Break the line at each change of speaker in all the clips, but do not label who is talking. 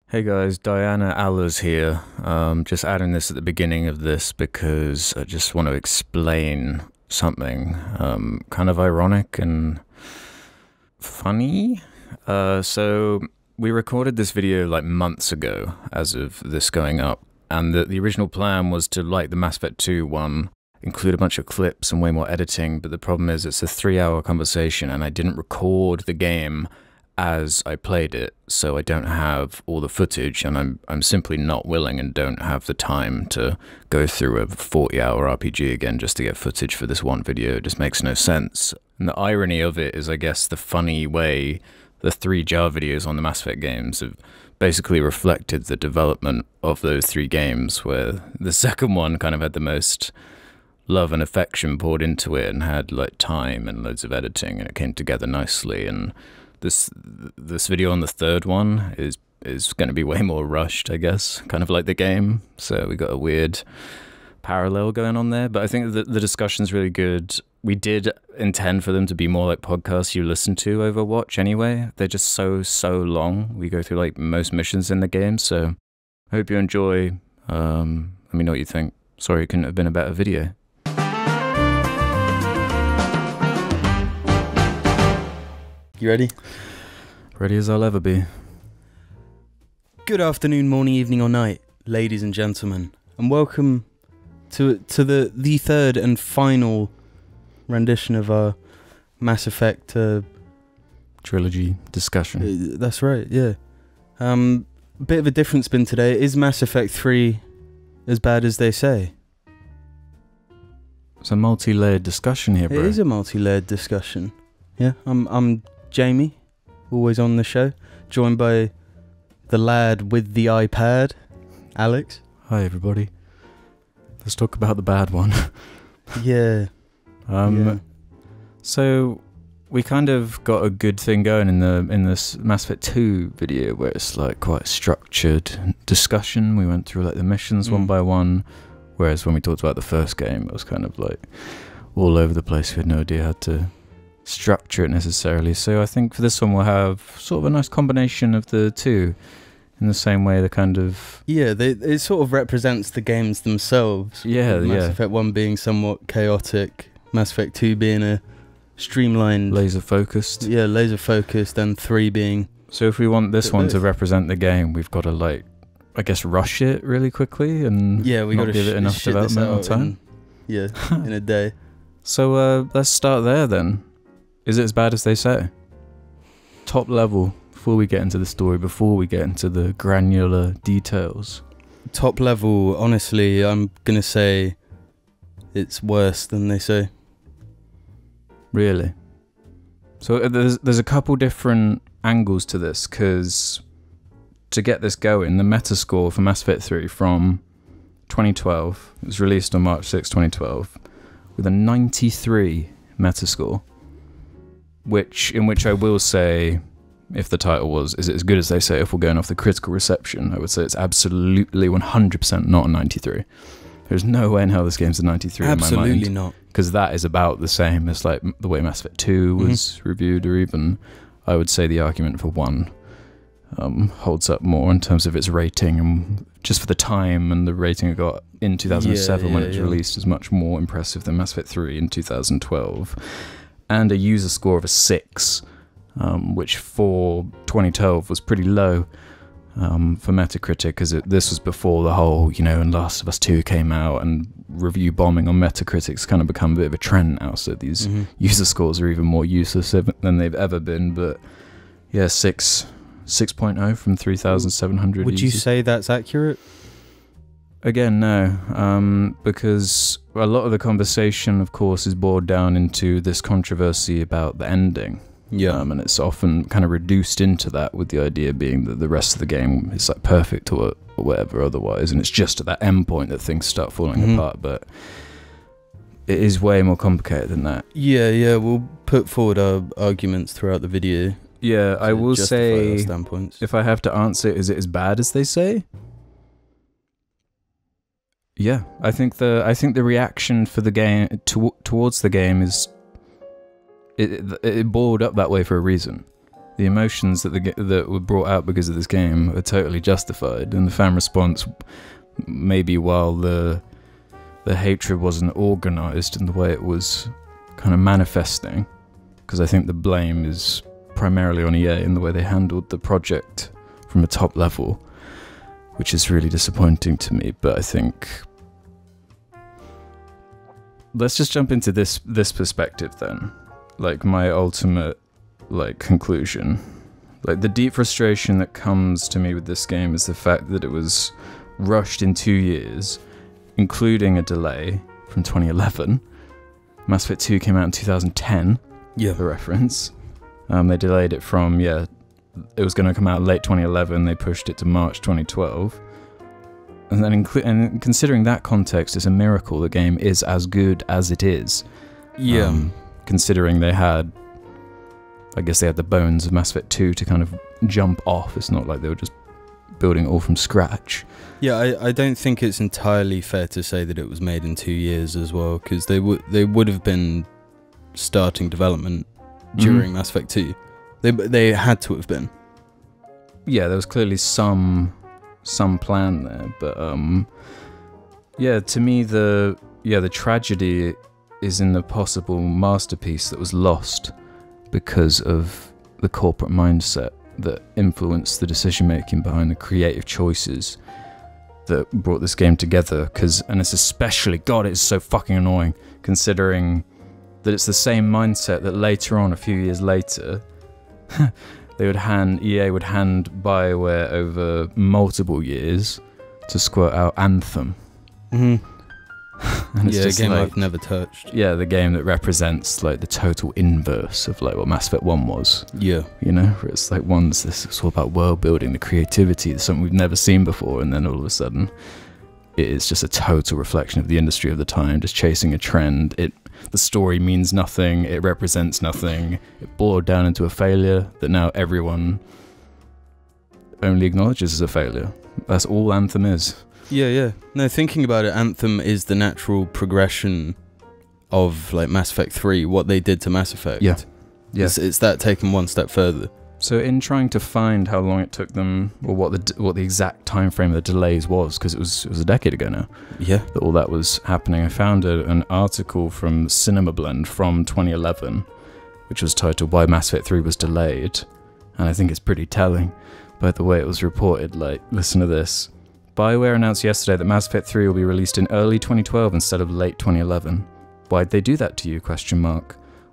Hey guys, Diana Allers here. Just adding this at the beginning of this because I just want to explain something kind of ironic and funny. So we recorded this video like months ago as of this going up, and the original plan was to, like the Mass Effect 2 one, include a bunch of clips and way more editing, but the problem is it's a 3-hour conversation and I didn't record the game as I played it, so I don't have all the footage, and I'm simply not willing and don't have the time to go through a 40-hour RPG again just to get footage for this one video. It just makes no sense. And the irony of it is, I guess, the funny way the 3 jar videos on the Mass Effect games have basically reflected the development of those 3 games, where the second one kind of had the most love and affection poured into it and had like time and loads of editing, and it came together nicely. And this video on the third one is going to be way more rushed, I guess, kind of like the game. So we got a weird parallel going on there, but I think that the discussion's really good. We did intend for them to be more like podcasts you listen to over Watch anyway. They're just so long. We go through like most missions in the game, so I hope you enjoy. Let me know what you think. Sorry it couldn't have been a better video.
You ready?
Ready as I'll ever be.
Good afternoon, morning, evening or night, ladies and gentlemen, and welcome to the third and final rendition of our Mass Effect
trilogy discussion.
That's right, yeah. Bit of a different spin today. Is Mass Effect 3 as bad as they say?
It's a multi-layered discussion here, bro.
It is a multi-layered discussion. Yeah, I'm Jamie, always on the show, joined by the lad with the iPad, Alex.
Hi everybody. Let's talk about the bad one.
Yeah.
So we kind of got a good thing going in this Mass Effect 2 video, where it's like quite a structured discussion. We went through like the missions one by one, whereas when we talked about the first game, it was kind of like all over the place. We had no idea how to structure it necessarily. So I think for this one we'll have sort of a nice combination of the two, in the same way the kind of...
Yeah, it sort of represents the games themselves.
Yeah,
Mass Effect 1 being somewhat chaotic, Mass Effect 2 being a streamlined...
laser focused.
Yeah, laser focused, and 3 being...
So if we want this one to represent the game, we've got to, like, I guess, rush it really quickly and
we
not give it enough developmental time.
In a day.
So let's start there then. Is it as bad as they say? Top level, before we get into the story, before we get into the granular details.
Top level, honestly, I'm going to say it's worse than they say.
Really? So there's a couple different angles to this, because to get this going, the Metascore for Mass Effect 3 from 2012, it was released on March 6, 2012, with a 93 Metascore. In which I will say, if the title was, is it as good as they say, if we're going off the critical reception, I would say it's absolutely 100% not a 93. There's no way in hell this game's a 93 in my mind.
Absolutely not.
Because that is about the same as like the way Mass Effect 2 was reviewed, or even, I would say the argument for 1 holds up more in terms of its rating, and just for the time and the rating it got in 2007 when it was released is much more impressive than Mass Effect 3 in 2012. And a user score of a 6, which for 2012 was pretty low for Metacritic, because this was before the whole, and Last of Us 2 came out, and review bombing on Metacritic's kind of become a bit of a trend now, so these user scores are even more useless than they've ever been. But yeah, 6.0 from 3,700
Would you say that's accurate?
Again, no, because a lot of the conversation, of course, is boiled down into this controversy about the ending.
Yeah.
And it's often kind of reduced into that, with the idea being that the rest of the game is like perfect or whatever otherwise, and it's just at that end point that things start falling apart. But it is way more complicated than that.
Yeah, we'll put forward our arguments throughout the video.
Yeah, I will say,
standpoints.
If I have to answer, is it as bad as they say? Yeah, I think the reaction for the game towards the game is it boiled up that way for a reason. the emotions that were brought out because of this game are totally justified, and the fan response, maybe while the hatred wasn't organised in the way it was kind of manifesting, because I think the blame is primarily on EA in the way they handled the project from a top level, which is really disappointing to me. But I think let's just jump into this perspective then. Like, my ultimate conclusion, like the deep frustration that comes to me with this game is the fact that it was rushed in 2 years, including a delay from 2011. Mass Effect 2 came out in 2010, for reference. They delayed it from, it was going to come out late 2011, they pushed it to March 2012. And then and considering that context, it's a miracle the game is as good as it is. Considering they had the bones of Mass Effect 2 to kind of jump off. It's not like they were just building it all from scratch.
Yeah, I don't think it's entirely fair to say that it was made in 2 years as well, because they would have been starting development during Mass Effect 2. They had to have been. Yeah, there was clearly some plan there, but
to me the tragedy is in the possible masterpiece that was lost because of the corporate mindset that influenced the decision making behind the creative choices that brought this game together. And it's especially, God, it's so fucking annoying considering that it's the same mindset that later on, a few years later, EA would hand BioWare over multiple years to squirt out Anthem.
And it's just a game I've never touched.
Yeah, the game that represents the total inverse of what Mass Effect 1 was.
Yeah.
You know, where it's it's all about world building, the creativity, something we've never seen before, and then all of a sudden it is just a total reflection of the industry of the time, just chasing a trend. The story means nothing, it represents nothing, it boiled down into a failure that now everyone only acknowledges as a failure. That's all Anthem is.
Yeah. No, thinking about it, Anthem is the natural progression of Mass Effect 3, what they did to Mass Effect.
Yeah.
It's that taken one step further.
So in trying to find how long it took them, or what the exact time frame of the delays was, because it was a decade ago now, that all that was happening, I found an article from Cinema Blend from 2011, which was titled "Why Mass Effect 3 Was Delayed," and I think it's pretty telling by the way it was reported. Listen to this. BioWare announced yesterday that Mass Effect 3 will be released in early 2012 instead of late 2011. Why'd they do that to you? ?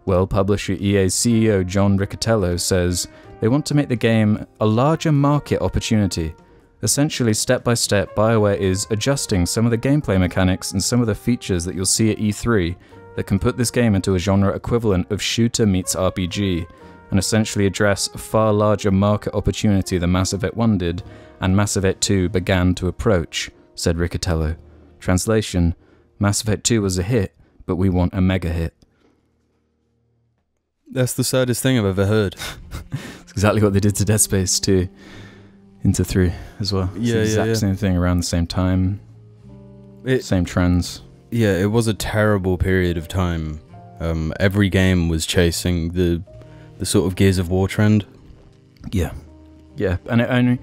Well, publisher EA's CEO John Riccitiello says they want to make the game a larger market opportunity. Essentially, step by step, BioWare is adjusting some of the gameplay mechanics and some of the features that you'll see at E3 that can put this game into a genre equivalent of shooter meets RPG, and essentially address a far larger market opportunity than Mass Effect 1 did, and Mass Effect 2 began to approach, said Riccitiello. Translation: Mass Effect 2 was a hit, but we want a mega hit.
That's the saddest thing I've ever heard.
It's exactly what they did to Dead Space 2 into 3 as well. It's the exact same thing around the same time, same trends.
Yeah, it was a terrible period of time. Every game was chasing the sort of Gears of War trend.
Yeah, and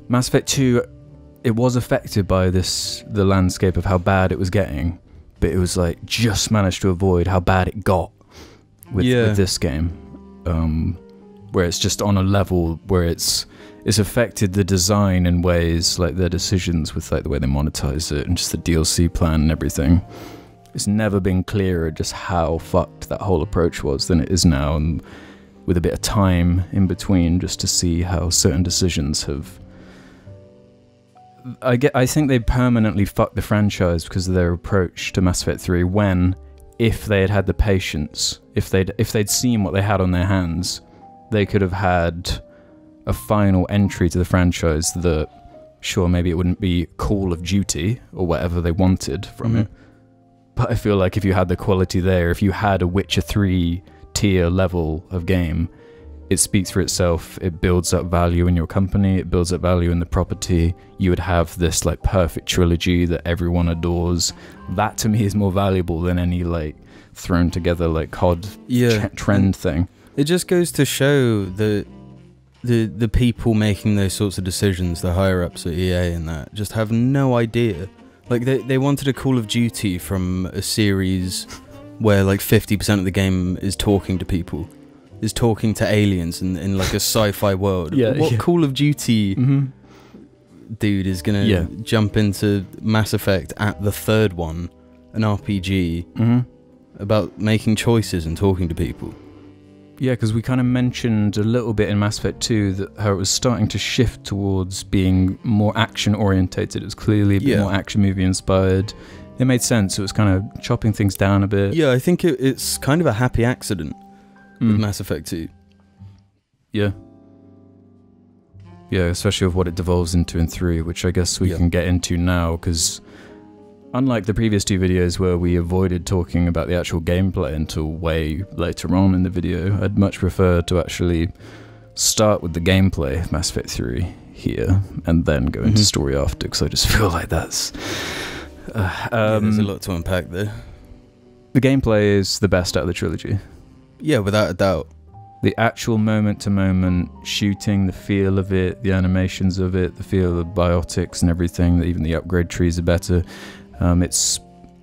Mass Effect 2, it was affected by the landscape of how bad it was getting, but it was just managed to avoid how bad it got with this game, where it's just on a level where it's affected the design in ways, their decisions with the way they monetize it and just the DLC plan and everything. It's never been clearer just how fucked that whole approach was than it is now, and with a bit of time in between just to see how certain decisions have... I think they permanently fucked the franchise because of their approach to Mass Effect 3 when, if they had the patience, if they'd seen what they had on their hands, they could have had a final entry to the franchise that, sure, maybe it wouldn't be Call of Duty or whatever they wanted from it, but I feel like if you had the quality there, if you had a Witcher 3 tier level of game, it speaks for itself. It builds up value in your company, it builds up value in the property. You would have this perfect trilogy that everyone adores. That to me is more valuable than any thrown together COD trend thing.
It just goes to show that the people making those sorts of decisions, the higher ups at EA and that, just have no idea. Like they wanted a Call of Duty from a series where like 50% of the game is talking to people, is talking to aliens in like a sci-fi world. What Call of Duty dude is gonna jump into Mass Effect at the third one, an RPG about making choices and talking to people?
Yeah, because we kind of mentioned a little bit in Mass Effect 2 that how it was starting to shift towards being more action-orientated. It was clearly a bit more action movie inspired. It made sense. It was kind of chopping things down a bit.
Yeah, I think it's kind of a happy accident with Mass Effect 2.
Yeah. Yeah, especially with what it devolves into in 3, which I guess we can get into now, because unlike the previous 2 videos where we avoided talking about the actual gameplay until way later on in the video, I'd much prefer to actually start with the gameplay of Mass Effect 3 here, and then go into story after, because I just feel like that's...
there's a lot to unpack there.
The gameplay is the best out of the trilogy.
Yeah, without a doubt.
The actual moment-to-moment shooting, the feel of it, the animations of it, the feel of the biotics and everything, even the upgrade trees are better. It's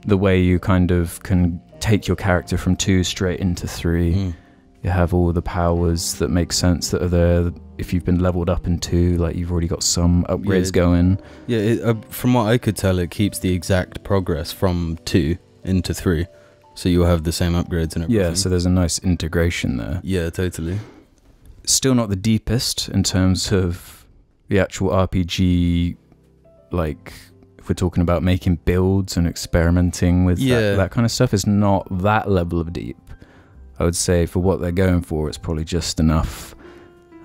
the way you kind of can take your character from 2 straight into 3. You have all the powers that make sense that are there. If you've been leveled up in 2, like you've already got some upgrades going.
Yeah, from what I could tell, it keeps the exact progress from 2 into 3. So you'll have the same upgrades and everything.
Yeah, so there's a nice integration there.
Yeah, totally.
Still not the deepest in terms of the actual RPG, like... if we're talking about making builds and experimenting with that kind of stuff, it's not that level of deep. I would say for what they're going for, it's probably just enough.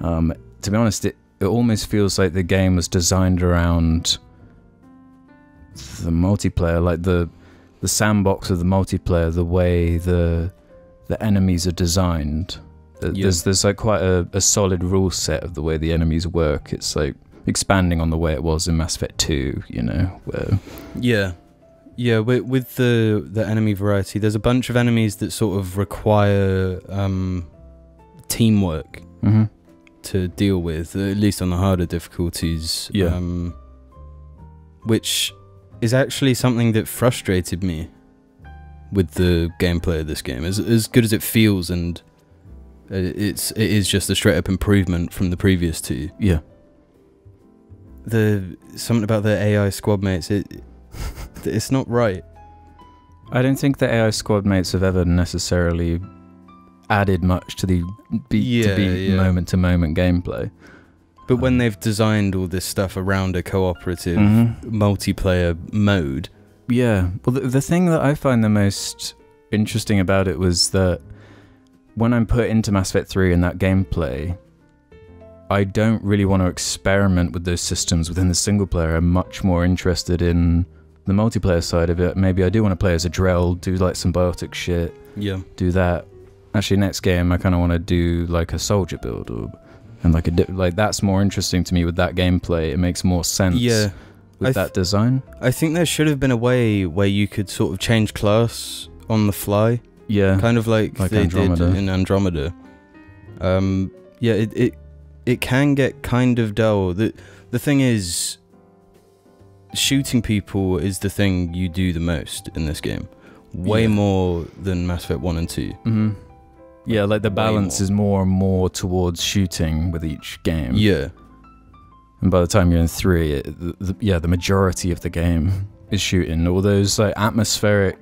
To be honest, it almost feels like the game was designed around the multiplayer, like the sandbox of the multiplayer, the way the enemies are designed. There's like quite a solid rule set of the way the enemies work. It's like expanding on the way it was in Mass Effect 2, you know, where...
Yeah, with the enemy variety, there's a bunch of enemies that sort of require teamwork to deal with, at least on the harder difficulties. Which is actually something that frustrated me with the gameplay of this game. As good as it feels, and it is just a straight up improvement from the previous 2.
Yeah.
Something about the AI squad mates, it's not right.
I don't think the AI squad mates have ever necessarily added much to the moment-to-moment gameplay.
But when they've designed all this stuff around a cooperative multiplayer mode...
Yeah, well the thing that I find the most interesting about it was that when I'm put into Mass Effect 3 and that gameplay, I don't really want to experiment with those systems within the single player. I'm much more interested in the multiplayer side of it. Maybe I do want to play as a Drell, do like some biotic shit, do that. Actually, next game I kind of want to do like a soldier build, and like that's more interesting to me with that gameplay. It makes more sense with that design. I
think there should have been a way where you could sort of change class on the fly.
Yeah,
kind of like they
Andromeda.
Did in Andromeda. It can get kind of dull. The thing is, shooting people is the thing you do the most in this game. Way more than Mass Effect 1 and 2.
Yeah, like the balance is more and more towards shooting with each game.
Yeah.
And by the time you're in 3, the majority of the game is shooting. All those like atmospheric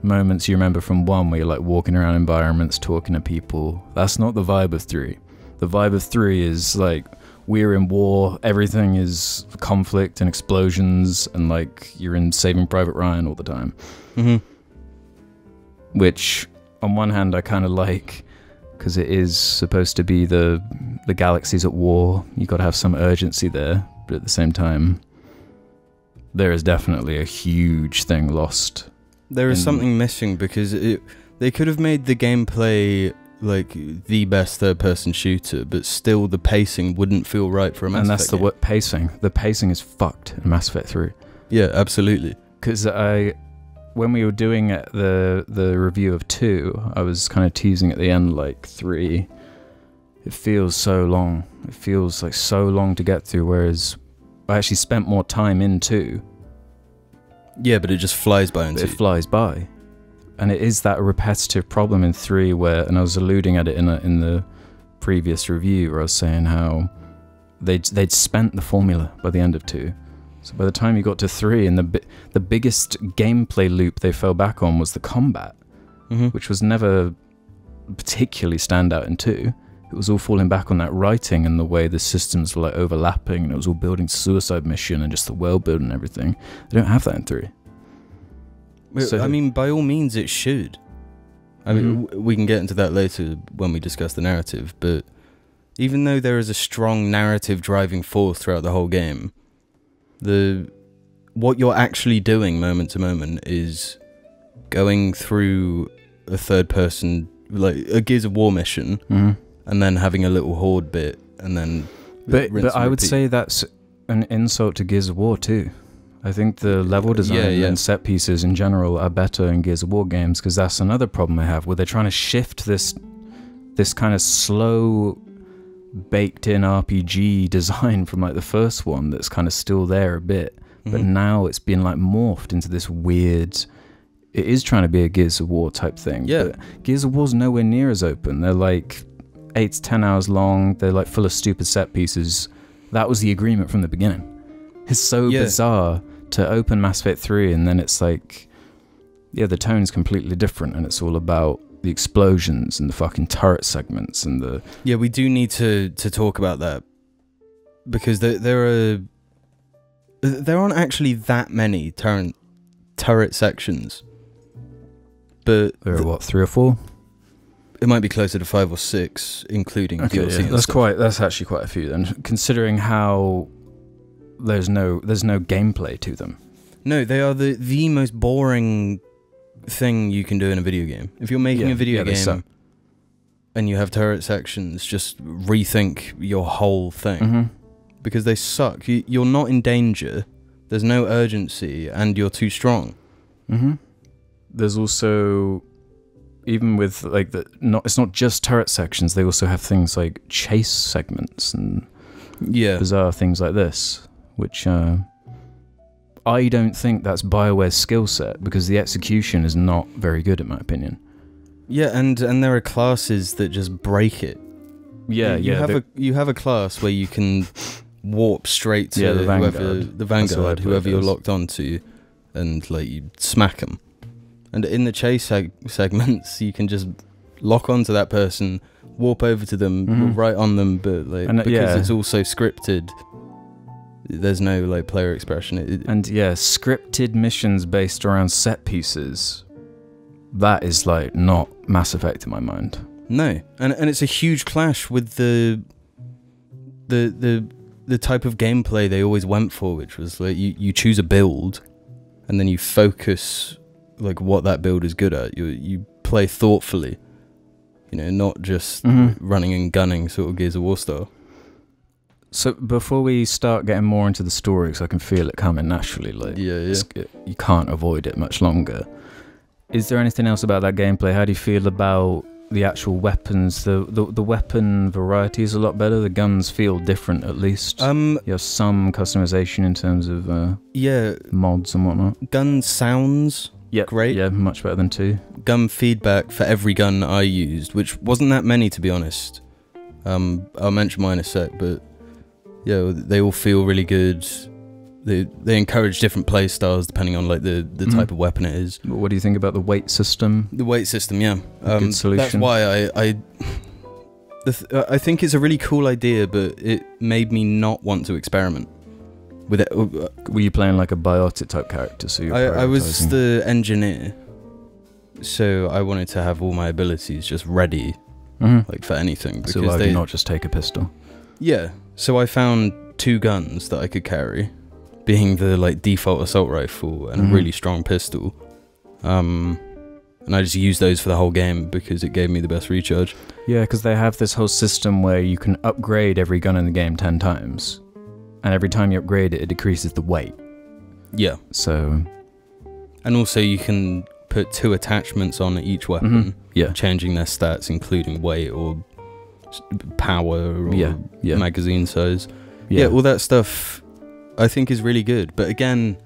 moments you remember from 1 where you're like walking around environments, talking to people. That's not the vibe of 3. The vibe of 3 is like, we're in war, everything is conflict and explosions, and like you're in Saving Private Ryan all the time. Which, on one hand, I kind of like, because it is supposed to be the galaxy's at war. You got to have some urgency there, but at the same time, there is definitely a huge thing lost.
There is something missing, because they could have made the gameplay like the best third-person shooter, but still the pacing wouldn't feel right for a Mass Effect.
And that's the word, pacing. The pacing is fucked in Mass Effect 3.
Yeah, absolutely.
Because when we were doing the review of 2, I was kind of teasing at the end like 3. It feels so long. It feels like so long to get through, whereas I actually spent more time in 2.
Yeah, but it just flies by in
But
2.
it flies by. And it is that repetitive problem in 3 where, and I was alluding at it in the previous review, where I was saying how they'd spent the formula by the end of 2. So by the time you got to 3, and the biggest gameplay loop they fell back on was the combat, which was never particularly stand out in 2. It was all falling back on that writing and the way the systems were like overlapping, and it was all building Suicide Mission and just the world building and everything. They don't have that in 3.
So, I mean, by all means, it should. I mean, we can get into that later when we discuss the narrative, but even though there is a strong narrative driving force throughout the whole game, what you're actually doing moment to moment is going through a third person, like a Gears of War mission, and then having a little horde bit, and then
but I would say that's an insult to Gears of War too. I think the level design and set pieces in general are better in Gears of War games, because that's another problem I have, where they're trying to shift this kind of slow baked in RPG design from like the first one that's kind of still there a bit, but now it's been like morphed into this weird, it is trying to be a Gears of War type thing, but Gears of War's nowhere near as open. They're like 8 to 10 hours long, they're like full of stupid set pieces. That was the agreement from the beginning. It's so bizarre to open Mass Effect 3 and then it's like, the tone is completely different, and it's all about the explosions and the fucking turret segments and the...
Yeah, we do need to talk about that, because there aren't actually that many turret sections, but...
There are, 3 or 4?
It might be closer to 5 or 6, including DLC and stuff.
That's actually quite a few then, considering how there's no gameplay to them. No,
they are the most boring thing you can do in a video game. If you're making a video game and you have turret sections, just rethink your whole thing, because they suck. You're not in danger, there's no urgency, and you're too strong.
There's also, even with like it's not just turret sections, they also have things like chase segments and bizarre things like this, which I don't think that's BioWare's skill set, because the execution is not very good in my opinion. Yeah,
and there are classes that just break it. You have a class where you can warp straight to the Vanguard, whoever you're locked onto, and like you smack them. And in the chase segments, you can just lock onto that person, warp over to them, right on them, but like because it's also scripted, there's no like player expression.
Scripted missions based around set pieces, that is like not Mass Effect in my mind.
No, and it's a huge clash with the type of gameplay they always went for, which was like you choose a build, and then you focus like what that build is good at. You play thoughtfully, not just running and gunning sort of Gears of War style.
So before we start getting more into the story, because I can feel it coming naturally, like you can't avoid it much longer. Is there anything else about that gameplay? How do you feel about the actual weapons? The weapon variety is a lot better. The guns feel different, at least. You have some customization in terms of mods and whatnot.
Gun sounds great.
Yeah, much better than 2.
Gun feedback for every gun I used, which wasn't that many to be honest. I'll mention mine in a sec, but they all feel really good. They encourage different play styles depending on like the type of weapon it is.
What do you think about the weight system?
The weight system,
good solution.
That's why I think it's a really cool idea, but it made me not want to experiment with it.
Were you playing like a biotic type character? So
I was the engineer, so I wanted to have all my abilities just ready, like for anything.
So why would you not just take a pistol?
Yeah, so I found 2 guns that I could carry, being the like default assault rifle and a really strong pistol, and I just used those for the whole game because it gave me the best recharge.
Yeah, because they have this whole system where you can upgrade every gun in the game 10 times, and every time you upgrade it, it decreases the weight.
Yeah.
So,
and also you can put 2 attachments on each weapon, changing their stats, including weight or power or
Yeah, yeah.
magazine size. Yeah, all that stuff I think is really good. But again,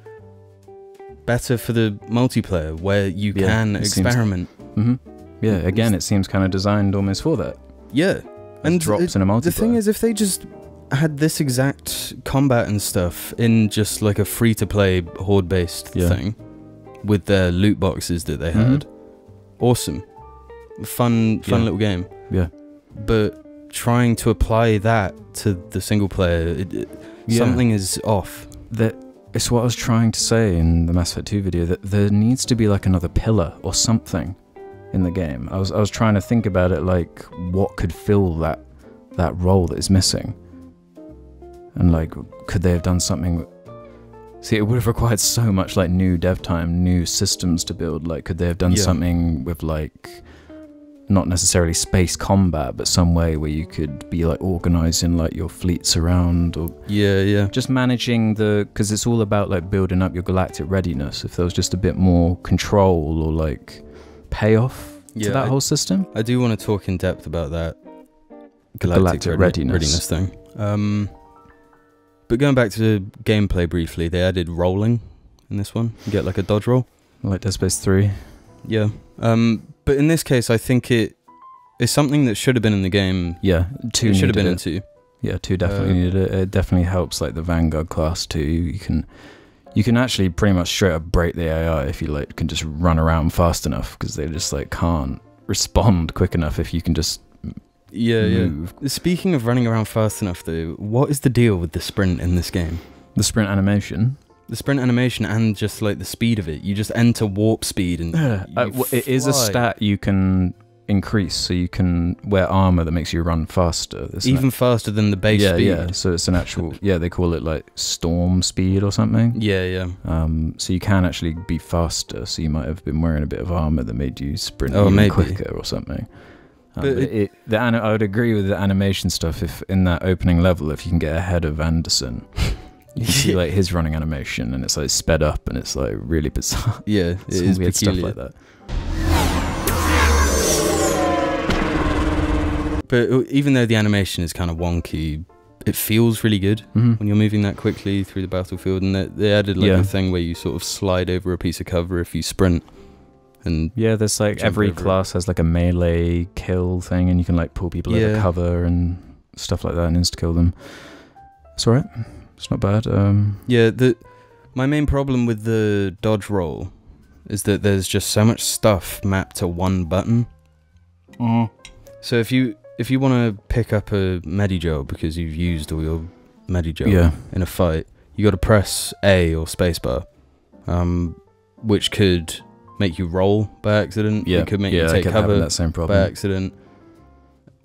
better for the multiplayer where you can experiment.
Yeah, again, it seems kind of designed almost for that.
Yeah. And
drops in a multiplayer.
The thing is, if they just had this exact combat and stuff in just like a free-to-play horde-based thing with their loot boxes that they had, awesome. Fun little game.
Yeah.
But trying to apply that to the single player, something is off.
It's what I was trying to say in the Mass Effect 2 video, that there needs to be like another pillar or something in the game. I was trying to think about it, like what could fill that role that is missing, and like could they have done something? See, it would have required so much like new dev time, new systems to build. Like, could they have done something with like not necessarily space combat, but some way where you could be like organizing like your fleets around, or just managing because it's all about like building up your galactic readiness. If there was just a bit more control or like payoff to that whole system.
I do want to talk in depth about that galactic readiness thing. But going back to gameplay briefly, they added rolling in this one. You get like a dodge roll,
like Dead Space 3.
Yeah. But in this case, I think it is something that should have been in the game.
Yeah, 2
should have been in 2.
Yeah, 2 definitely needed it. It definitely helps like the Vanguard class too. You can actually pretty much straight up break the AI if you like can just run around fast enough, because they just like can't respond quick enough if you can just move.
Speaking of running around fast enough though, what is the deal with the sprint in this game?
The sprint animation? The
sprint animation and just like the speed of it. You just enter warp speed and
it is a stat you can increase, so you can wear armor that makes you run faster.
Even faster than the base speed.
Yeah, so it's an actual, they call it like storm speed or something.
Yeah.
So you can actually be faster, so you might have been wearing a bit of armor that made you sprint quicker or something. But I would agree with the animation stuff. If in that opening level, if you can get ahead of Anderson, you can see like his running animation, and it's like sped up, and it's like really bizarre.
Yeah, it is
weird
peculiar.
stuff like that.
But even though the animation is kind of wonky, it feels really good when you're moving that quickly through the battlefield. And they added like a thing where you sort of slide over a piece of cover if you sprint. And
there's like every class has like a melee kill thing, and you can like pull people over cover and stuff like that and insta-kill them. It's alright. It's not bad.
My main problem with the dodge roll is that there's just so much stuff mapped to one button. So if you want to pick up a Medi-Gel because you've used all your Medi-Gel in a fight, you got to press A or spacebar, which could make you roll by accident. It could make you take cover
that same problem
by accident,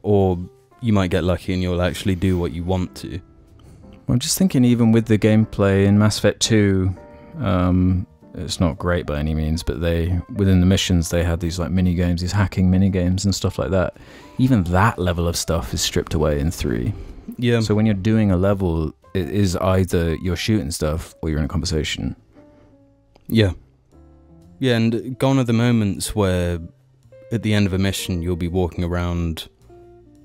or you might get lucky and you'll actually do what you want to.
I'm just thinking, even with the gameplay in Mass Effect 2, it's not great by any means, but within the missions they had these like mini games, these hacking mini games and stuff like that. Even that level of stuff is stripped away in 3.
Yeah.
So when you're doing a level, it is either you're shooting stuff or you're in a conversation.
Yeah. Yeah, and gone are the moments where at the end of a mission you'll be walking around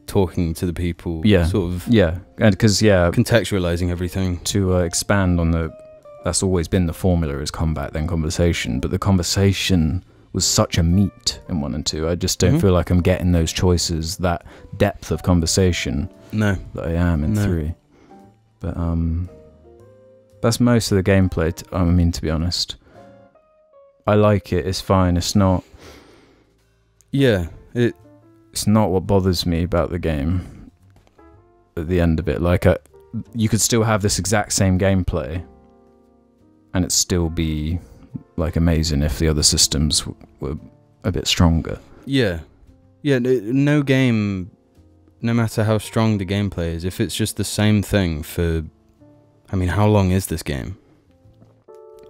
talking to the people, sort of
and because
contextualizing everything.
To expand on that's always been the formula, is combat then conversation, but the conversation was such a meat in 1 and 2. I just don't feel like I'm getting those choices, that depth of conversation that I am in 3. But that's most of the gameplay, to be honest. I like it, it's fine, it's not it's not what bothers me about the game at the end of it. Like, you could still have this exact same gameplay and it still be like amazing if the other systems were a bit stronger. No game, no matter how strong the gameplay is, if it's just the same thing for, how long is this game?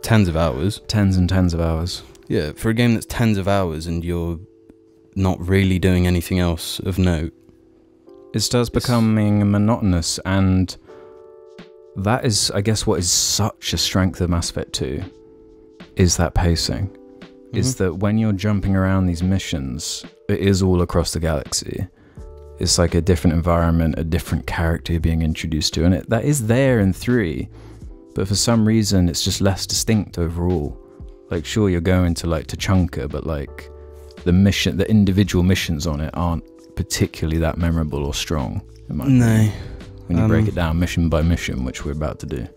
Tens of hours. Tens and tens of hours.
Yeah, for a game that's tens of hours and you're not really doing anything else of note,
it starts becoming monotonous, and that is, I guess, what is such a strength of Mass Effect 2, is that pacing. Is that when you're jumping around these missions, it is all across the galaxy, it's like a different environment, a different character being introduced to, and that is there in 3, but for some reason it's just less distinct overall. Like, sure, you're going to like Tuchanka, but like the individual missions on it aren't particularly that memorable or strong, in my opinion, when you break it down mission by mission, which we're about to do.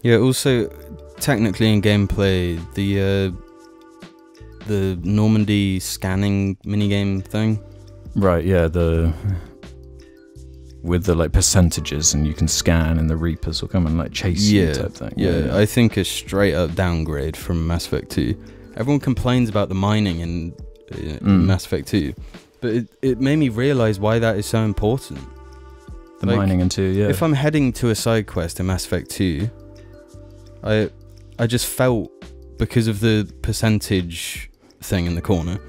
Yeah, also, technically in gameplay, the Normandy scanning minigame thing.
Right, yeah, with the like percentages, and you can scan and the Reapers will come and like chase you type thing.
Yeah, I think a straight up downgrade from Mass Effect 2. Everyone complains about the mining in Mass Effect 2, but it made me realise why that is so important.
The mining in 2, yeah.
If I'm heading to a side quest in Mass Effect 2, I just felt, because of the percentage thing in the corner,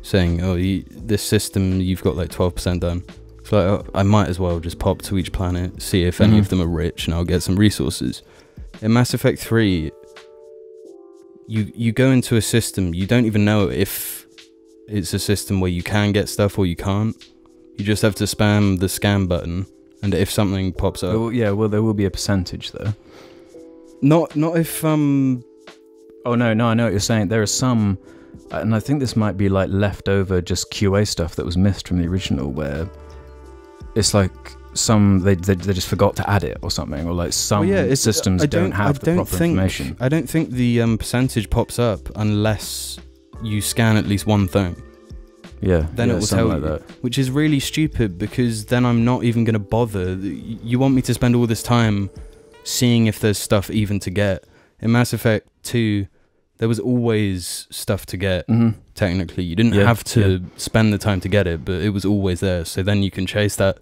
saying, oh, this system, you've got like 12% done. So like, oh, I might as well just pop to each planet, see if any of them are rich, and I'll get some resources. In Mass Effect 3, you go into a system, you don't even know if it's a system where you can get stuff or you can't. You just have to spam the scan button, and if something pops up...
Well, yeah, well, there will be a percentage, though.
Not if... Oh,
no, I know what you're saying. There are some... And I think this might be like leftover just QA stuff that was missed from the original, where it's like some they just forgot to add it or something, or like some systems don't have the proper information.
I don't think the percentage pops up unless you scan at least one thing.
Yeah,
then it will tell you, that. Which is really stupid, because then I'm not even going to bother. You want me to spend all this time seeing if there's stuff even to get. In Mass Effect 2, there was always stuff to get, technically. You didn't have to spend the time to get it, but it was always there. So then you can chase that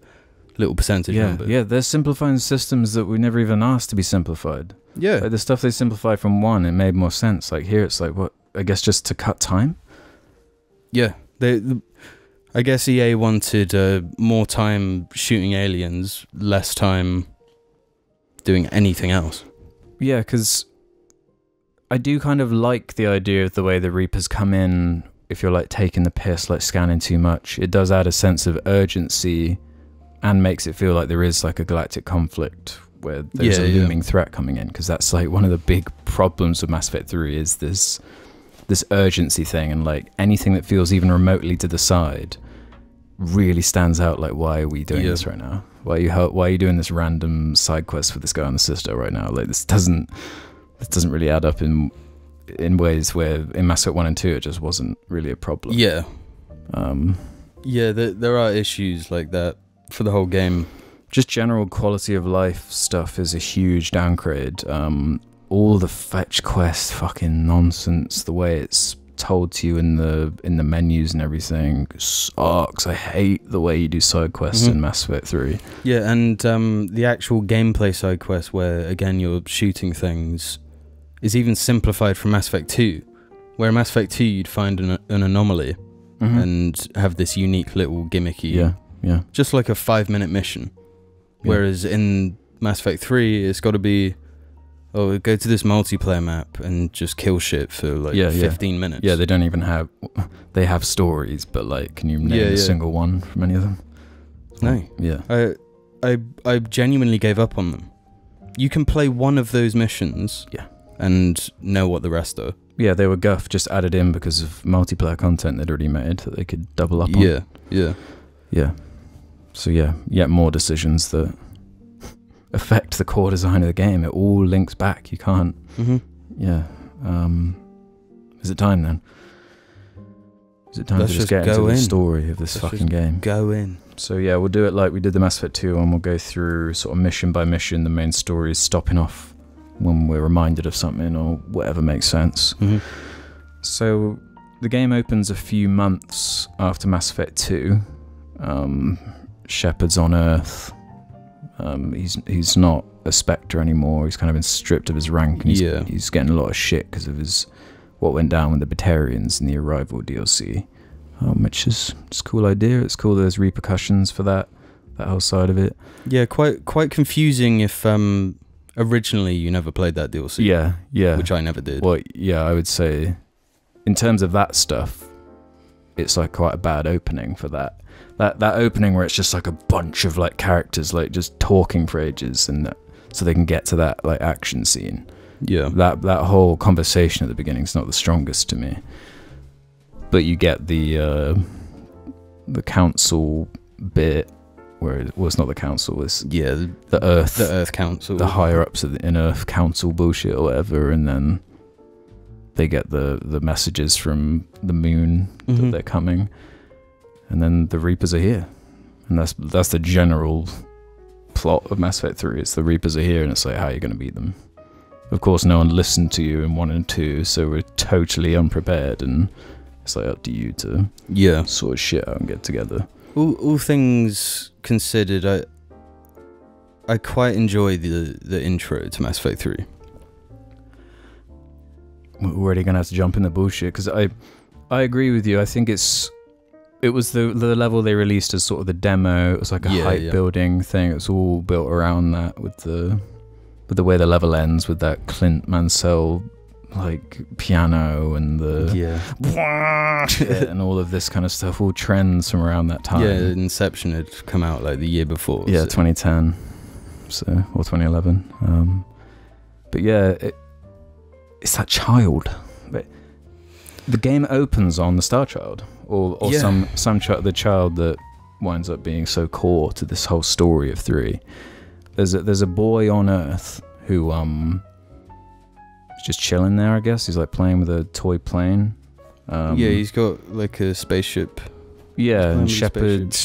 little percentage number. Yeah, they're
simplifying systems that we never even asked to be simplified.
Yeah.
Like the stuff they simplified from 1, it made more sense. Like here, it's like, what? I guess just to cut time?
Yeah. I guess EA wanted more time shooting aliens, less time doing anything else.
Yeah, because I do kind of like the idea of the way the Reapers come in. If you're like taking the piss, like scanning too much, it does add a sense of urgency and makes it feel like there is like a galactic conflict where there's a looming threat coming in, because that's like one of the big problems with Mass Effect 3 is this urgency thing, and like anything that feels even remotely to the side really stands out. Like, why are we doing this right now? Why are you doing this random side quest with this guy on the sister right now? Like, this doesn't really add up in ways where in Mass Effect 1 and 2 it just wasn't really a problem.
Yeah. There are issues like that for the whole game.
Just general quality of life stuff is a huge downgrade. All the fetch quest fucking nonsense, the way it's told to you in the menus and everything sucks. I hate the way you do side quests in Mass Effect 3.
Yeah, and the actual gameplay side quest, where again you're shooting things, is even simplified from Mass Effect 2. Where in Mass Effect 2 you'd find an anomaly and have this unique little gimmicky, just like a 5-minute mission. Whereas in Mass Effect 3 it's got to be, oh, go to this multiplayer map and just kill shit for like 15 minutes.
Yeah, they don't even have... They have stories, but like, can you name a single one from any of them?
No.
Yeah.
I genuinely gave up on them. You can play one of those missions and know what the rest are.
Yeah, they were guff, just added in because of multiplayer content they'd already made that they could double up on. Yeah. So yet more decisions that affect the core design of the game. It all links back. You can't. Yeah. Is it time then? Is it time to just get into the story of this fucking game?
Go in.
So yeah, we'll do it like we did the Mass Effect 2, and we'll go through sort of mission by mission. The main story is stopping off when we're reminded of something or whatever makes sense. So the game opens a few months after Mass Effect 2. Shepard's on Earth. He's not a Spectre anymore. He's kind of been stripped of his rank, and he's getting a lot of shit because of what went down with the Batarians in the Arrival DLC, which is a cool idea. It's cool there's repercussions for that whole side of it. Yeah,
quite confusing if originally you never played that DLC. Yeah. Which I never did.
Well, yeah, I would say in terms of that stuff, it's like quite a bad opening for that opening where it's just like a bunch of like characters like just talking for ages, and so they can get to that like action scene.
Yeah.
That whole conversation at the beginning is not the strongest to me. But you get the council bit where it was not the council, it's the Earth
Council,
the higher ups in Earth Council bullshit or whatever, and then they get the messages from the moon that they're coming, and then the Reapers are here, and that's the general plot of Mass Effect 3. It's the Reapers are here, and it's like, how are you going to beat them? Of course, no one listened to you in 1 and 2, so we're totally unprepared, and it's like up to you to sort shit out and get together.
All things considered, I quite enjoy the intro to Mass Effect 3.
We're already gonna have to jump in the bullshit, because I agree with you. I think it was the level they released as sort of the demo. It was like a hype building thing. It's all built around that with the way the level ends with that Clint Mansell like piano and the and all of this kind of stuff, all trends from around that time.
Inception had come out like the year before,
2010 or 2011, but it's that child. The game opens on the Star Child or some child, the child that winds up being so core to this whole story of 3. There's a boy on Earth who just chilling there, I guess. He's like playing with a toy plane.
He's got like a spaceship.
Yeah, and Shepard.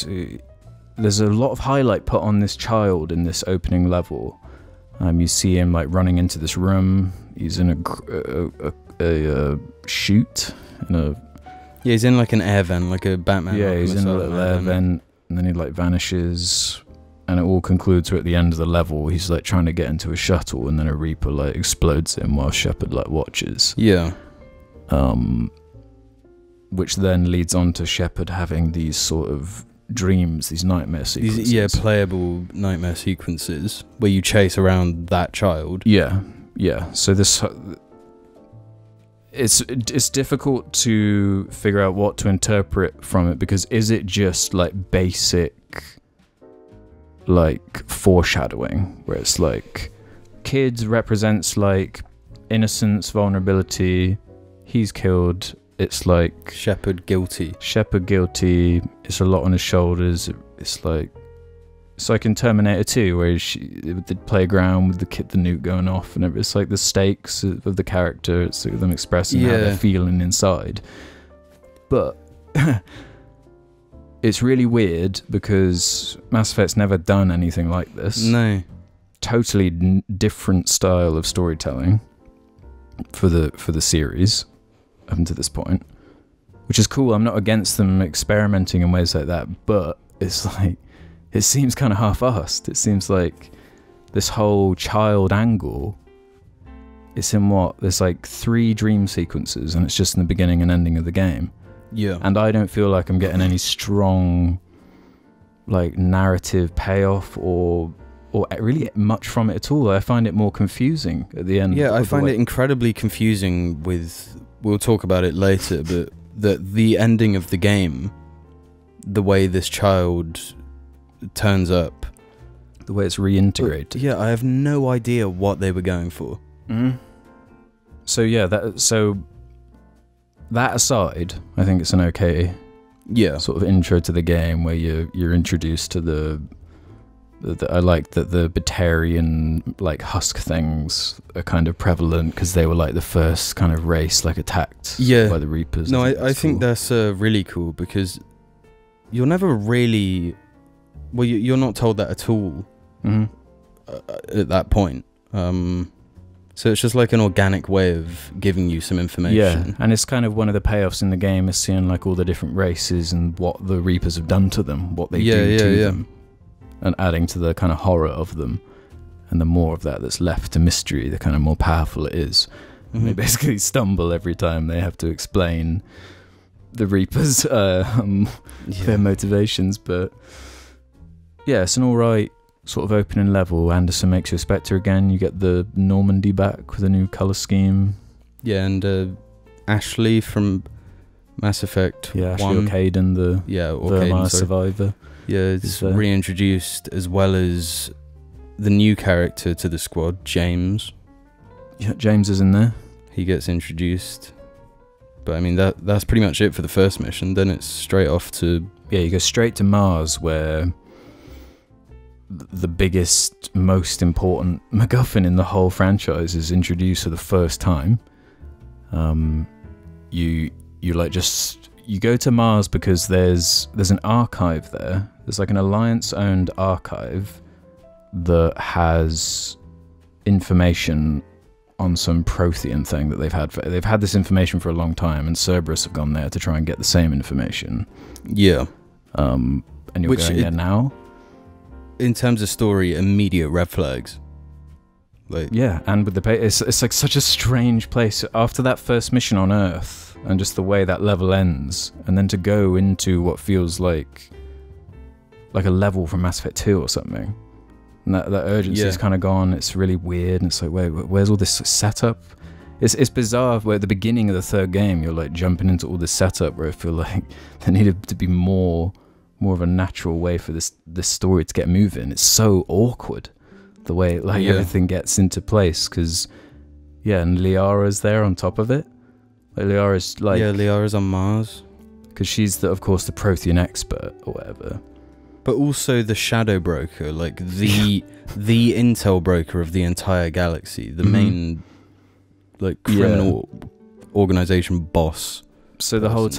There's a lot of highlight put on this child in this opening level. You see him like running into this room. He's in a chute.
He's in like an air vent, like a Batman.
Yeah, he's in a little air vent, and then he like vanishes. And it all concludes at the end of the level. He's like trying to get into a shuttle, and then a Reaper like explodes him while Shepard like watches.
Yeah.
Which then leads on to Shepard having these sort of dreams, these nightmare sequences.
These, playable nightmare sequences where you chase around that child.
Yeah. So this, it's difficult to figure out what to interpret from it, because is it just like basic like foreshadowing where it's like kids represents like innocence, vulnerability, he's killed, it's like
Shepard guilty,
it's a lot on his shoulders. It's like in Terminator 2 where the playground with the nuke going off, and it's like the stakes of the character, it's like them expressing how they're feeling inside. But it's really weird because Mass Effect's never done anything like this.
No.
Totally different style of storytelling for the series up until this point, which is cool. I'm not against them experimenting in ways like that, but it's like, it seems kind of half-assed. It seems like this whole child angle, it's in there's like 3 dream sequences, and it's just in the beginning and ending of the game.
Yeah.
And I don't feel like I'm getting any strong like narrative payoff or really much from it at all. I find it more confusing at the end.
Yeah, I find it incredibly confusing we'll talk about it later, but the ending of the game, the way this child turns up,
the way it's reintegrated.
I have no idea what they were going for.
Mm-hmm. So that aside, I think it's an okay sort of intro to the game where you're introduced to the I like that the Batarian like husk things are kind of prevalent, because they were like the first kind of race like attacked by the Reapers.
No, I think that's really cool, because you're never really you're not told that at all at that point. So it's just like an organic way of giving you some information.
Yeah, and it's kind of one of the payoffs in the game is seeing like all the different races and what the Reapers have done to them, what they do to them, and adding to the kind of horror of them. And the more of that's left to mystery, the kind of more powerful it is. And they basically stumble every time they have to explain the Reapers' their motivations. But yeah, it's an alright sort of opening level. Anderson makes you a Spectre again. You get the Normandy back with a new colour scheme.
Yeah, and Ashley from Mass Effect
Yeah,
1.
Ashley O'Caden, the
Orcaden, sorry.
survivor.
Yeah, it's reintroduced, as well as the new character to the squad, James.
Yeah, James is in there.
He gets introduced. But I mean, that's pretty much it for the first mission. Then it's straight off to...
Yeah, you go straight to Mars, where the biggest, most important MacGuffin in the whole franchise is introduced for the first time. You go to Mars because there's an archive there. There's like an Alliance-owned archive that has information on some Prothean thing that they've had this information for a long time, and Cerberus have gone there to try and get the same information.
Yeah.
And you're going there now?
In terms of story, immediate red flags. Like,
yeah, and with it's like such a strange place after that first mission on Earth, and just the way that level ends, and then to go into what feels like a level from Mass Effect 2 or something. And that urgency is kind of gone. It's really weird, and it's like, wait, where's all this setup? It's bizarre. Where at the beginning of the third game, you're like jumping into all this setup where I feel like there needed to be more of a natural way for this story to get moving. It's so awkward the way everything gets into place, because and Liara's there on top of it. Like
Liara's on Mars,
because she's of course the Prothean expert or whatever.
But also the shadow broker, like the intel broker of the entire galaxy, the main like criminal organization boss.
So the whole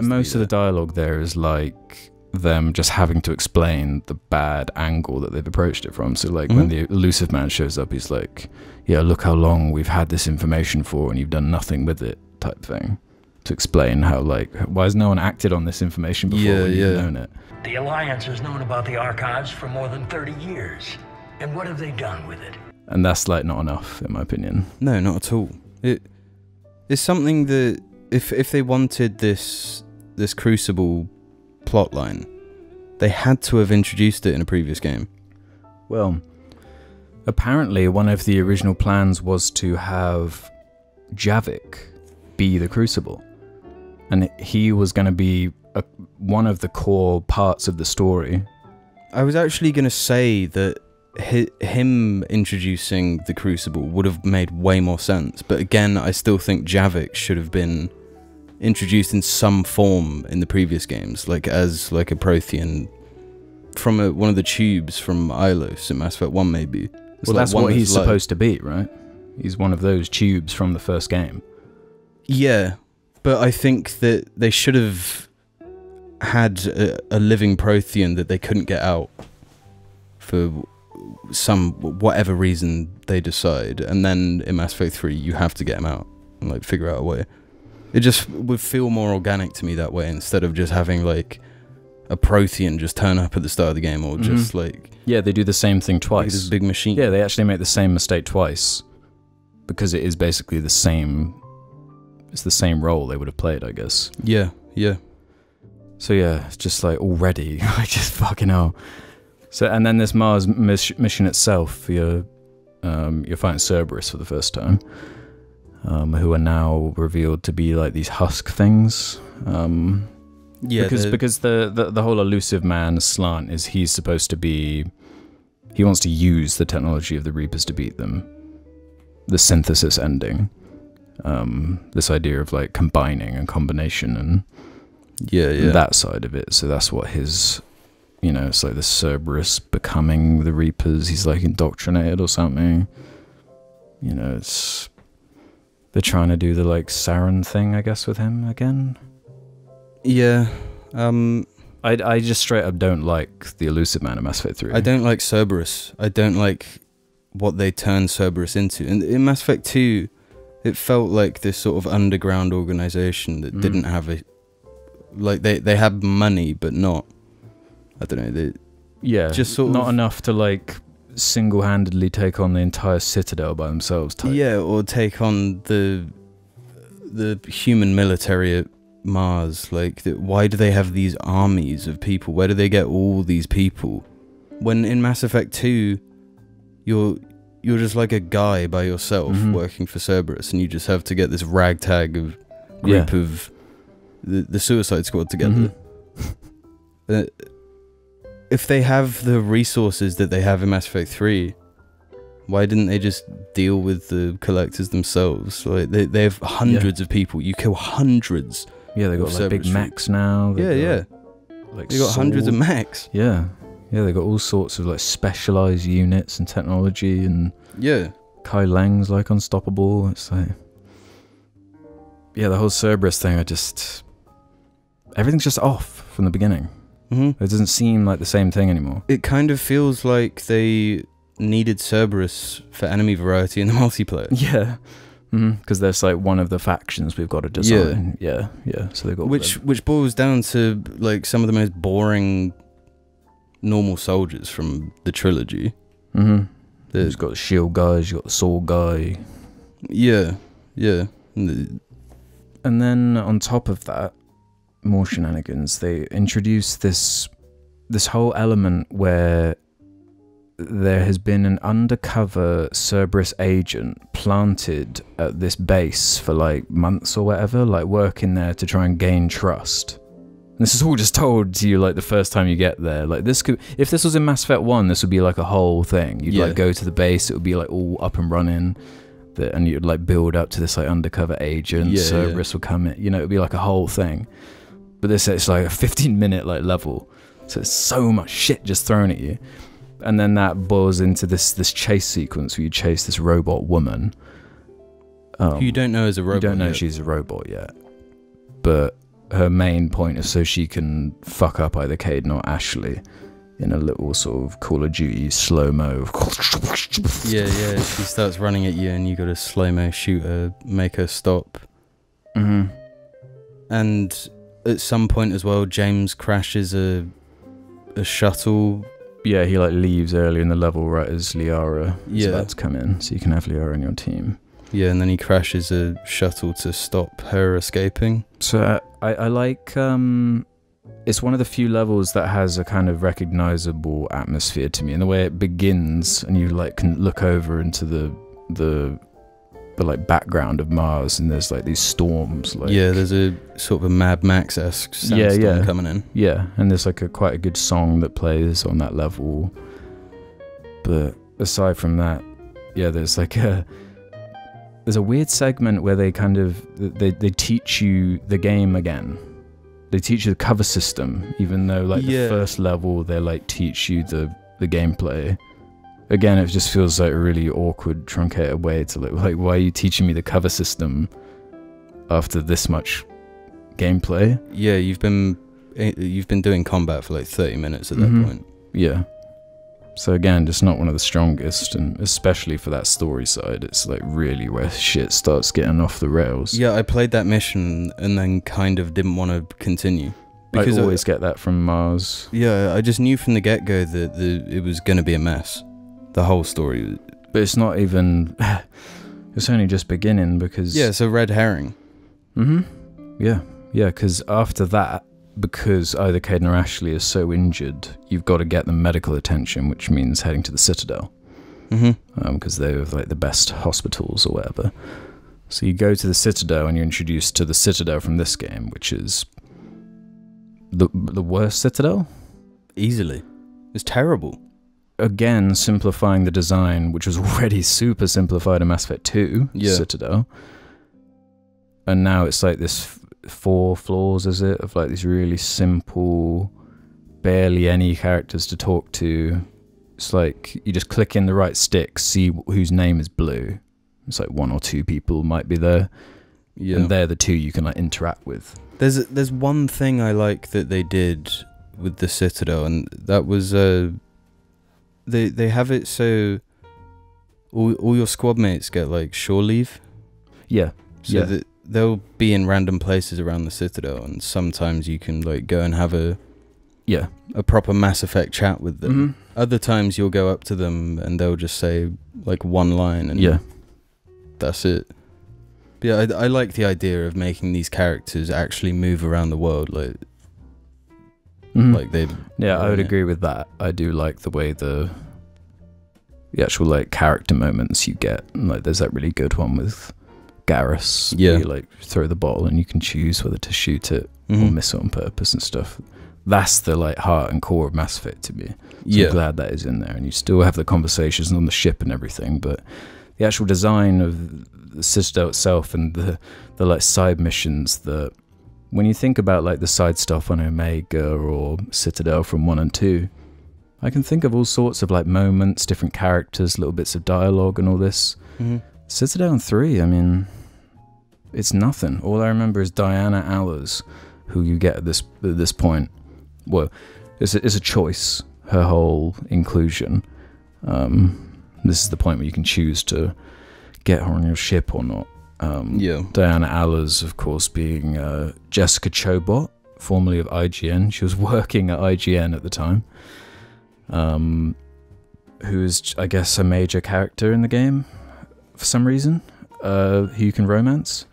most of the dialogue there is like them just having to explain the bad angle that they've approached it from. So like when the Elusive Man shows up, he's like, yeah, look how long we've had this information for and you've done nothing with it, type thing, to explain how, like, why has no one acted on this information before when you've known it.
The Alliance has known about the archives for more than 30 years. And what have they done with it?
And that's like not enough, in my opinion.
No, not at all. It's something that if they wanted this Crucible plotline, they had to have introduced it in a previous game.
Well, apparently one of the original plans was to have Javik be the Crucible, and he was going to be one of the core parts of the story.
I was actually going to say that him introducing the Crucible would have made way more sense, but again, I still think Javik should have been introduced in some form in the previous games, like as like a Prothean from one of the tubes from Ilos in Mass Effect 1 maybe.
Well, that's what he's supposed to be, right? He's one of those tubes from the first game.
Yeah, but I think that they should have had a living Prothean that they couldn't get out for whatever reason they decide, and then in Mass Effect 3 you have to get him out and like figure out a way. It just would feel more organic to me that way, instead of just having like a Prothean just turn up at the start of the game, or just like...
Yeah, they do the same thing twice.
Like this big machine.
Yeah, they actually make the same mistake twice, because it is basically the same... It's the same role they would have played, I guess.
Yeah, yeah.
So yeah, it's just like already, I just fucking hell. So, and then this Mars mission itself, you're fighting Cerberus for the first time, who are now revealed to be like these husk things.
Yeah,
because the whole Elusive Man slant is he's supposed to be... He wants to use the technology of the Reapers to beat them. The synthesis ending. This idea of like combining and combination and that side of it. So that's what his... You know, it's like the Cerberus becoming the Reapers. He's like indoctrinated or something. You know, it's... They're trying to do the like Saren thing, I guess, with him again.
Yeah.
I just straight up don't like the Elusive Man in Mass Effect 3.
I don't like Cerberus. I don't like what they turned Cerberus into. And in Mass Effect 2, it felt like this sort of underground organization that didn't have a... Like, they had money, but not... I don't know.
Just sort of not enough to like single-handedly take on the entire Citadel by themselves. Type.
Yeah, or take on the human military at Mars. Like, why do they have these armies of people? Where do they get all these people? When in Mass Effect 2, you're just like a guy by yourself working for Cerberus, and you just have to get this ragtag of group of the Suicide Squad together. If they have the resources that they have in Mass Effect 3, why didn't they just deal with the collectors themselves? Like they have hundreds of people. You kill hundreds.
Yeah, they got like big mechs now.
Yeah.
Like
They got hundreds of mechs.
Yeah, they got all sorts of like specialized units and technology, and
Yeah.
Kai Lang's like unstoppable. It's like, yeah, the whole Cerberus thing. Everything's just off from the beginning. It doesn't seem like the same thing anymore.
It kind of feels like they needed Cerberus for enemy variety in the multiplayer.
Yeah, because there's like one of the factions we've got to design. Yeah. So they got
which boils down to like some of the most boring normal soldiers from the trilogy.
You've got the shield guys, you got the sword guy.
Yeah.
And then on top of that, more shenanigans. They introduced this whole element where there has been an undercover Cerberus agent planted at this base for like months or whatever, like working there to try and gain trust. And this is all just told to you like the first time you get there. Like this could, if this was in Mass Effect 1, this would be like a whole thing. You'd like go to the base, it would be like all up and running, and you'd like build up to this like undercover agent. Cerberus would come in, it would be like a whole thing. But this, it's like a 15-minute like level, so it's so much shit just thrown at you. And then that boils into this chase sequence where you chase this robot woman.
Who you don't know is a robot.
You don't know she's a robot yet. But her main point is so she can fuck up either Kaidan or Ashley in a little sort of Call of Duty slow-mo.
Yeah. She starts running at you and you got to slow-mo shoot her, make her stop. And at some point as well, James crashes a shuttle.
Yeah, he like leaves early in the level right as Liara is about to come in, so you can have Liara in your team. Yeah,
and then he crashes a shuttle to stop her escaping.
So I like, it's one of the few levels that has a kind of recognizable atmosphere to me, in the way it begins and you like can look over into the like background of Mars, and there's like these storms. Like
there's a sort of a Mad Max-esque sandstorm coming in.
Yeah, and there's like quite a good song that plays on that level. But aside from that, there's like there's a weird segment where they kind of they teach you the game again. They teach you the cover system, even though like the first level they like teach you the gameplay. Again, it just feels like a really awkward, truncated way to like why are you teaching me the cover system after this much gameplay?
Yeah, you've been doing combat for like 30 minutes at that point.
Yeah. So again, just not one of the strongest, and especially for that story side, it's like really where shit starts getting off the rails.
Yeah, I played that mission and then kind of didn't want to continue.
Because I always get that from Mars.
Yeah, I just knew from the get-go that it was going to be a mess. The whole story.
But it's not even... It's only just beginning because...
Yeah, it's a red herring.
Yeah, because after that, because either Kaidan or Ashley is so injured, you've got to get them medical attention, which means heading to the Citadel. Because they have like the best hospitals or whatever. So you go to the Citadel and you're introduced to the Citadel from this game, which is the worst Citadel?
Easily. It's terrible.
Again, simplifying the design, which was already super simplified in Mass Effect 2 Citadel. And now it's like this 4 floors, is it? Of like these really simple, barely any characters to talk to. It's like you just click in the right stick, see whose name is blue. It's like 1 or 2 people might be there. Yeah. And they're the 2 you can like interact with.
There's one thing I like that they did with the Citadel, and that was they have it so all your squad mates get like shore leave.
Yeah.
So that they'll be in random places around the Citadel, and sometimes you can like go and have a proper Mass Effect chat with them. Other times you'll go up to them and they'll just say like one line and that's it. But yeah, I like the idea of making these characters actually move around the world, like like they.
Yeah, I would agree with that. I do like the way the actual like character moments you get. Like there's that really good one with Garrus.
Yeah.
You like throw the bottle and you can choose whether to shoot it or miss it on purpose and stuff. That's the like heart and core of Mass Effect to me. So
Yeah.
I'm glad that is in there, and you still have the conversations on the ship and everything, but the actual design of the Citadel itself and the like side missions, that when you think about like the side stuff on Omega or Citadel from 1 and 2, I can think of all sorts of like moments, different characters, little bits of dialogue and all this. Citadel and 3, I mean, it's nothing. All I remember is Diana Allers, who you get at this point. Well, it's a choice, her whole inclusion. This is the point where you can choose to get her on your ship or not. Diana Allers, of course, being Jessica Chobot, formerly of IGN. She was working at IGN at the time. Who is, I guess, a major character in the game for some reason, who you can romance.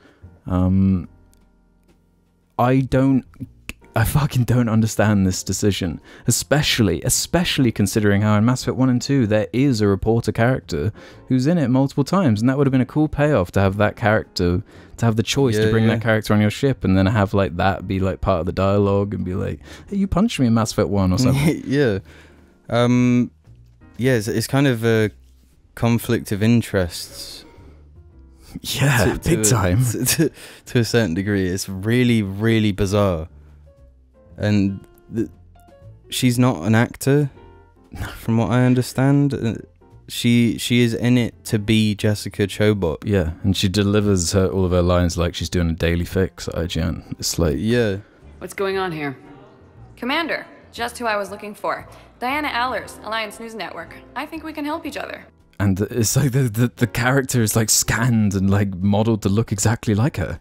I fucking don't understand this decision, especially considering how in Mass Effect 1 and 2 there is a reporter character who's in it multiple times, and that would have been a cool payoff to have that character, to have the choice to bring that character on your ship, and then have like that be like part of the dialogue and be like, hey, you punched me in Mass Effect 1 or something.
It's kind of a conflict of interests.
Yeah, big time.
To a certain degree. It's really, really bizarre. And she's not an actor, from what I understand. She is in it to be Jessica Chobot.
Yeah, and she delivers all of her lines like she's doing a daily fix at IGN. It's like...
Yeah.
What's going on here?
Commander, just who I was looking for. Diana Allers, Alliance News Network. I think we can help each other.
And it's like the character is like scanned and like modeled to look exactly like her.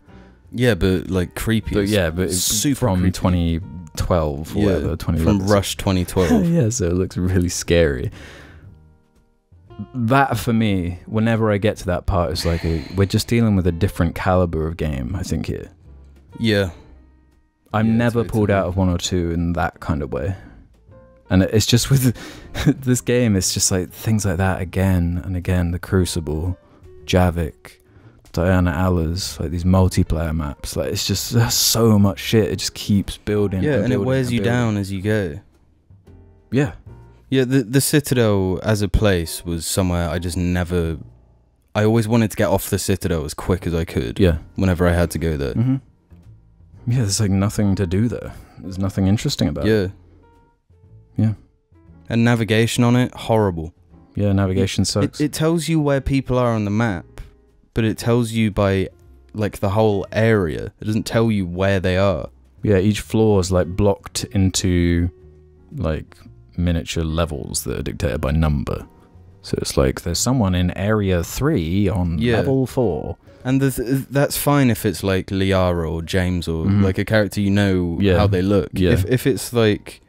Yeah, but like creepy.
But yeah, but
super
from
creepy.
2012 or whatever, 2011.
From Rush 2012.
Yeah, so it looks really scary. That, for me, whenever I get to that part, it's like we're just dealing with a different caliber of game, I think, here.
Yeah.
I'm never pulled out of 1 or 2 in that kind of way. And it's just with this game, it's just like things like that again and again. The Crucible, Javik, Diana Allers, like these multiplayer maps. Like it's just there's so much shit. It just keeps building.
Yeah, and it
building
wears you
building.
down as you go.
Yeah.
Yeah, the Citadel as a place was somewhere I just never... I always wanted to get off the Citadel as quick as I could.
Yeah.
Whenever I had to go there.
Mm-hmm. Yeah, there's like nothing to do there. There's nothing interesting about it.
Yeah.
Yeah.
And navigation on it, horrible.
Yeah, navigation sucks.
It tells you where people are on the map, but it tells you by like the whole area. It doesn't tell you where they are.
Yeah, each floor is like blocked into like miniature levels that are dictated by number. So it's like there's someone in area 3 on level 4.
And that's fine if it's like Liara or James or like a character you know how they look.
Yeah.
If it's like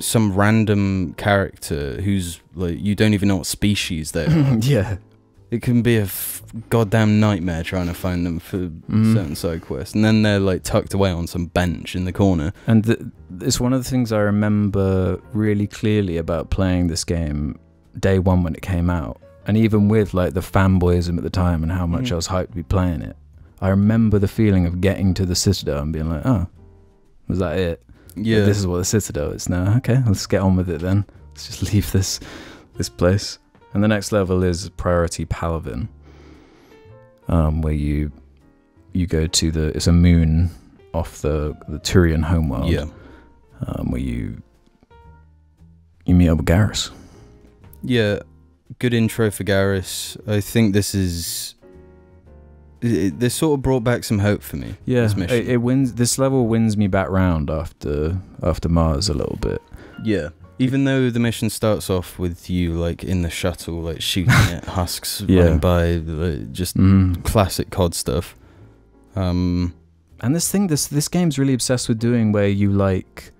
some random character who's like you don't even know what species they are.
Yeah.
It can be a goddamn nightmare trying to find them for certain side quests. And then they're like tucked away on some bench in the corner.
And it's one of the things I remember really clearly about playing this game day one when it came out. And even with like the fanboyism at the time and how much I was hyped to be playing it, I remember the feeling of getting to the Citadel and being like, oh, was that it?
Yeah.
This is what the Citadel is now. Okay, let's get on with it then. Let's just leave this place. And the next level is Priority Palavin, where you go to it's a moon off the Turian homeworld.
Yeah.
Where you meet up with Garrus.
Yeah, good intro for Garrus. I think this sort of brought back some hope for me.
Yeah,
this mission.
it wins. This level wins me back round after Mars a little bit.
Yeah. Even though the mission starts off with you like in the shuttle, like shooting at husks running by, like, just classic COD stuff.
And this game's really obsessed with doing where you like,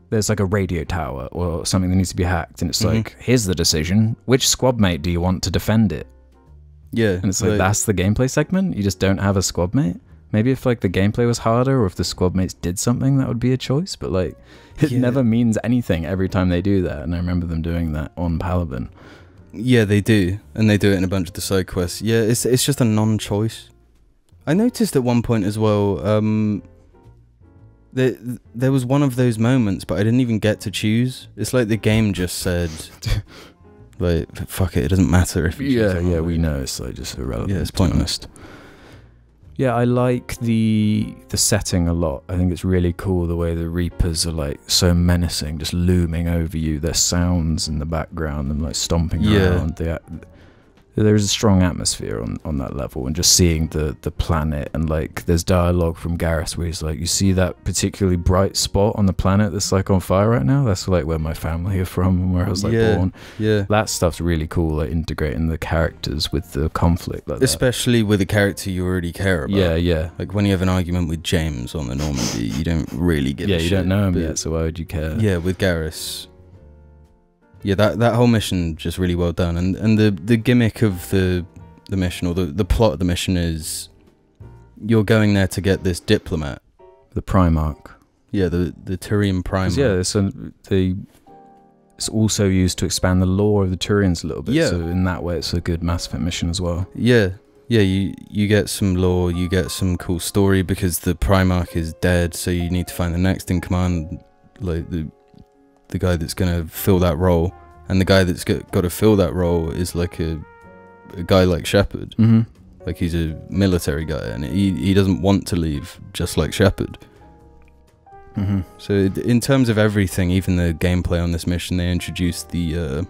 there's like a radio tower or something that needs to be hacked, and it's like, here's the decision: which squad mate do you want to defend it?
Yeah,
and it's like that's the gameplay segment. You just don't have a squad mate. Maybe if like the gameplay was harder, or if the squad mates did something, that would be a choice. But like, it never means anything every time they do that. And I remember them doing that on Paladin.
Yeah, they do, and they do it in a bunch of the side quests. Yeah, it's just a non-choice. I noticed at one point as well. there was one of those moments, but I didn't even get to choose. It's like the game just said, like, fuck it, it doesn't matter if you choose.
Yeah, we know it's like just irrelevant.
Yeah, it's pointless.
Yeah, I like the setting a lot. I think it's really cool the way the Reapers are like so menacing, just looming over you. Their sounds in the background and like stomping around. There is a strong atmosphere on that level, and just seeing the planet, and like there's dialogue from Garrus where he's like, you see that particularly bright spot on the planet that's like on fire right now? That's like where my family are from and where I was like born.
Yeah.
That stuff's really cool, like integrating the characters with the conflict like that.
Especially with a character you already care about.
Yeah.
Like when you have an argument with James on the Normandy, you don't really give a shit.
Yeah, you don't know him yet, so why would you care?
Yeah, with Garrus. Yeah, that whole mission just really well done, and the gimmick of the mission, or the plot of the mission, is you're going there to get this diplomat,
The Primarch.
Yeah, the Turian Primarch.
Yeah, it's also used to expand the lore of the Turians a little bit.
Yeah.
So in that way, it's a good Mass Effect mission as well.
Yeah. You get some lore, you get some cool story, because the Primarch is dead, so you need to find the next in command, like the guy that's going to fill that role, and the guy that's got to fill that role is like a guy like Shepard.
Mm-hmm.
Like he's a military guy, and he doesn't want to leave, just like Shepard.
Mm-hmm.
So in terms of everything, even the gameplay on this mission, they introduced the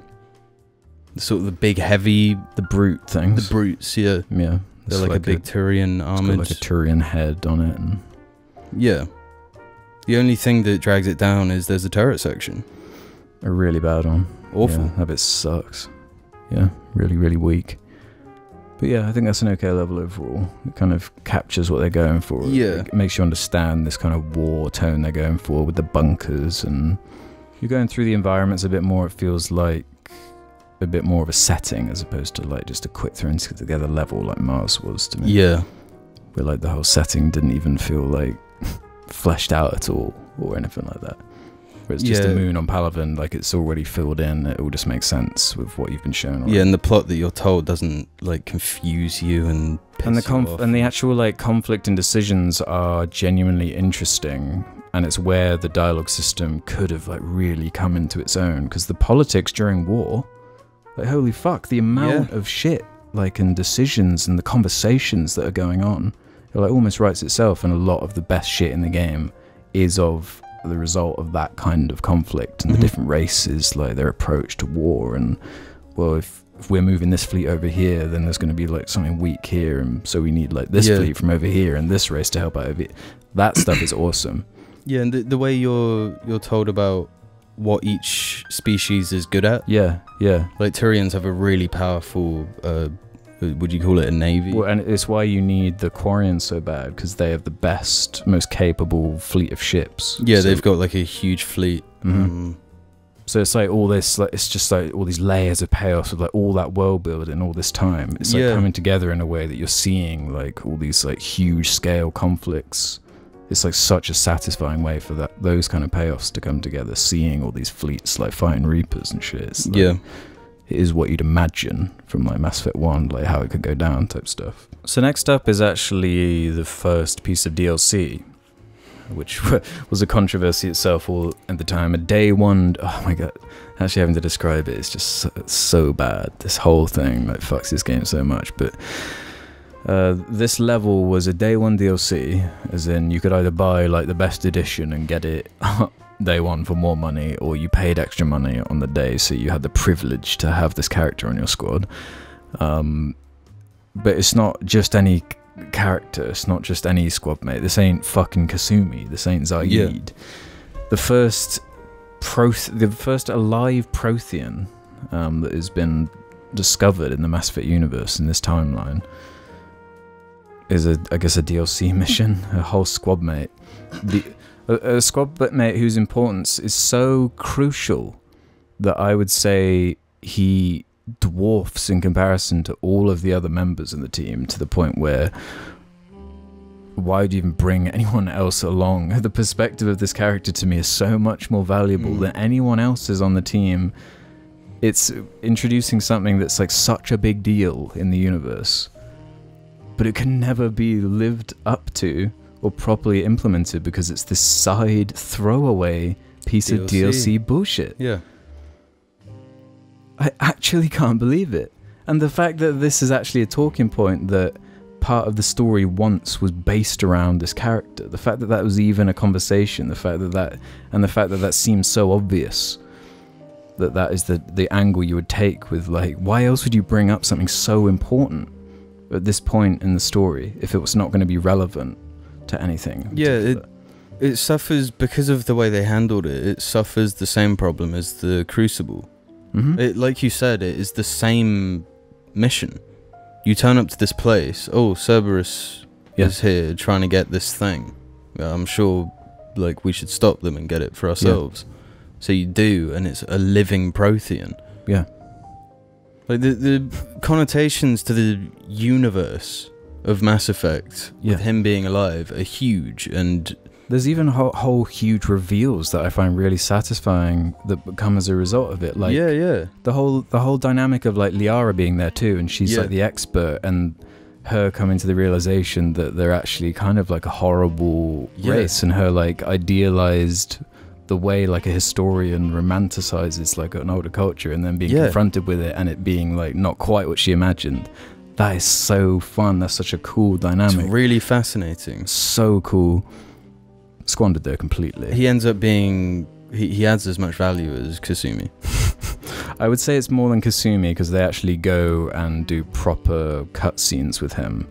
sort of the big heavy,
the brute things.
the brutes. Yeah,
Yeah.
they're like a big Turian armored.
It's got like a Turian head on it. And
Yeah. The only thing that drags it down is there's a turret section.
a really bad one.
Awful.
Yeah, that bit sucks. Yeah, really, really weak. But yeah, I think that's an okay level overall. It kind of captures what they're going for.
Yeah.
It makes you understand this kind of war tone they're going for with the bunkers, and you're going through the environments a bit more. It feels like a bit more of a setting as opposed to like just a quick thrown together level like Mars was to me.
Yeah.
Where like the whole setting didn't even feel like fleshed out at all or anything like that. Where it's just a moon on Palaven, like it's already filled in. It all just makes sense with what you've been shown already.
Yeah, and the plot that you're told doesn't like confuse you and piss
and
you off.
And the actual like conflict and decisions are genuinely interesting, and it's where the dialogue system could have like really come into its own, because the politics during war, like holy fuck, the amount of shit like and decisions and the conversations that are going on, it like almost writes itself. And a lot of the best shit in the game is of the result of that kind of conflict and the different races, like their approach to war. And well, if we're moving this fleet over here, then there's going to be like something weak here, and so we need like this fleet from over here and this race to help out over here. That stuff is awesome. Yeah,
and the way you're told about what each species is good at.
Yeah.
Like Turians have a really powerful would you call it a navy?
Well, and it's why you need the Quarians so bad, because they have the best, most capable fleet of ships.
Yeah, so they've got like a huge fleet.
Mm-hmm. So it's like all this, like it's just like all these layers of payoffs of like all that world building, all this time. It's like coming together in a way that you're seeing like all these like huge scale conflicts. It's like such a satisfying way for those kind of payoffs to come together. Seeing all these fleets like fighting Reapers and shit. It's like, it is what you'd imagine from like Mass Effect 1, like how it could go down type stuff. So next up is actually the first piece of DLC, which was a controversy itself all at the time. A day one, oh my god, actually having to describe it is just so bad. This whole thing like fucks this game so much. But this level was a day one DLC, as in you could either buy like the best edition and get it day one for more money, or you paid extra money on the day, so you had the privilege to have this character on your squad. But it's not just any character, it's not just any squad mate. This ain't fucking Kasumi, this ain't Zaid. The first alive Prothean that has been discovered in the Mass Effect universe in this timeline is I guess a DLC mission, a whole squad mate. A squad mate whose importance is so crucial that I would say he dwarfs in comparison to all of the other members in the team, to the point where why would you even bring anyone else along? The perspective of this character to me is so much more valuable than anyone else's on the team. It's introducing something that's like such a big deal in the universe, but it can never be lived up to or properly implemented because it's this side throwaway piece of DLC bullshit.
Yeah.
I actually can't believe it. And the fact that this is actually a talking point that part of the story once was based around this character, the fact that that was even a conversation, the fact that seems so obvious, that is the angle you would take with, like, why else would you bring up something so important at this point in the story if it was not going to be relevant to anything?
Yeah, it suffers because of the way they handled it. It suffers the same problem as the Crucible.
Mm-hmm.
Like you said, it is the same mission. You turn up to this place. Oh, Cerberus is here trying to get this thing. I'm sure, like, we should stop them and get it for ourselves. Yeah. So you do, and it's a living Prothean.
Yeah.
Like the connotations to the universe of Mass Effect with him being alive are huge, and
there's even whole huge reveals that I find really satisfying that come as a result of it. Like the whole dynamic of, like, Liara being there too, and she's like the expert, and her coming to the realization that they're actually kind of like a horrible race, and her, like, idealized the way, like, a historian romanticizes, like, an older culture, and then being confronted with it and it being, like, not quite what she imagined. That is so fun. That's such a cool dynamic.
It's really fascinating.
So cool. Squandered there completely.
He ends up being... He adds as much value as Kasumi.
I would say it's more than Kasumi, because they actually go and do proper cutscenes with him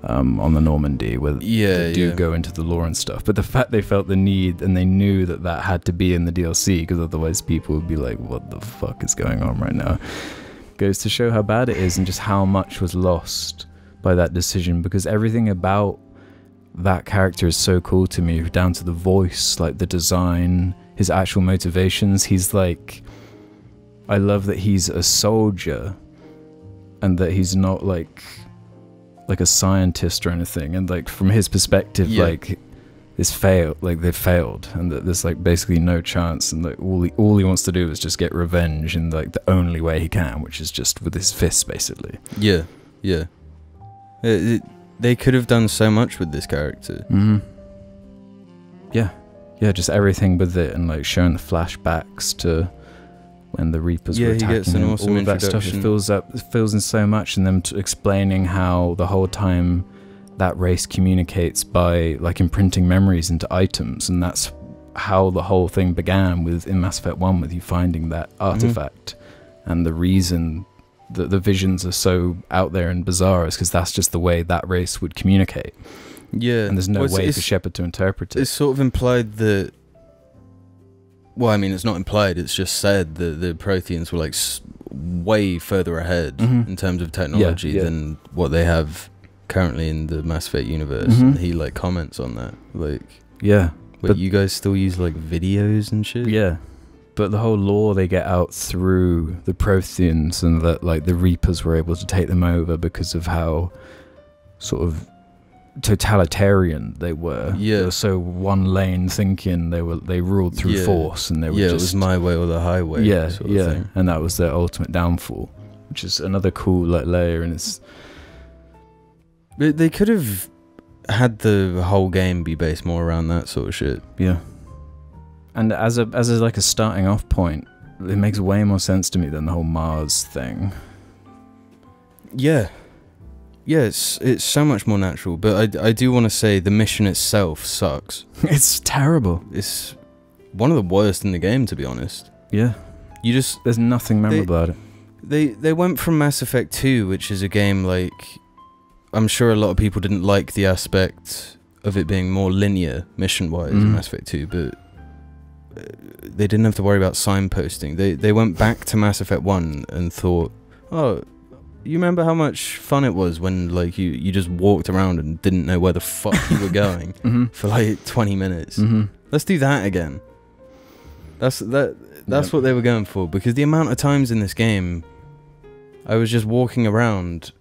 on the Normandy, where they do go into the lore and stuff. But the fact they felt the need, and they knew that had to be in the DLC, because otherwise people would be like, what the fuck is going on right now? Goes to show how bad it is, and just how much was lost by that decision, because everything about that character is so cool to me, down to the voice, like the design, his actual motivations. He's like, I love that he's a soldier, and that he's not like a scientist or anything, and, like, from his perspective, like, this failed, like, they failed, and that there's, like, basically no chance, and, like, all he wants to do is just get revenge in, like, the only way he can, which is just with his fists, basically.
They could have done so much with this character.
Yeah, just everything with it, and, like, showing the flashbacks to when the Reapers were attacking
he gets an
him,
awesome
all of that stuff. It fills in so much, and them explaining how the whole time that race communicates by, like, imprinting memories into items, and that's how the whole thing began with in Mass Effect 1, with you finding that artifact, and the reason that the visions are so out there and bizarre is because that's just the way that race would communicate.
Yeah,
and there's no way for Shepard to interpret it.
It's sort of implied that... Well, I mean, it's not implied, it's just said that the Protheans were, like, way further ahead in terms of technology than what they have currently in the Mass Effect universe. And he, like, comments on that. Like, but you guys still use, like, videos and shit?
Yeah. But the whole lore they get out through the Protheans, and that, like, the Reapers were able to take them over because of how sort of totalitarian they were. They were so one lane thinking. They ruled through force, and they were just,
it was my way or the highway. Sort of thing.
And that was their ultimate downfall, which is another cool, like, layer. And it's
they could have had the whole game be based more around that sort of shit.
And as a like a starting off point, it makes way more sense to me than the whole Mars thing. It's so much more natural, but I do want to say the mission itself sucks. It's terrible.
It's one of the worst in the game, to be honest.
There's nothing memorable about it.
They went from Mass Effect 2, which is a game, like, I'm sure a lot of people didn't like the aspect of it being more linear mission-wise in Mass Effect 2, but they didn't have to worry about signposting. They went back to Mass Effect 1 and thought, oh, you remember how much fun it was when, like, you just walked around and didn't know where the fuck you were going for, like, 20 minutes. Let's do that again. That's what they were going for, because the amount of times in this game I was just walking around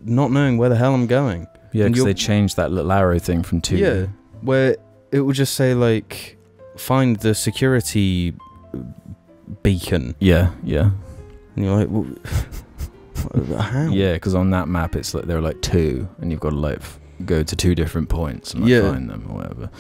not knowing where the hell I'm going.
Yeah, because they changed that little arrow thing from 2.
Yeah, where it would just say, like, find the security beacon.
Yeah.
And you're like, well, how?
Yeah, because on that map it's like there are like 2, and you've got to, like, go to 2 different points and find them or whatever.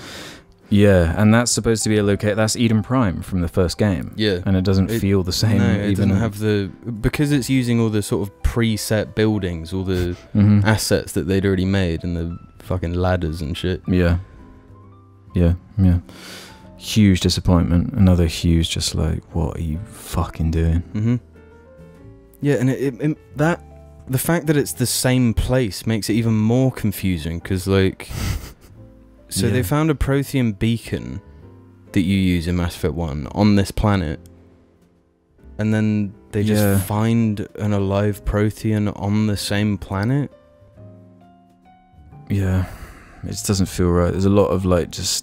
Yeah, and that's supposed to be that's Eden Prime from the first game.
Yeah.
And it doesn't feel the same.
No, it doesn't have because it's using all the sort of preset buildings, all the assets that they'd already made, and the fucking ladders and shit.
Yeah. Huge disappointment. Another huge, just like, what are you fucking doing?
Yeah, and the fact that it's the same place makes it even more confusing, because like, so they found a Prothean beacon that you use in Mass Effect 1 on this planet, and then they just find an alive Prothean on the same planet.
Yeah, it just doesn't feel right. There's a lot of like, it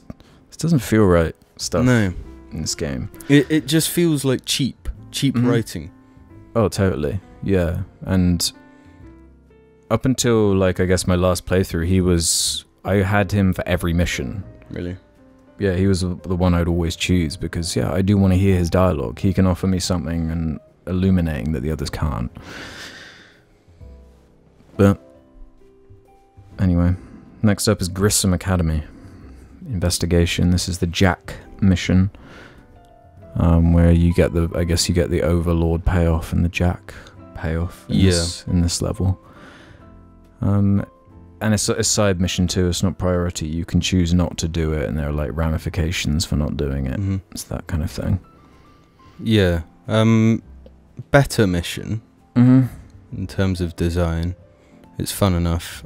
doesn't feel right stuff in this game.
It just feels like cheap writing.
Oh, totally. Yeah, and up until like I guess my last playthrough, I had him for every mission.
Really?
Yeah, he was the one I'd always choose because I do want to hear his dialogue. He can offer me something and illuminating that the others can't. But anyway, next up is Grissom Academy Investigation. This is the Jack mission, where you get the Overlord payoff and the Jack payoff in this level. And it's a side mission too. It's not priority. You can choose not to do it, and there are like ramifications for not doing it. It's that kind of thing. Yeah.
Better mission in terms of design. It's fun enough.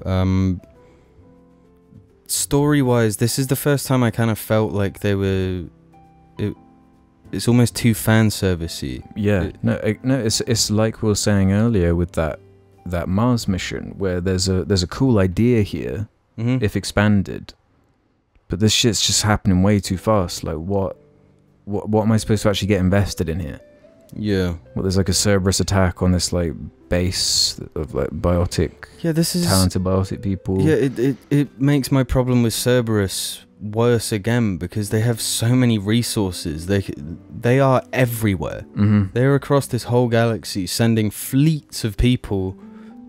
Story-wise, this is the first time I kind of felt like they were. It's almost too fan servicey.
Yeah. It's like we were saying earlier with that Mars mission, where there's a cool idea here if expanded, but this shit's just happening way too fast. Like what am I supposed to actually get invested in here?
Yeah.
Well, there's like a Cerberus attack on this like base of like talented biotic people.
Yeah, it makes my problem with Cerberus worse again, because they have so many resources. They are everywhere. They're across this whole galaxy, sending fleets of people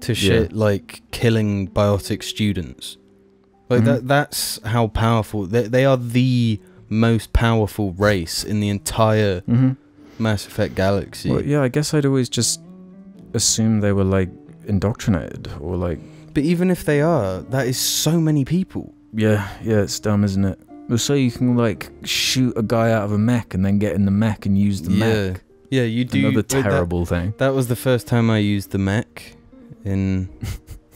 to shit like killing biotic students. Like that's how powerful they are. The most powerful race in the entire Mass Effect galaxy.
Well, yeah, I guess I'd always just assume they were like indoctrinated or like.
But even if they are, that is so many people.
Yeah, it's dumb, isn't it? Well, so you can like shoot a guy out of a mech and then get in the mech and use the mech.
Yeah, you do.
Another terrible thing.
That was the first time I used the mech in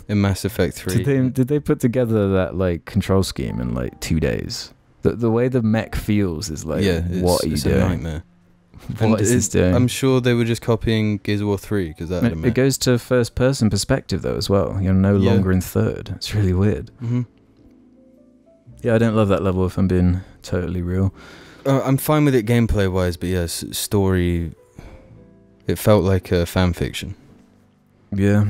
Mass Effect 3.
Did they put together that like control scheme in like 2 days? The way the mech feels is like, what are you doing?
It's a nightmare.
What is this doing?
I'm sure they were just copying Gears of War 3 because that.
It goes to first-person perspective though as well. You're no longer in third. It's really weird. Yeah, I don't love that level if I'm being totally real.
I'm fine with it gameplay-wise, but yes, story. It felt like a fan fiction.
Yeah.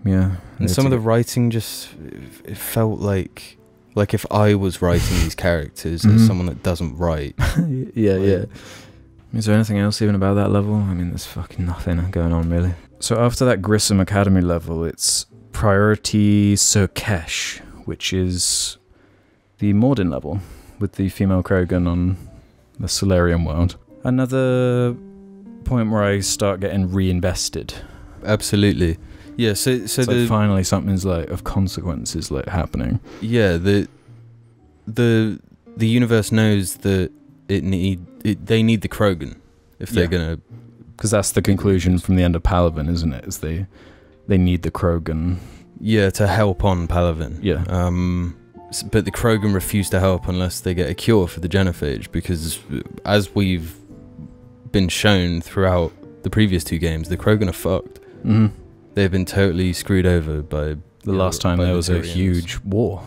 And some of the writing it felt like if I was writing these characters as someone that doesn't write.
Yeah. Is there anything else even about that level? I mean, there's fucking nothing going on, really. So after that Grissom Academy level, it's Priority Surkesh, which is the Mordin level, with the female Krogan on the Solarian world. Another point where I start getting reinvested.
Absolutely. Yeah, so
like finally something's like of consequence is like happening.
Yeah, the universe knows that they need the Krogan if they're gonna,
because that's the conclusion from the end of Palaven, isn't it? Is they need the Krogan.
Yeah, to help on Palaven.
Yeah.
But the Krogan refuse to help unless they get a cure for the genophage, because as we've been shown throughout the previous 2 games, the Krogan are fucked. They've been totally screwed over by
the last time there was a huge war,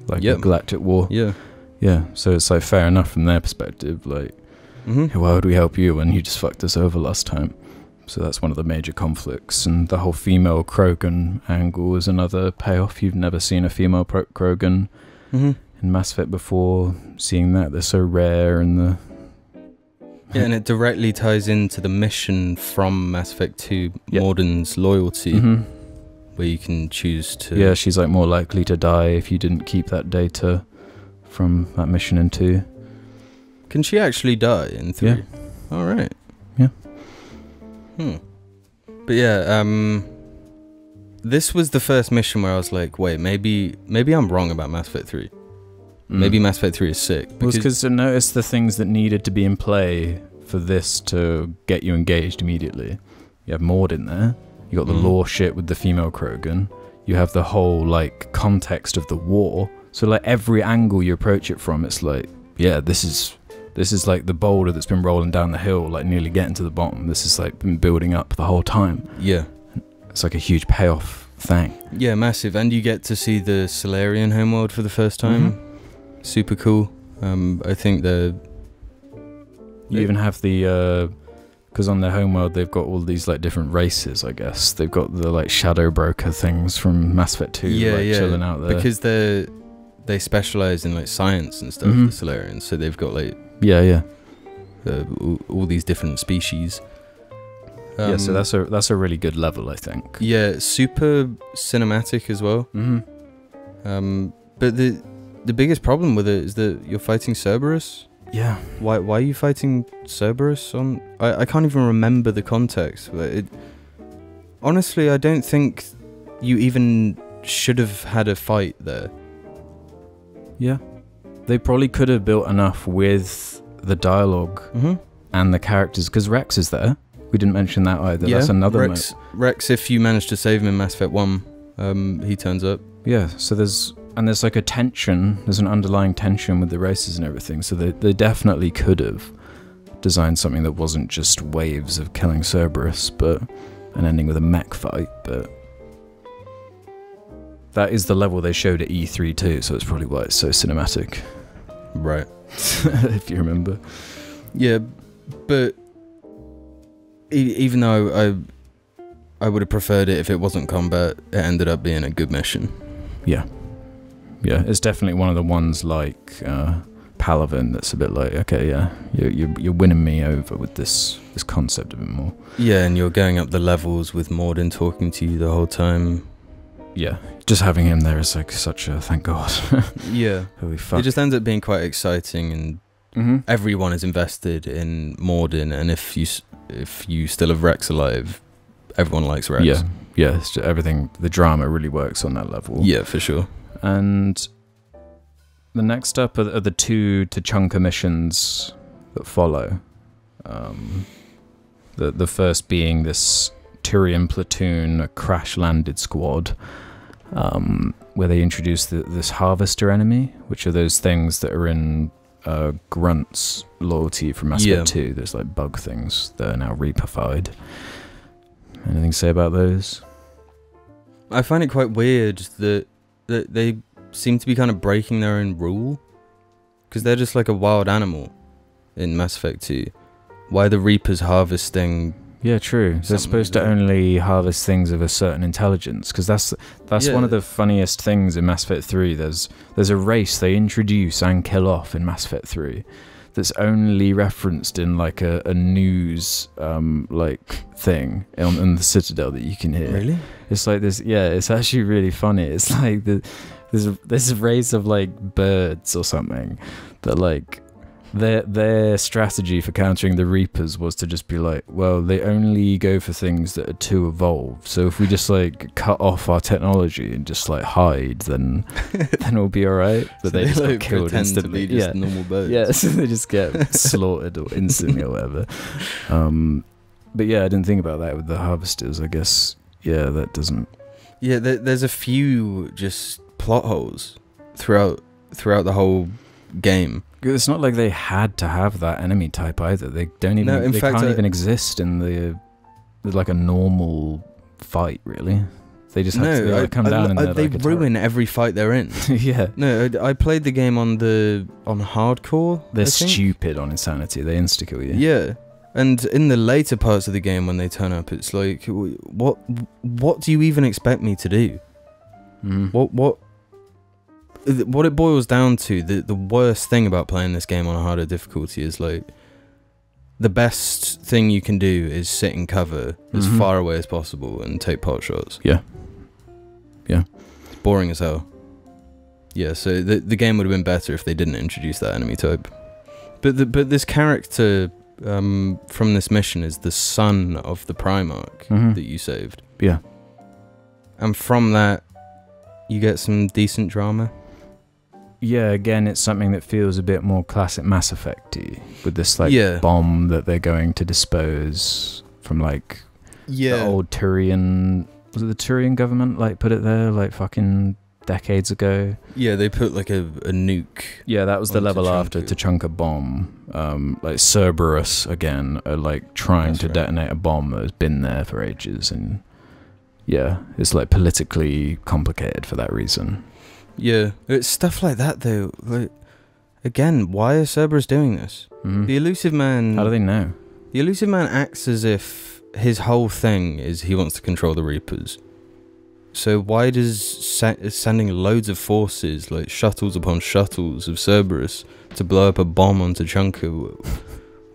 like a galactic war. Yeah, so it's like fair enough from their perspective, like, why would we help you when you just fucked us over last time? So that's one of the major conflicts, and the whole female Krogan angle is another payoff. You've never seen a female Krogan in Mass Effect before. Seeing that, they're so rare, and
and it directly ties into the mission from Mass Effect 2, Mordin's loyalty, where you can choose to.
Yeah, she's like more likely to die if you didn't keep that data from that mission in 2.
Can she actually die in 3?
Yeah.
All right.
Yeah.
But yeah, this was the first mission where I was like, wait, maybe I'm wrong about Mass Effect 3. Maybe Mass Effect 3 is sick.
Well, it's because to notice the things that needed to be in play for this to get you engaged immediately. You have Maud in there. You got the lore shit with the female Krogan. You have the whole like context of the war. So like every angle you approach it from, it's like, yeah, this is like the boulder that's been rolling down the hill, like nearly getting to the bottom. This is like been building up the whole time.
Yeah.
It's like a huge payoff thing.
Yeah, massive. And you get to see the Solarian homeworld for the first time. Super cool. I think
you even have the because on their homeworld they've got all these like different races. I guess they've got the like shadow broker things from Mass Effect 2, chilling out there
because they specialize in like science and stuff. The Solarians, so they've got like all these different species.
So that's a really good level, I think.
Yeah, super cinematic as well. But the biggest problem with it is that you're fighting Cerberus.
Yeah.
Why are you fighting Cerberus on? I can't even remember the context. Honestly, I don't think you even should have had a fight there.
Yeah. They probably could have built enough with the dialogue and the characters, because Rex is there. We didn't mention that either.
Yeah,
that's another
Rex, if you manage to save him in Mass Effect 1, he turns up.
Yeah, so there's like a tension, there's an underlying tension with the races and everything, so they definitely could have designed something that wasn't just waves of killing Cerberus, but and ending with a mech fight, but that is the level they showed at E3 too, so it's probably why it's so cinematic.
Right.
If you remember.
Yeah, but even though I would have preferred it if it wasn't combat, it ended up being a good mission.
Yeah. Yeah, it's definitely one of the ones like Palaven that's a bit like, okay, yeah, you're winning me over with this concept a bit more. Yeah,
and you're going up the levels with Mordin talking to you the whole time.
Yeah, just having him there is like such a thank God.
Yeah.
Holy fuck.
It just ends up being quite exciting, and everyone is invested in Mordin, and if you still have Rex alive, everyone likes Rex.
Yeah, yeah, it's just everything, the drama really works on that level.
Yeah, for sure.
And the next up are the 2 Tuchanka missions that follow. The first being this Turian platoon, a crash-landed squad, where they introduce this harvester enemy, which are those things that are in Grunt's loyalty from Mass Effect 2. There's like bug things that are now reapified. Anything to say about those?
I find it quite weird that they seem to be kind of breaking their own rule, because they're just like a wild animal in Mass Effect 2. Why are the Reapers harvesting? Yeah,
true. They're supposed to only harvest things of a certain intelligence, because that's one of the funniest things in Mass Effect 3. There's a race they introduce and kill off in Mass Effect 3 that's only referenced in like a news like thing in the Citadel that you can hear.
Really?
It's like this. Yeah, it's actually really funny. It's like there's a race of like birds or something that like their strategy for countering the Reapers was to just be like, well, they only go for things that are too evolved. So if we just like cut off our technology and just like hide, then we'll be alright. But so they just
like
got killed instantly.
To be just normal birds.
Yeah, so they just get slaughtered or instantly or whatever. But yeah, I didn't think about that with the harvesters. I guess that doesn't.
Yeah, there's a few just plot holes throughout the whole game.
It's not like they had to have that enemy type either. They don't even. No, they can't even exist in the like a normal fight. Really, they just have to come down and
they ruin every fight they're in.
Yeah.
No, I played the game on hardcore.
They're stupid on Insanity. They insta kill you.
Yeah. And in the later parts of the game, when they turn up, it's like, what do you even expect me to do? What it boils down to, the worst thing about playing this game on a harder difficulty is like, the best thing you can do is sit in cover as far away as possible and take pot shots.
Yeah.
boring as hell. Yeah, so the game would have been better if they didn't introduce that enemy type. But this character from this mission is the son of the Primarch that you saved.
Yeah.
And from that, you get some decent drama.
Yeah, again, it's something that feels a bit more classic Mass Effect-y, with this bomb that they're going to dispose from the old Turian. Was it the Turian government put it there fucking decades ago?
Yeah, they put a nuke.
Yeah, that was the level after Tuchanka bomb. Cerberus again are trying to detonate a bomb that has been there for ages, and yeah, it's politically complicated for that reason.
Yeah, it's stuff like that though. Again, why is Cerberus doing this? The Elusive Man.
How do they know?
The Elusive Man acts as if his whole thing is he wants to control the Reapers. So why does sending loads of forces, shuttles upon shuttles of Cerberus, to blow up a bomb onto Tuchanka?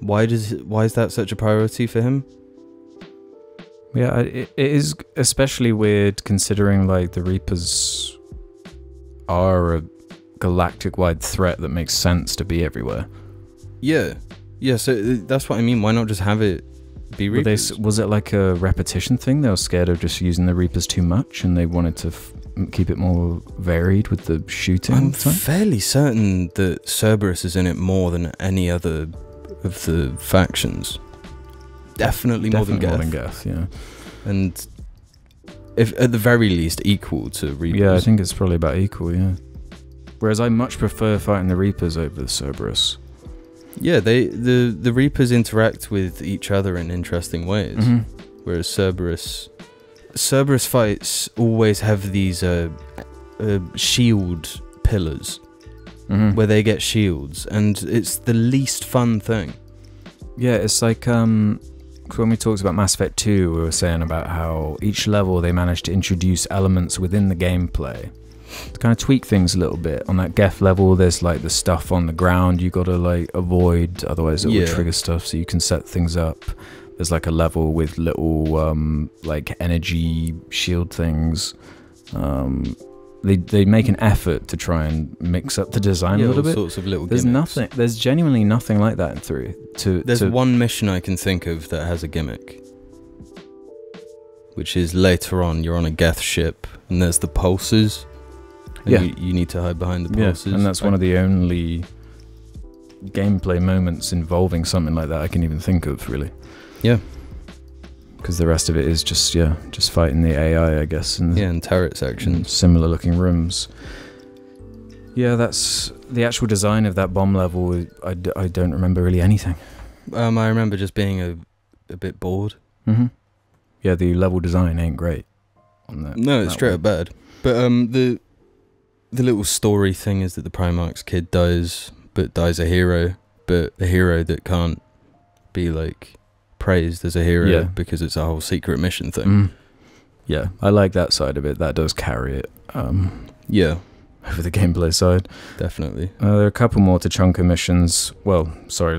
Why is that such a priority for him?
Yeah, it is especially weird considering the Reapers are a galactic-wide threat that makes sense to be everywhere.
Yeah, so that's what I mean. Why not just have it be Reapers?
Was it a repetition thing? They were scared of just using the Reapers too much, and they wanted to keep it more varied with the shooting?
I'm fairly certain that Cerberus is in it more than any other of the factions. Definitely more than Geth,
yeah.
And if at the very least equal to Reapers.
Yeah, I think it's probably about equal, yeah. Whereas I much prefer fighting the Reapers over the Cerberus.
Yeah, the Reapers interact with each other in interesting ways. Whereas Cerberus fights always have these shield pillars where they get shields, and it's the least fun thing.
Yeah, it's when we talked about Mass Effect 2, we were saying about how each level they managed to introduce elements within the gameplay to kind of tweak things a little bit. On that Geth level, there's the stuff on the ground you gotta avoid, otherwise it will trigger stuff, so you can set things up. There's a level with little energy shield things. They make an effort to try and mix up the design a little bit.
Sorts of little
There's
gimmicks.
There's genuinely nothing like that in 3.
There's one mission I can think of that has a gimmick, which is later on you're on a Geth ship and there's the pulses. And you need to hide behind the pulses.
Yeah, and that's one of the only gameplay moments involving something like that I can even think of, really.
Yeah.
Because the rest of it is just fighting the AI, I guess.
And turret sections.
Similar looking rooms. Yeah, that's the actual design of that bomb level. I don't remember really anything.
I remember just being a bit bored.
Yeah, the level design ain't great on that.
No, it's straight up bad. But the little story thing is that the Primarch's kid dies, but dies a hero. But a hero that can't be praised as a hero because it's a whole secret mission thing.
Yeah, I like that side of it. That does carry it. Over the gameplay side,
definitely.
There are a couple more Tuchanka missions. Well, sorry,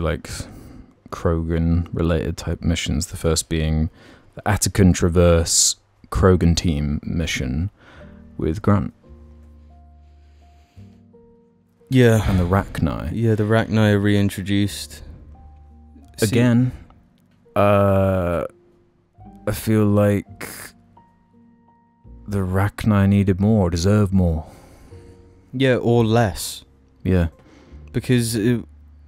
Krogan related type missions. The first being the Attican Traverse Krogan team mission with Grunt.
Yeah.
And the Rachni.
Yeah, the Rachni are reintroduced.
Again, I feel like the Rachni needed more, deserved more.
Yeah, or less.
Yeah.
Because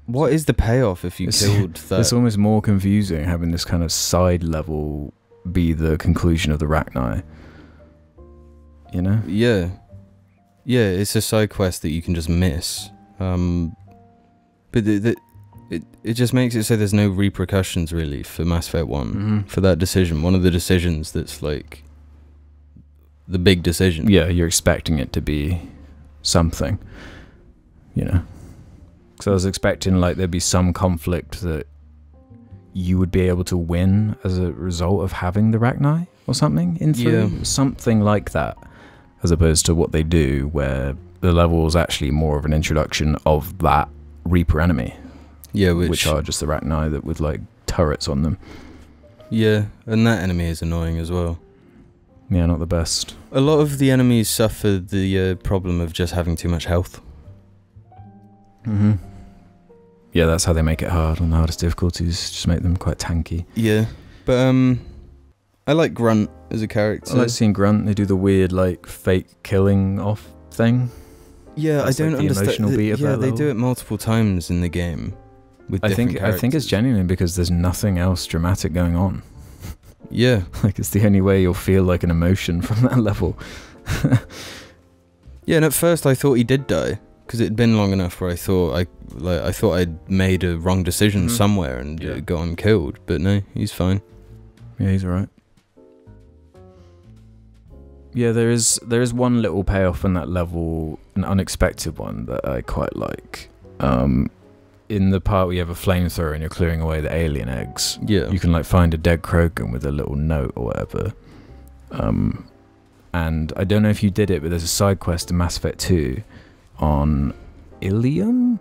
what is the payoff if you killed that?
It's almost more confusing having this kind of side level be the conclusion of the Rachni. You know?
Yeah. Yeah, it's a side quest that you can just miss. But it just makes it so there's no repercussions really for Mass Effect 1 for that decision. One of the decisions that's the big decision.
Yeah, you're expecting it to be something, you know. So I was expecting there'd be some conflict that you would be able to win as a result of having the Rachni or something in 3.
Yeah.
Something like that, as opposed to what they do, where the level is actually more of an introduction of that Reaper enemy.
Yeah,
which are just the Rachni that with turrets on them.
Yeah, and that enemy is annoying as well.
Yeah, not the best.
A lot of the enemies suffer the problem of just having too much health.
Mm-hmm. Yeah, that's how they make it hard on the hardest difficulties. Just make them quite tanky.
Yeah, but I like Grunt as a character.
I like seeing Grunt. They do the weird, like, fake killing off thing.
Yeah,
That's
I don't
like the
understand.
emotional beat of
yeah,
that
they
level.
do it multiple times in the game. With
I
different
think
characters.
it's genuinely because there's nothing else dramatic going on.
Yeah,
Like, it's the only way you'll feel like an emotion from that level.
yeah. And at first I thought he did die because it had been long enough where I thought I'd made a wrong decision
Mhm.
somewhere and
Yeah.
got him killed. But no, he's fine.
Yeah, he's alright. Yeah, there is one little payoff in that level, an unexpected one that I quite like. In the part where you have a flamethrower and you're clearing away the alien eggs,
Yeah,
you can like find a dead Krogan with a little note or whatever. And I don't know if you did it, but there's a side quest in Mass Effect 2 on Ilium,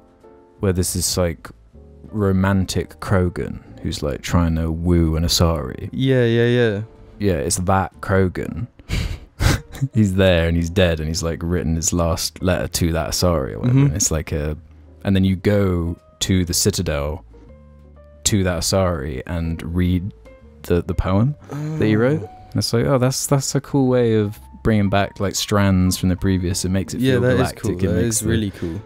where there's this like romantic Krogan who's like trying to woo an Asari.
yeah.
Yeah, it's that Krogan. He's there and he's dead and he's like written his last letter to that Asari or whatever.
Mhm.
And it's like and then you go to the Citadel to that Asari and read the poem that you wrote. And it's like, oh, that's a cool way of bringing back like strands from the previous. It makes it
Yeah,
feel
that is
galactic.
cool.
It
That
makes
is really cool.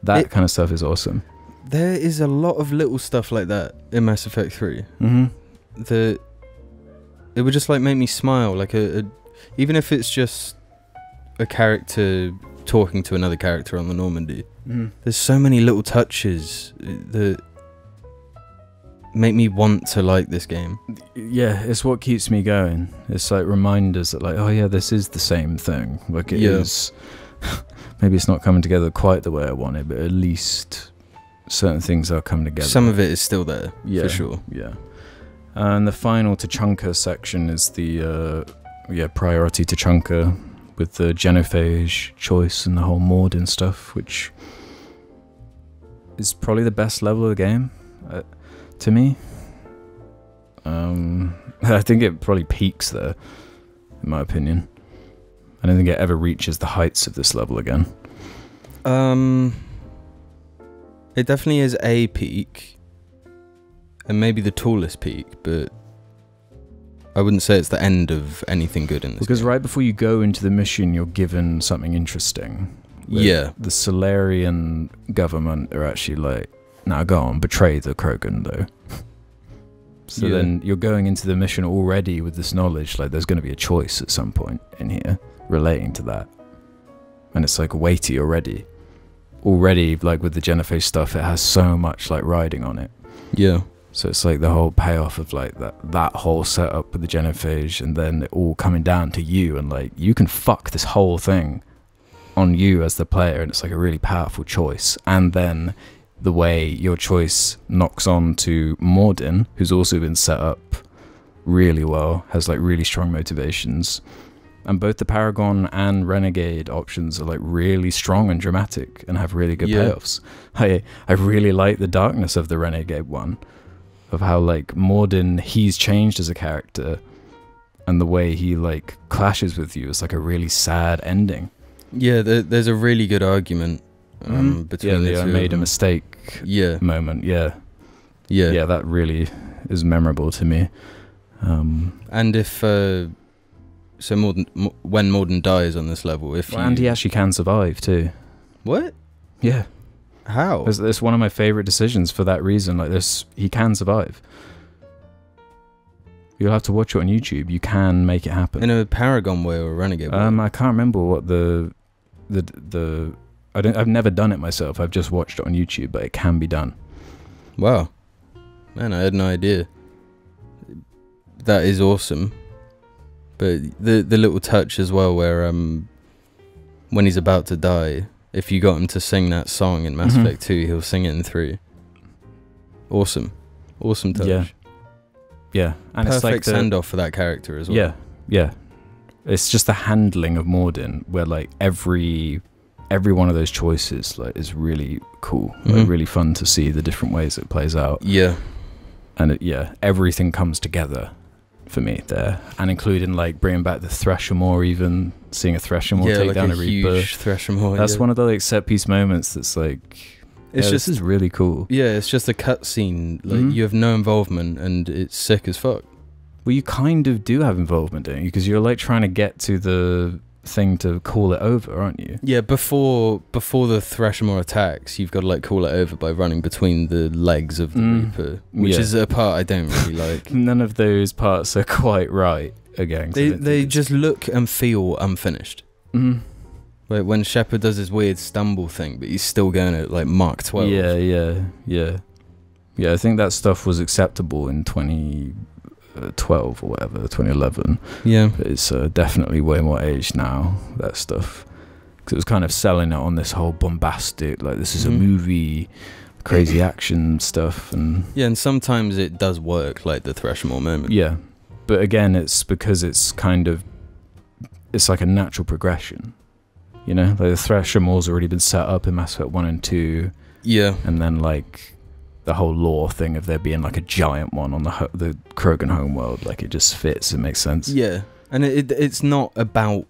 that kind of stuff is awesome.
There is a lot of little stuff like that in Mass Effect 3.
Mm-hmm.
It would just like make me smile, like even if it's just a character talking to another character on the Normandy. There's so many little touches that make me want to like this game.
Yeah, it's what keeps me going. It's like reminders that like, oh yeah, this is the same thing. Like it
Yeah.
is. Maybe it's not coming together quite the way I wanted, but at least certain things are coming together.
Some of it is still there,
Yeah,
for sure.
Yeah. And the final Tuchanka section is the priority Tuchanka with the genophage choice and the whole Mordin stuff, which is probably the best level of the game to me. I think it probably peaks there, in my opinion. I don't think it ever reaches the heights of this level again.
It definitely is a peak, and maybe the tallest peak, but I wouldn't say it's the end of anything good in this
Because
game.
right before you go into the mission, you're given something interesting. where
Yeah.
The Solarian government are actually like, nah, go on, betray the Krogan, though. So
Yeah.
then you're going into the mission already with this knowledge, like there's going to be a choice at some point in here relating to that. And it's like weighty already. Already, like with the Genophage stuff, it has so much like riding on it.
Yeah.
So it's like the whole payoff of like that whole setup with the Genophage, and then it all coming down to you, and like you can fuck this whole thing on you as the player, and it's like a really powerful choice. And then the way your choice knocks on to Mordin, who's also been set up really well, has like really strong motivations. And both the Paragon and Renegade options are like really strong and dramatic and have really good
Yeah.
payoffs. I really like the darkness of the Renegade one, of how like Mordin, he's changed as a character, and the way he like clashes with you is like a really sad ending.
Yeah, there's a really good argument between the
I
two
made
of
a
them.
mistake
Yeah.
moment. Yeah,
Yeah.
that really is memorable to me.
And if when Mordin dies on this level,
And he actually can survive too.
What?
Yeah,
How?
it's one of my favorite decisions for that reason. Like this, he can survive. You'll have to watch it on YouTube. You can make it happen.
In a Paragon way or a Renegade way?
I can't remember what the I've never done it myself. I've just watched it on YouTube, but it can be done.
Wow. Man, I had no idea. That is awesome. But the little touch as well where when he's about to die, if you got him to sing that song in Mass
Mhm.
Effect 2, he'll sing it in 3. Awesome. Awesome touch.
Yeah. Yeah, and
Perfect
it's like
send-off for that character as well.
Yeah. It's just the handling of Mordin, where like every one of those choices like is really cool,
Mhm.
like, really fun to see the different ways it plays out,
Yeah.
and everything comes together for me there, and including like bringing back the Threshermore, even seeing a Threshermore take
like
down a Reaper.
huge Threshermore.
That's one of the like set piece moments that's like,
It's
yeah,
just
this is really cool.
Yeah, it's just a cutscene. Like
Mhm.
you have no involvement, and it's sick as fuck.
Well, you kind of do have involvement, don't you? Because you're like trying to get to the thing to call it over, aren't you?
Yeah, before the Threshermore attacks, you've got to like call it over by running between the legs of the Reaper, which
Yeah.
is a part I don't really like.
None of those parts are quite right again. 'cause I don't think
They
it's-
just look and feel unfinished.
Mhm.
Like when Shepard does his weird stumble thing, but he's still going at like Mark 12.
Yeah, I think that stuff was acceptable in 2012 or whatever, 2011.
Yeah.
But it's definitely way more aged now, that stuff. Because it was kind of selling it on this whole bombastic, like this is a
Mhm.
movie, crazy action stuff. And
Yeah, and sometimes it does work, like the Threshermore moment.
yeah, but again, it's because it's kind of, it's like a natural progression. You know, like the Threshermore's already been set up in Mass Effect 1 and 2.
Yeah.
And then like the whole lore thing of there being like a giant one on the Krogan homeworld, like it just fits, it makes sense.
Yeah, and it's not about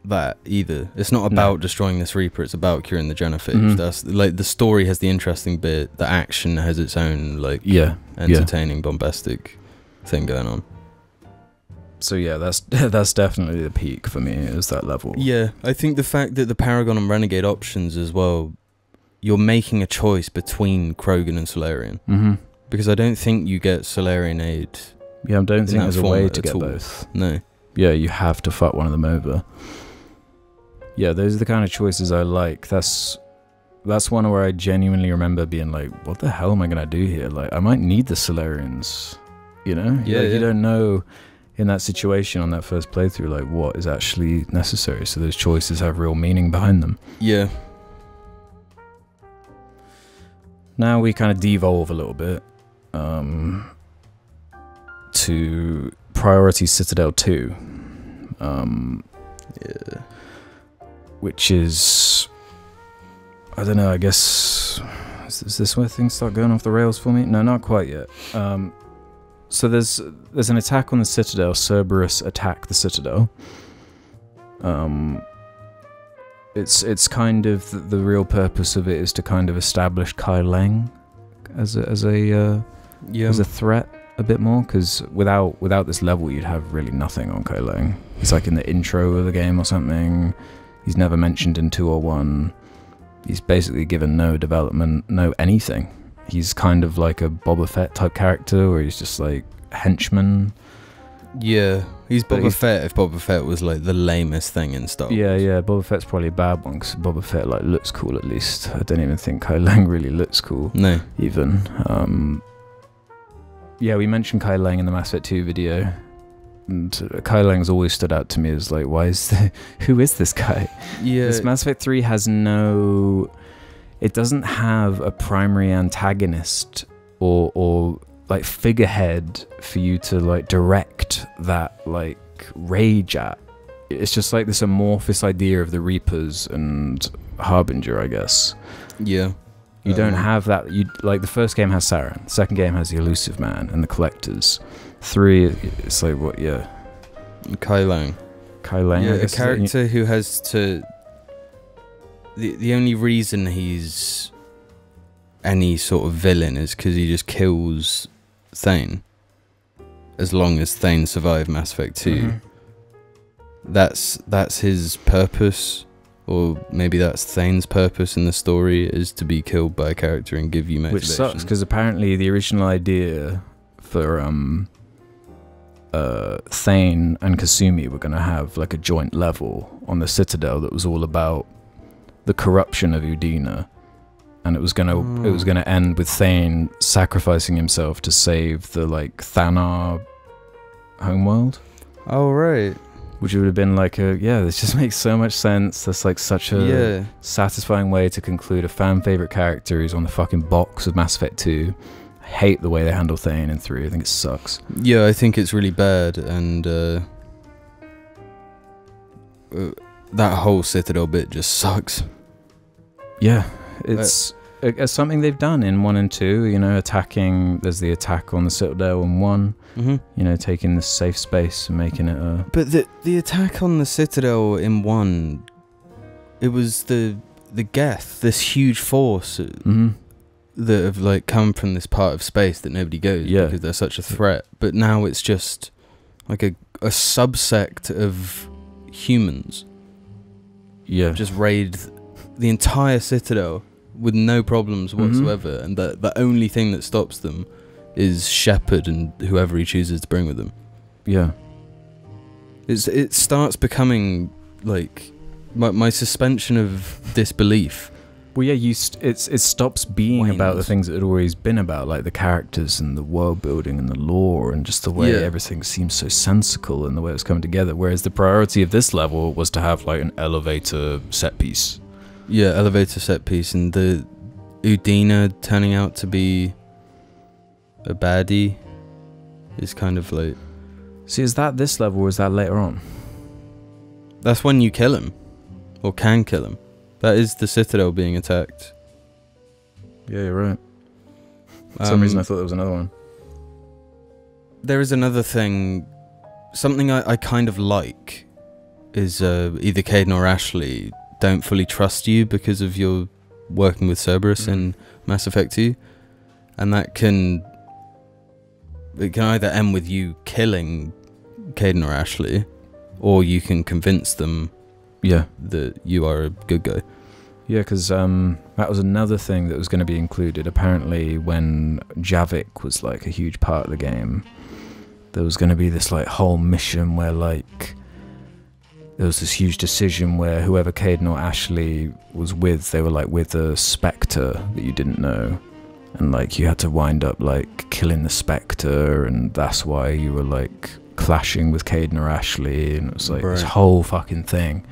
that either. It's not about destroying this Reaper. It's about curing the genophage.
Mhm.
That's like the story has the interesting bit. The action has its own like
Yeah,
entertaining, bombastic thing going on.
so yeah, that's definitely the peak for me, is that level.
Yeah, I think the fact that the Paragon and Renegade options as well, you're making a choice between Krogan and Solarian.
Mm-hmm.
Because I don't think you get Solarian aid.
Yeah, I don't think
that
there's a way
format
to
at
get
all.
both.
No.
Yeah, you have to fuck one of them over. Yeah, those are the kind of choices I like. That's one where I genuinely remember being like, what the hell am I gonna do here? Like, I might need the Solarians, you know?
Yeah,
Like,
yeah.
you don't know in that situation on that first playthrough, like, what is actually necessary. So those choices have real meaning behind them.
Yeah.
Now we kind of devolve a little bit to Priority Citadel 2.
Yeah.
Which is, I don't know, I guess, is this where things start going off the rails for me? No, not quite yet. So there's an attack on the Citadel. Cerberus attack the Citadel. It's kind of the real purpose of it is to kind of establish Kai Leng as a threat a bit more, because without this level you'd have really nothing on Kai Leng. He's like in the intro of the game or something. He's never mentioned in 2 or 1. He's basically given no development, no anything. He's kind of like a Boba Fett type character where he's just like henchman.
Yeah, he's
But
Boba
he's-
Fett if Boba Fett was like the lamest thing in Star Wars.
Yeah, Boba Fett's probably a bad one because Boba Fett like looks cool at least. I don't even think Kai Leng really looks cool
No.
even. Yeah, we mentioned Kai Leng in the Mass Effect 2 video. And Kai Leng's always stood out to me as like, who is this guy?
Yeah.
This Mass Effect 3 has it doesn't have a primary antagonist or like figurehead for you to like direct that like rage at. It's just like this amorphous idea of the Reapers and Harbinger, I guess.
Yeah.
You don't have that. You like the first game has Saren, the second game has the Elusive Man and the Collectors. 3, it's like what? Yeah,
Kai Leng.
Kai Leng.
Yeah,
I
a
guess,
character who has to. The only reason he's any sort of villain is because he just kills Thane. As long as Thane survived Mass Effect 2,
Mhm.
that's his purpose, or maybe that's Thane's purpose in the story, is to be killed by a character and give you motivation.
Which sucks because apparently the original idea for Thane and Kasumi were going to have like a joint level on the Citadel that was all about the corruption of Udina, and it was gonna end with Thane sacrificing himself to save the like Thanar homeworld,
Oh right.
which would have been like this just makes so much sense. That's like such a satisfying way to conclude a fan favorite character who's on the fucking box of Mass Effect 2. I hate the way they handle Thane in 3. I think it sucks.
Yeah, I think it's really bad, and that whole Citadel bit just sucks.
Yeah, it's something they've done in 1 and 2. You know, attacking. There's the attack on the Citadel in 1.
Mm-hmm.
You know, taking this safe space and making it a.
But the attack on the Citadel in 1, it was the Geth, this huge force that have like come from this part of space that nobody goes because they're such a threat. But now it's just like a subsect of humans.
Yeah.
Just raid the entire Citadel with no problems whatsoever, and the only thing that stops them is Shepard and whoever he chooses to bring with them.
Yeah.
It starts becoming like my suspension of disbelief.
Well, yeah, it stops being about the
Wanes.
things it had always been about, like the characters and the world building and the lore and just the way everything seems so sensical and the way it's coming together. Whereas the priority of this level was to have like an elevator set piece.
Yeah, elevator set piece, and the Udina turning out to be a baddie is kind of like...
See, is that this level or is that later on?
That's when you kill him, or can kill him. That is the Citadel being attacked.
Yeah, you're right. For some reason I thought there was another one.
There is another thing, something I kind of like, is either Caden or Ashley don't fully trust you because of your working with Cerberus in Mass Effect 2. And it can either end with you killing Caden or Ashley, or you can convince them that you are a good guy.
Yeah, because that was another thing that was going to be included. Apparently, when Javik was like a huge part of the game, there was going to be this like whole mission where like there was this huge decision where whoever Caden or Ashley was with, they were like with a Spectre that you didn't know, and like you had to wind up like killing the Spectre, and that's why you were like clashing with Caden or Ashley, and it was like this whole fucking thing,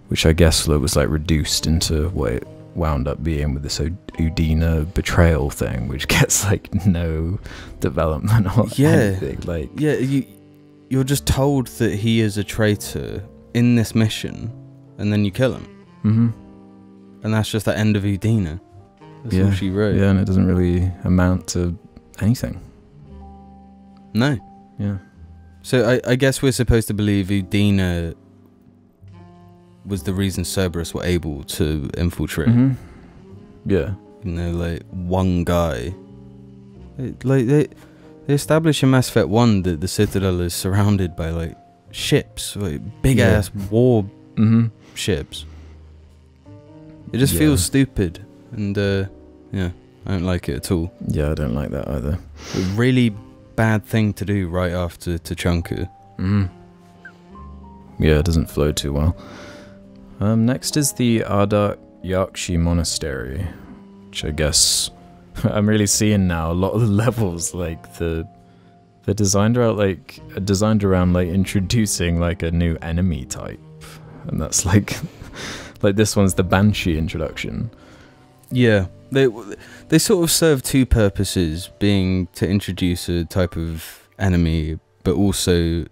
which I guess was like reduced into what it wound up being with this Udina betrayal thing, which gets like no development or anything. Like,
you're just told that he is a traitor in this mission, and then you kill him, and that's just the end of Udina. That's all she wrote.
Yeah, and it doesn't really amount to anything.
No.
Yeah.
So I guess we're supposed to believe Udina was the reason Cerberus were able to infiltrate.
Yeah.
You know, like one guy. They establish in Mass Effect 1 that the Citadel is surrounded by like ships, like big ass war ships. It just feels stupid, and I don't like it at all.
Yeah, I don't like that either.
A really bad thing to do right after Tuchanka.
Yeah, it doesn't flow too well. Next is the Ardat Yakshi Monastery, which I guess I'm really seeing now. A lot of the levels, like they're designed around like introducing like a new enemy type, and that's like like this one's the Banshee introduction.
Yeah, they sort of serve two purposes, being to introduce a type of enemy, but also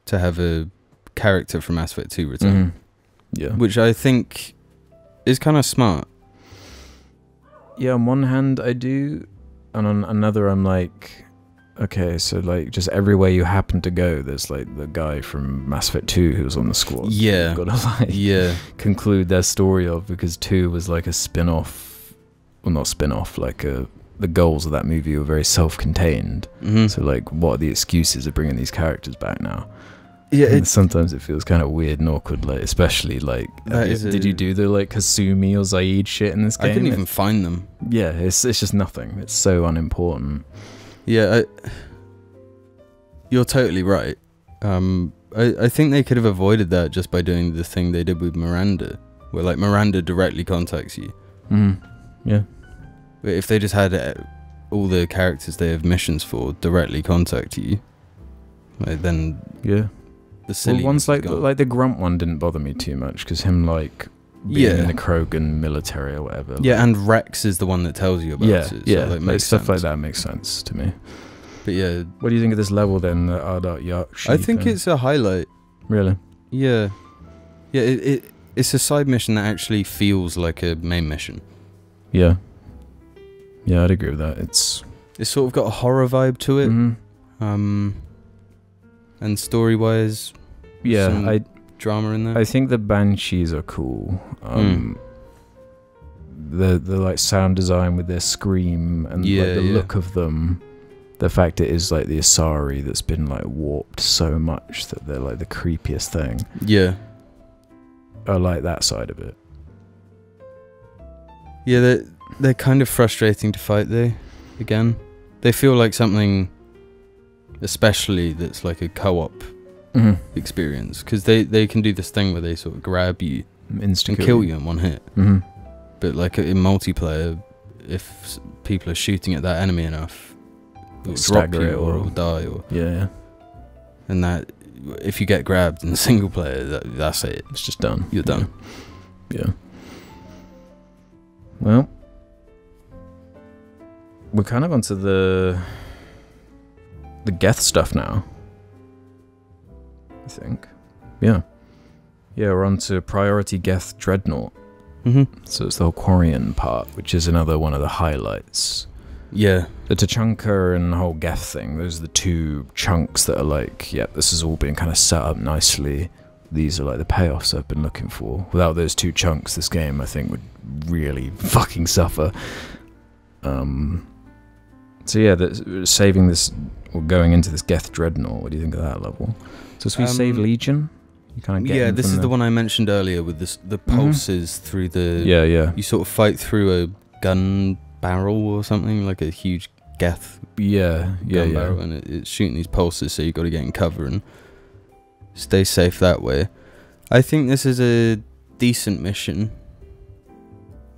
to have a character from Mass Effect 2 return.
Yeah,
which I think is kind of smart.
Yeah, on one hand I do, and on another I'm like, okay, so like just everywhere you happen to go, there's like the guy from Mass Effect 2 who was on the squad.
Yeah,
you've got to like conclude their story of, because 2 was like a spin-off, well not spin-off, like the goals of that movie were very self-contained. So like, what are the excuses of bringing these characters back now? Yeah, sometimes it feels kind of weird and awkward, like especially like did you do the like Kasumi or Zaid shit in this game?
I couldn't even find them. Yeah,
it's just nothing. It's so unimportant.
Yeah, you're totally right. I think they could have avoided that just by doing the thing they did with Miranda, where like Miranda directly contacts you.
Yeah.
But if they just had all the characters they have missions for directly contact you, like then the silly
ones like the Grunt one didn't bother me too much, because him like being in the Krogan military or whatever.
Yeah, and Rex is the one that tells you about it.
Yeah,
so,
like stuff like that makes sense to me.
But yeah,
what do you think of this level then, the Ardat Yakshi?
I think it's a highlight.
Really?
Yeah, it's a side mission that actually feels like a main mission.
Yeah. Yeah, I'd agree with that. It's
sort of got a horror vibe to it.
Mhm.
And story-wise,
Yeah,
some drama in there.
I think the Banshees are cool. The like sound design with their scream and like the look of them, the fact it is like the Asari that's been like warped so much that they're like the creepiest thing.
Yeah.
I like that side of it.
Yeah, they're kind of frustrating to fight though. Again, they feel like something, especially that's like a co-op experience, because they can do this thing where they sort of grab you and kill you in one hit. But like in multiplayer, if people are shooting at that enemy enough, it'll drop you or it'll die. Or and that if you get grabbed in single player, that's it.
It's just done.
You're done.
Yeah. Well, we're kind of onto the Geth stuff now, I think. Yeah, we're on to Priority Geth Dreadnought. So it's the Quarian part, which is another one of the highlights.
Yeah.
The Tachanka and the whole Geth thing, those are the two chunks that are like, this has all been kind of set up nicely. These are like the payoffs I've been looking for. Without those two chunks, this game, I think, would really fucking suffer. So yeah, saving this, or going into this Geth Dreadnought, what do you think of that level? So we save Legion? You kind of get
this is the one I mentioned earlier with the pulses through the...
Yeah.
You sort of fight through a gun barrel or something, like a huge Geth gun barrel, and it's shooting these pulses, so you've got to get in cover and stay safe that way. I think this is a decent mission.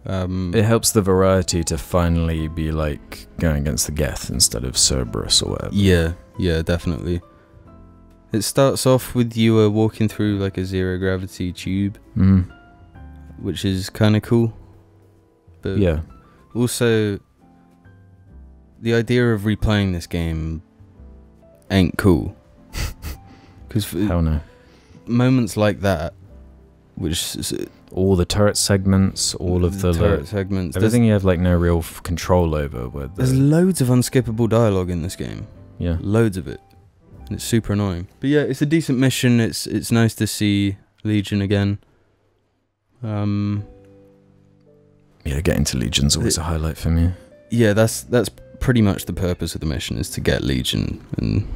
It helps the variety to finally be like going against the Geth instead of Cerberus or whatever.
Yeah, definitely. It starts off with you walking through like a zero gravity tube, which is kind of cool. But also, the idea of replaying this game ain't cool. Because
hell no.
Moments like that, which
all the turret segments, all of the
turret segments,
everything you have like no real control over.
There's loads of unskippable dialogue in this game.
Yeah,
loads of it. And it's super annoying. But yeah, it's a decent mission. It's nice to see Legion again.
Yeah, getting to Legion's always a highlight for me.
Yeah, that's pretty much the purpose of the mission, is to get Legion. And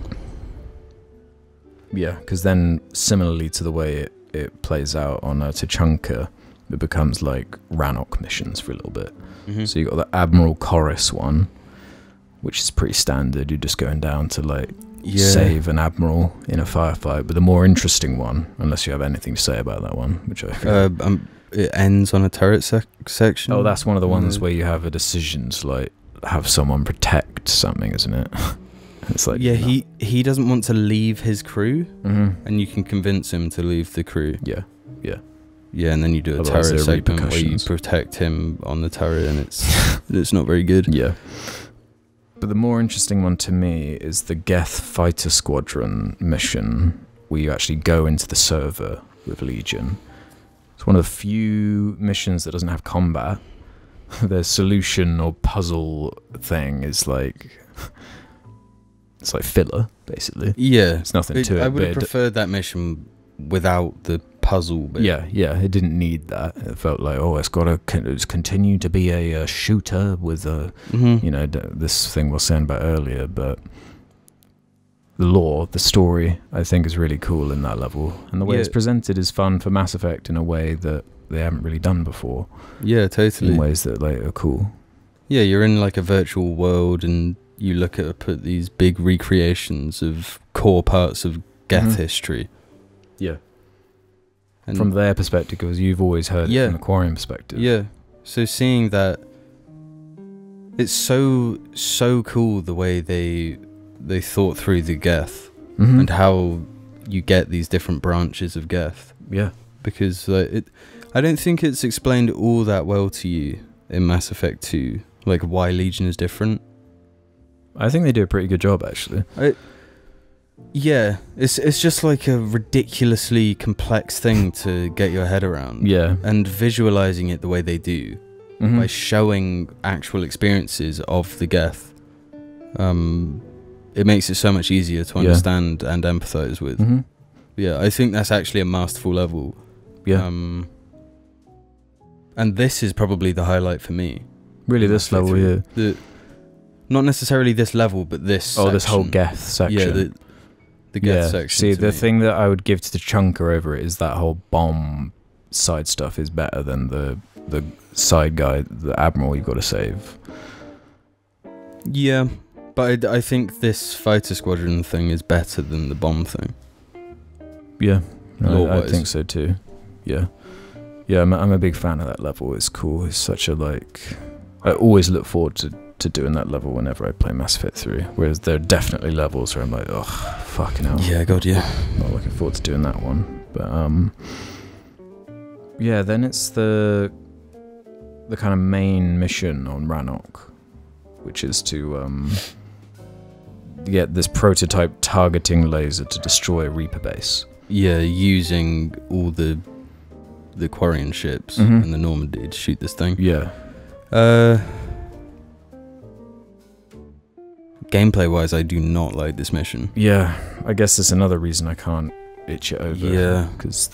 yeah, because then similarly to the way it plays out on Tachanka, it becomes like Rannoch missions for a little bit. So you got the Admiral Chorus one, which is pretty standard. You're just going down to like save an admiral in a firefight. But the more interesting one, unless you have anything to say about that one, which
it ends on a turret section.
Oh, that's one of the ones where you have a decision to like have someone protect something, isn't it? It's like he doesn't want to leave his crew, and you can convince him to leave the crew. Yeah, and then you do a turret segment where you protect him on the turret, and it's not very good. Yeah. But the more interesting one to me is the Geth Fighter Squadron mission, where you actually go into the server with Legion. It's one of the few missions that doesn't have combat. The solution or puzzle thing is like... It's like filler, basically.
Yeah.
It's nothing to it.
I would have preferred that mission without the puzzle bit.
Yeah, it didn't need that. It felt like, it's got to continue to be a shooter with a, this thing we were saying about earlier, but the lore, the story, I think is really cool in that level. And the way it's presented is fun for Mass Effect in a way that they haven't really done before.
Yeah, totally.
In ways that like are cool.
Yeah, you're in like a virtual world and you look at these big recreations of core parts of Geth history. Yeah.
And from their perspective, because you've always heard it from the Quarian perspective.
Yeah. So seeing that, it's so cool the way they thought through the Geth and how you get these different branches of Geth.
Yeah.
Because I don't think it's explained all that well to you in Mass Effect 2, like why Legion is different.
I think they do a pretty good job, actually.
Yeah, it's just like a ridiculously complex thing to get your head around.
Yeah.
And visualizing it the way they do by showing actual experiences of the Geth. It makes it so much easier to understand and empathize with. Yeah, I think that's actually a masterful level.
Yeah.
And this is probably the highlight for me.
Really, this level, yeah.
Not necessarily this level, but this section.
This whole Geth section.
Yeah, the Geth section.
See, the thing that I would give to the Chunker over it is that whole bomb side stuff is better than the side guy, the Admiral you've got to save.
Yeah, but I think this fighter squadron thing is better than the bomb thing.
Yeah, no, I think so too. Yeah. Yeah, I'm a big fan of that level. It's cool. It's such a, like... I always look forward to doing that level whenever I play Mass Effect 3. Whereas there are definitely levels where I'm like, oh, fucking hell.
Yeah, God, yeah.
Not looking forward to doing that one. But, yeah, then it's the kind of main mission on Rannoch, which is to get this prototype targeting laser to destroy a Reaper base.
Yeah, using all the Quarian ships and the Normandy to shoot this thing.
Yeah.
Gameplay wise, I do not like this mission.
Yeah, I guess that's another reason I can't itch it over.
Yeah,
because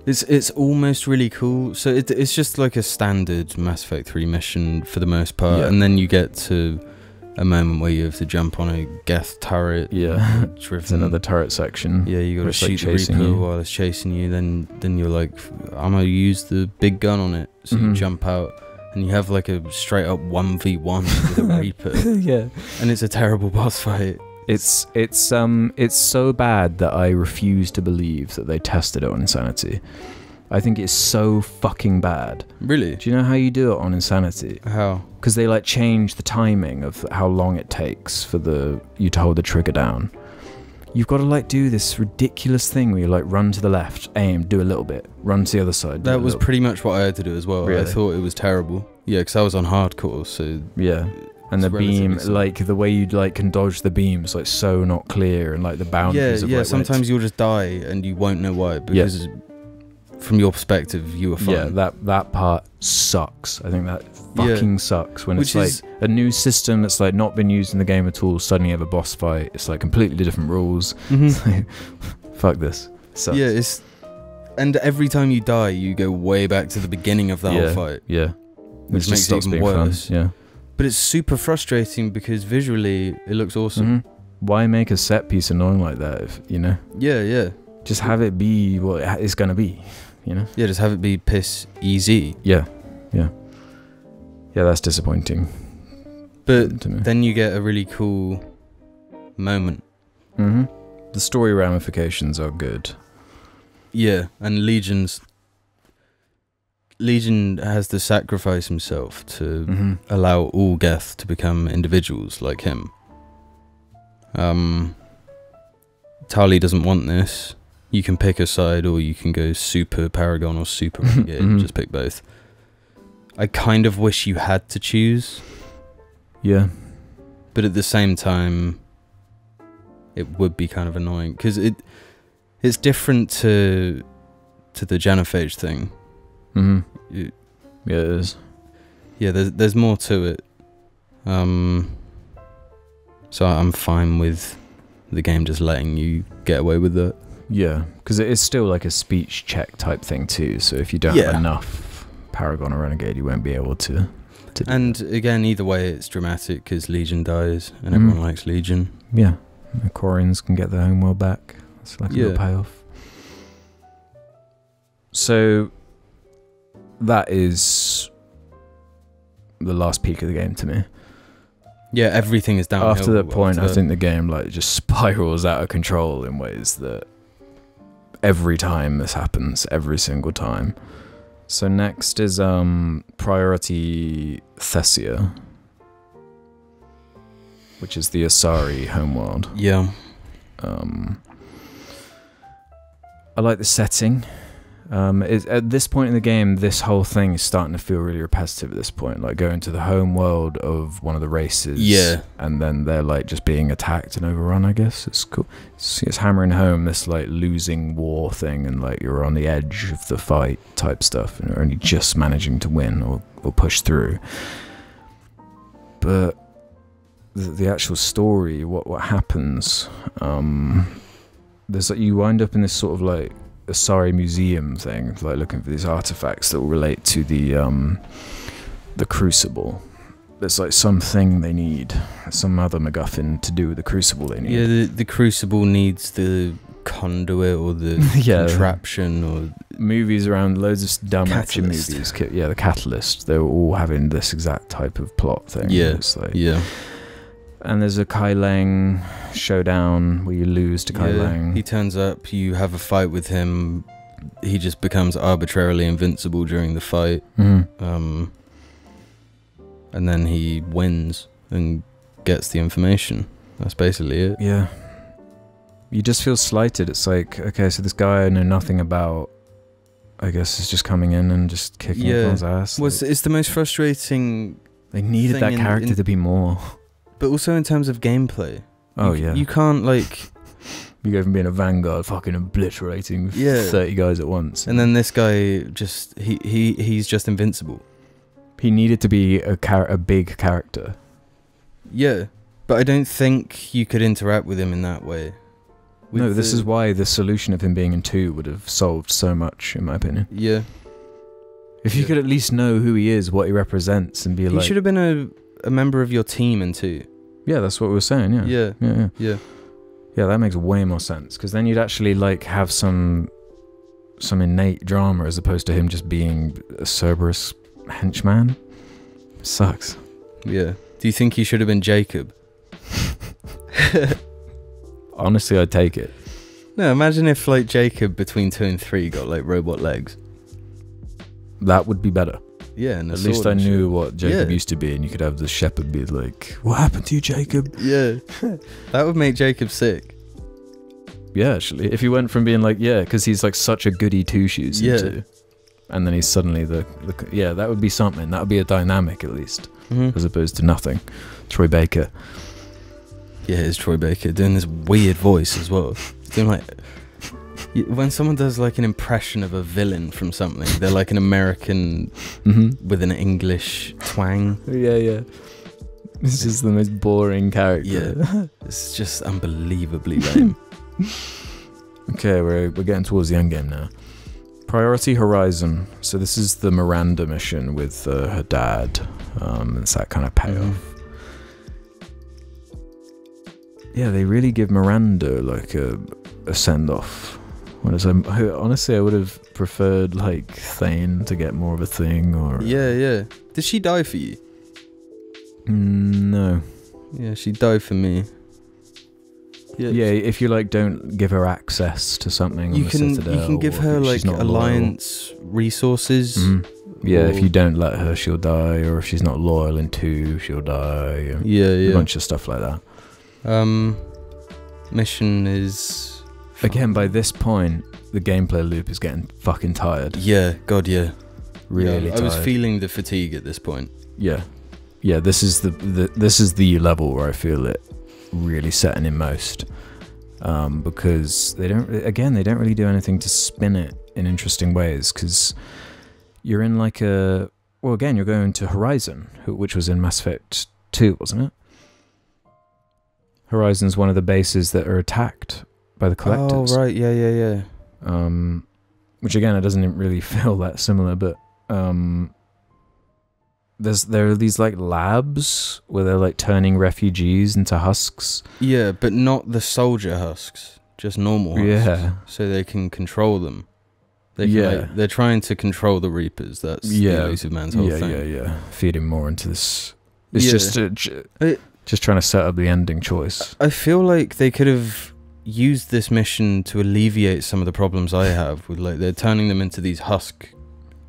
it's almost really cool. So it's just like a standard Mass Effect 3 mission for the most part, and then you get to a moment where you have to jump on a Geth turret.
Yeah,
driven.
another turret section.
Yeah, you got to shoot the Reaper while it's chasing you. Then you're like, I'm gonna use the big gun on it. So you jump out, and you have like a straight up 1v1 with a Reaper.
Yeah,
and it's a terrible boss fight.
It's so bad that I refuse to believe that they tested it on Insanity. I think it's so fucking bad.
Really?
Do you know how you do it on Insanity?
How?
Because they like change the timing of how long it takes for you to hold the trigger down. You've got to like do this ridiculous thing where you like run to the left, aim, do a little bit, run to the other side.
That was pretty much what I had to do as well.
Really?
I thought it was terrible. Yeah, because I was on hardcore, so...
Yeah. And the beam, like the way you like can dodge the beams, like so not clear, and like the boundaries.
Yeah. Sometimes you'll just die and you won't know why because from your perspective you were fine.
Yeah, that part sucks. I think that fucking sucks when it's like a new system that's like not been used in the game at all. Suddenly you have a boss fight. It's like completely different rules. Fuck this. Sucks.
Yeah, and every time you die, you go way back to the beginning of the whole fight.
Yeah,
which makes it even worse.
Fun. Yeah.
But it's super frustrating because visually it looks awesome.
Why make a set piece annoying like that if, you know?
Yeah.
Just have it be what it's going to be, you know?
Yeah, just have it be piss easy.
Yeah, that's disappointing.
But then you get a really cool moment.
The story ramifications are good.
Yeah, and Legion has to sacrifice himself to allow all Geth to become individuals like him. Tali doesn't want this. You can pick a side or you can go super Paragon or super Renegade. Just pick both. I kind of wish you had to choose. Yeah. But at the same time, it would be kind of annoying because it's different to the Genophage thing.
Yeah, it is.
Yeah, there's more to it. So I'm fine with the game just letting you get away with that.
Yeah, because it is still like a speech check type thing too. So if you don't have enough Paragon or Renegade, you won't be able to
and again, either way, it's dramatic because Legion dies, and everyone likes Legion.
Yeah, the Quarians can get their homeworld back. It's like a little payoff. So that is the last peak of the game to me.
Yeah, everything is downhill.
After that point, I think the game like just spirals out of control in ways that every time this happens, every single time. So next is Priority Thessia, which is the Asari homeworld.
Yeah.
I like the setting. At this point in the game, this whole thing is starting to feel really repetitive at this point. Like going to the home world of one of the races, and then they're like just being attacked and overrun. I guess it's cool. It's hammering home this like losing war thing, and like you're on the edge of the fight type stuff, and you're only just managing to win or push through. But the actual story, what happens? There's like you wind up in this sort of like Asari museum thing, like looking for these artifacts that will relate to the Crucible. There's like something they need, some other MacGuffin to do with the Crucible they need.
Yeah, the Crucible needs the conduit or the contraption or...
Movies around, loads of dumb action
Catalyst.
movies. Yeah, the Catalyst. They were all having this exact type of plot thing.
Yeah,
It's like,
yeah.
And there's a Kai Lang showdown where you lose to Kai Lang.
He turns up, you have a fight with him, he just becomes arbitrarily invincible during the fight.
Mm-hmm.
And then he wins and gets the information. That's basically it.
Yeah. You just feel slighted. It's like, okay, so this guy I know nothing about, I guess, is just coming in and just kicking everyone's ass.
Well, it's the most frustrating...
They needed that character to be more.
But also in terms of gameplay.
Oh,
yeah. You can't, like...
You go from being a vanguard fucking obliterating 30 guys at once.
And then this guy just... He's just invincible.
He needed to be a big character.
Yeah. But I don't think you could interact with him in that way.
No, this is why the solution of him being in 2 would have solved so much, in my opinion.
Yeah.
If you could at least know who he is, what he represents, and be like...
He should have been a member of your team in 2.
Yeah, that's what we were saying, yeah.
Yeah.
Yeah, that makes way more sense, because then you'd actually like have some innate drama as opposed to him just being a Cerberus henchman. Sucks.
Yeah. Do you think he should have been Jacob?
Honestly, I'd take it.
No, imagine if like Jacob between 2 and 3 got like robot legs.
That would be better.
Yeah, and
at least I knew what Jacob used to be, and you could have the shepherd be like, "What happened to you, Jacob?"
Yeah, that would make Jacob sick.
Yeah, actually, if he went from being like, because he's like such a goody two shoes, into, and then he's suddenly the that would be something. That would be a dynamic at least, as opposed to nothing. Troy Baker.
Yeah, it's Troy Baker doing this weird voice as well. Doing like. When someone does like an impression of a villain from something, they're like an American with an English twang.
Yeah. This is the most boring character.
Yeah, it's just unbelievably lame.
Okay, we're getting towards the end game now. Priority Horizon. So this is the Miranda mission with her dad. It's that kind of payoff. Yeah, they really give Miranda like a send-off. Honestly, I would have preferred like Thane to get more of a thing, or
yeah. Did she die for you?
No.
Yeah, she died for me.
Yeah, if you like don't give her access to something,
you
on the
can
Citadel,
you can give her like alliance resources.
Yeah, if you don't let her, she'll die, or if she's not loyal in 2, she'll die.
Yeah.
A bunch of stuff like that.
Mission is.
Again, by this point, the gameplay loop is getting fucking tired.
Yeah, God, yeah.
Really tired.
I was feeling the fatigue at this point.
Yeah. This is the level where I feel it really setting in most, because they don't really do anything to spin it in interesting ways. Because you're in like you're going to Horizon, which was in Mass Effect 2, wasn't it? Horizon's one of the bases that are attacked by the collectives.
Oh, right, yeah.
Which again, it doesn't really feel that similar, but there are these like labs where they're like turning refugees into husks.
Yeah, but not the soldier husks, just normal husks.
Yeah.
So they can control them. They're trying to control the Reapers. That's the Elusive Man's whole thing.
Yeah. Feeding more into this. It's just trying to set up the ending choice.
I feel like they could have used this mission to alleviate some of the problems I have with like they're turning them into these husk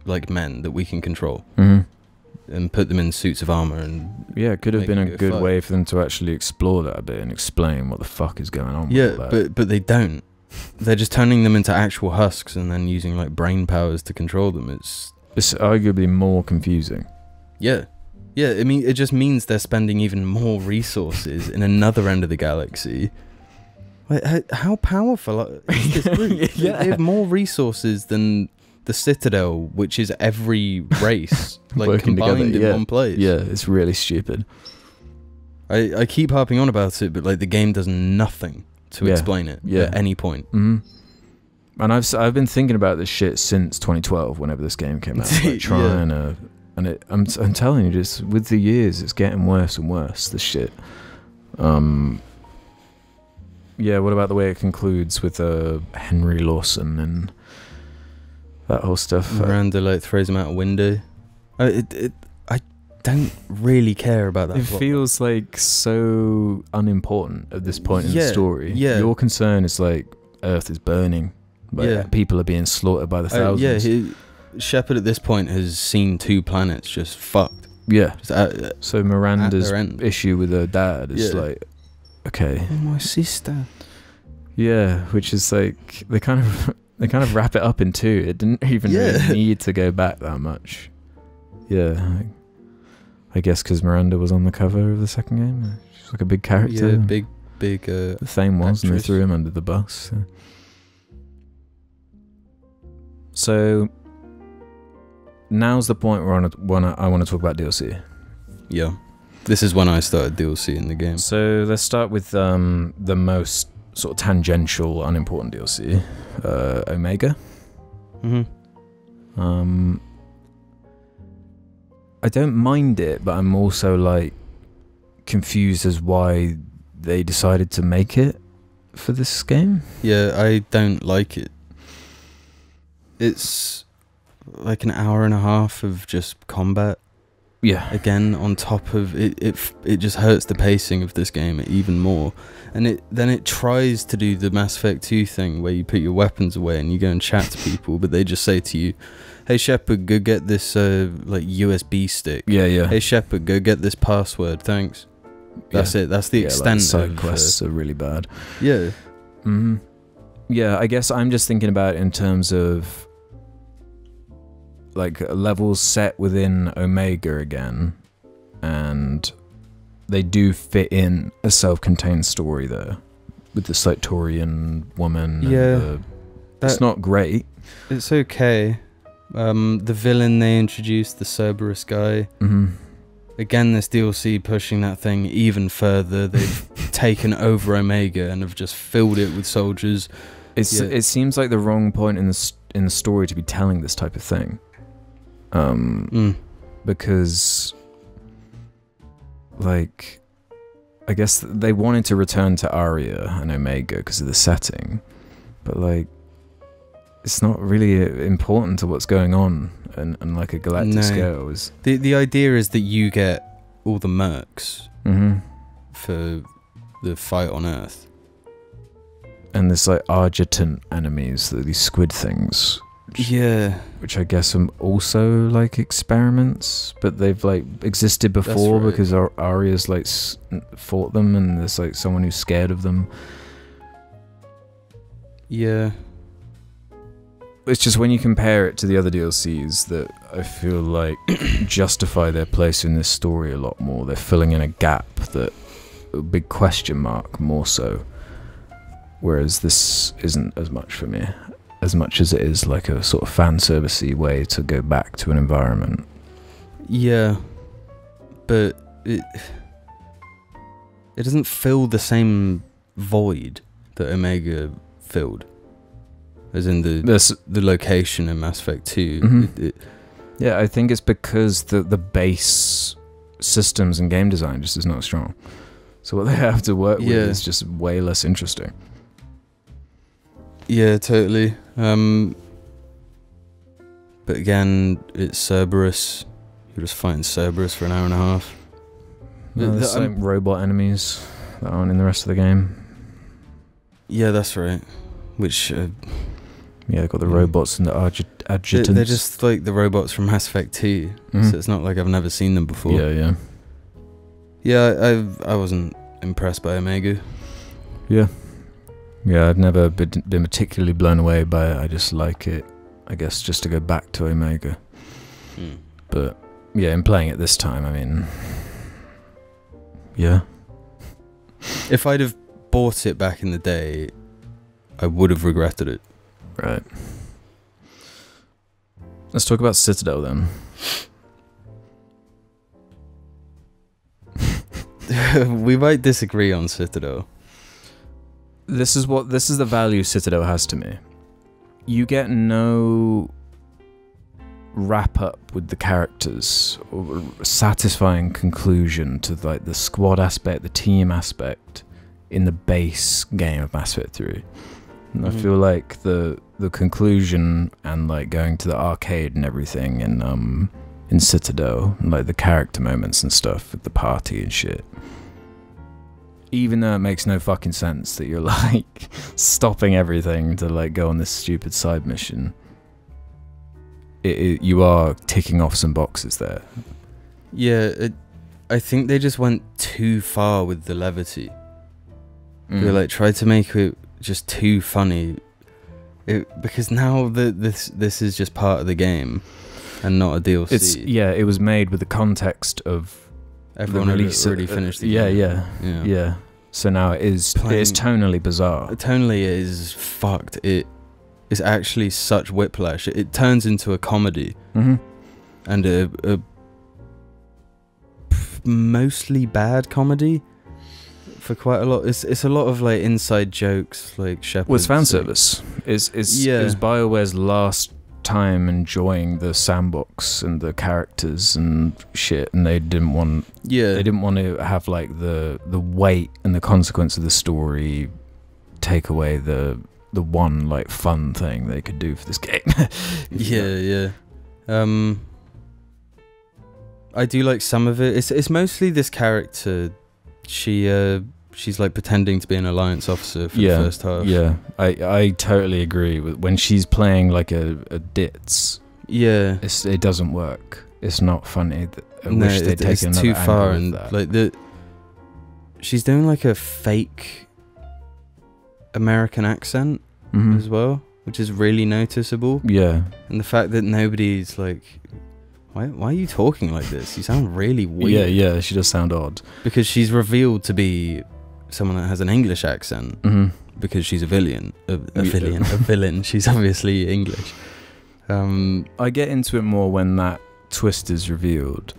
like men that we can control and put them in suits of armor, and
it could have been a good way for them to actually explore that a bit and explain what the fuck is going on with that.
but they don't. they're just turning them into actual husks and then using like brain powers to control them. It's
arguably more confusing.
Yeah. I mean, it just means they're spending even more resources in another end of the galaxy. Like, how powerful is this group? They have more resources than the Citadel, which is every race like
Working
combined
together,
in one place.
Yeah, it's really stupid.
I keep harping on about it, but like the game does nothing to explain it at any point.
Mm-hmm. And I've been thinking about this shit since 2012, whenever this game came out, like trying to. And I'm telling you, just with the years, it's getting worse and worse. This shit. Yeah. What about the way it concludes with Henry Lawson and that whole stuff?
Miranda like throws him out a window. I don't really care about that.
It feels like so unimportant at this point in the story.
Yeah.
Your concern is like Earth is burning. But people are being slaughtered by the thousands.
Shepard at this point has seen 2 planets just fucked.
Yeah.
Just
so Miranda's issue with her dad is like, okay.
Oh, my sister.
Yeah, which is like they kind of wrap it up in 2. It didn't even really need to go back that much. Yeah, I guess because Miranda was on the cover of the second game. She's like a big character.
Yeah, big.
The Thane was, and they threw him under the bus. So now's the point where I want to talk about DLC.
Yeah, this is when I started DLC in the game.
So let's start with the most sort of tangential, unimportant DLC, Omega.
Mm-hmm.
I don't mind it, but I'm also like confused as why they decided to make it for this game.
Yeah, I don't like it. It's like an hour and a half of just combat.
Yeah.
Again, on top of it, it just hurts the pacing of this game even more. And then it tries to do the Mass Effect 2 thing where you put your weapons away and you go and chat to people, but they just say to you, "Hey Shepard, go get this like USB stick."
Yeah.
"Hey Shepard, go get this password, thanks." That's it. That's the extent.
Like the side quests are really bad.
Yeah.
Mm-hmm. Yeah, I guess I'm just thinking about it in terms of like levels set within Omega again, and they do fit in a self-contained story there with the Cytorian woman.
Yeah,
it's not great.
It's okay. The villain they introduced, the Cerberus guy.
Mm-hmm.
Again, this DLC pushing that thing even further. They've taken over Omega and have just filled it with soldiers.
It seems like the wrong point in the story to be telling this type of thing. Because like I guess they wanted to return to Aria and Omega because of the setting, but like it's not really important to what's going on and like a galactic scale. Is
the idea is that you get all the mercs for the fight on Earth,
and there's like adjutant enemies, these squid things. Which I guess are also like experiments, but they've like existed before because Aria's like fought them, and there's like someone who's scared of them.
Yeah.
It's just when you compare it to the other DLCs that I feel like justify their place in this story a lot more. They're filling in a gap, that a big question mark more so, whereas this isn't as much for me. As much as it is like a sort of fan servicey way to go back to an environment.
Yeah, but it doesn't fill the same void that Omega filled, as in the location in Mass Effect 2.
Mm-hmm. Yeah, I think it's because the base systems and game design just is not strong. So what they have to work with is just way less interesting.
Yeah, totally. But again, it's Cerberus. You're just fighting Cerberus for an hour and a half.
No, there's like robot enemies that aren't in the rest of the game.
Yeah, that's right. Which... yeah,
they've got the robots and the adjutants.
They're just like the robots from Mass Effect 2. So it's not like I've never seen them before.
Yeah.
Yeah, I wasn't impressed by Omega.
Yeah. Yeah, I've never been particularly blown away by it. I just like it, I guess, just to go back to Omega. But yeah, in playing it this time, I mean, yeah.
If I'd have bought it back in the day, I would have regretted it.
Right. Let's talk about Citadel then.
We might disagree on Citadel.
This is the value Citadel has to me. You get no wrap up with the characters or satisfying conclusion to like the squad aspect, the team aspect in the base game of Mass Effect 3. And I feel like the conclusion and like going to the arcade and everything in Citadel, and like the character moments and stuff with the party and shit. Even though it makes no fucking sense that you're like stopping everything to like go on this stupid side mission, you are ticking off some boxes there.
Yeah, I think they just went too far with the levity. They like tried to make it just too funny, because now this is just part of the game and not a DLC.
It was made with the context of
everyone
the release
already finished the
game. Yeah. So now it is tonally bizarre.
Tonally, it is fucked. It is actually such whiplash. It turns into a comedy, and a mostly bad comedy. For quite a lot, it's a lot of like inside jokes, like Shepard.
Well, it's fan service. It was BioWare's last time enjoying the sandbox and the characters and shit, and they didn't want to have like the weight and the consequence of the story take away the one like fun thing they could do for this game.
I do like some of it. It's mostly this character. She's like pretending to be an Alliance officer for the first half.
Yeah, I totally agree with when she's playing like a ditz.
Yeah,
it doesn't work. It's not funny. I wish they'd taken another
too far, and
that.
like she's doing like a fake American accent as well, which is really noticeable.
Yeah,
and the fact that nobody's like, why are you talking like this? You sound really weird.
Yeah, she does sound odd. Because
she's revealed to be someone that has an English accent, because she's a villain. A villain. She's obviously English.
I get into it more when that twist is revealed,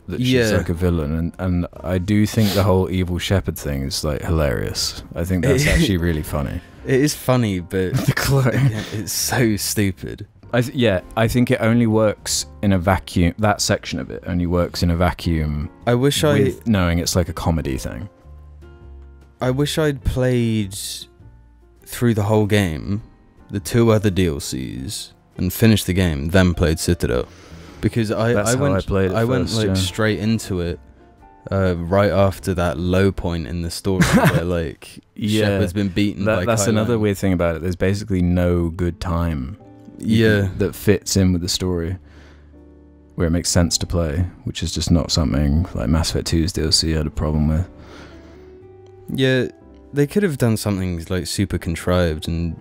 that she's like a villain, and I do think the whole evil Shepard thing is like hilarious. I think that's actually really funny.
It is funny, but
the clone.
It's so stupid.
I think it only works in a vacuum. That section of it only works in a vacuum.
I wish
knowing it's like a comedy thing.
I wish I'd played through the whole game, the 2 other DLCs, and finished the game, then played Citadel, because I went straight into it right after that low point in the story where like Shepard's been beaten by
that's
Kai
another
Lang.
weird thing about it. There's basically no good time that fits in with the story where it makes sense to play, which is just not something like Mass Effect 2's DLC had a problem with.
Yeah, they could have done something like super contrived and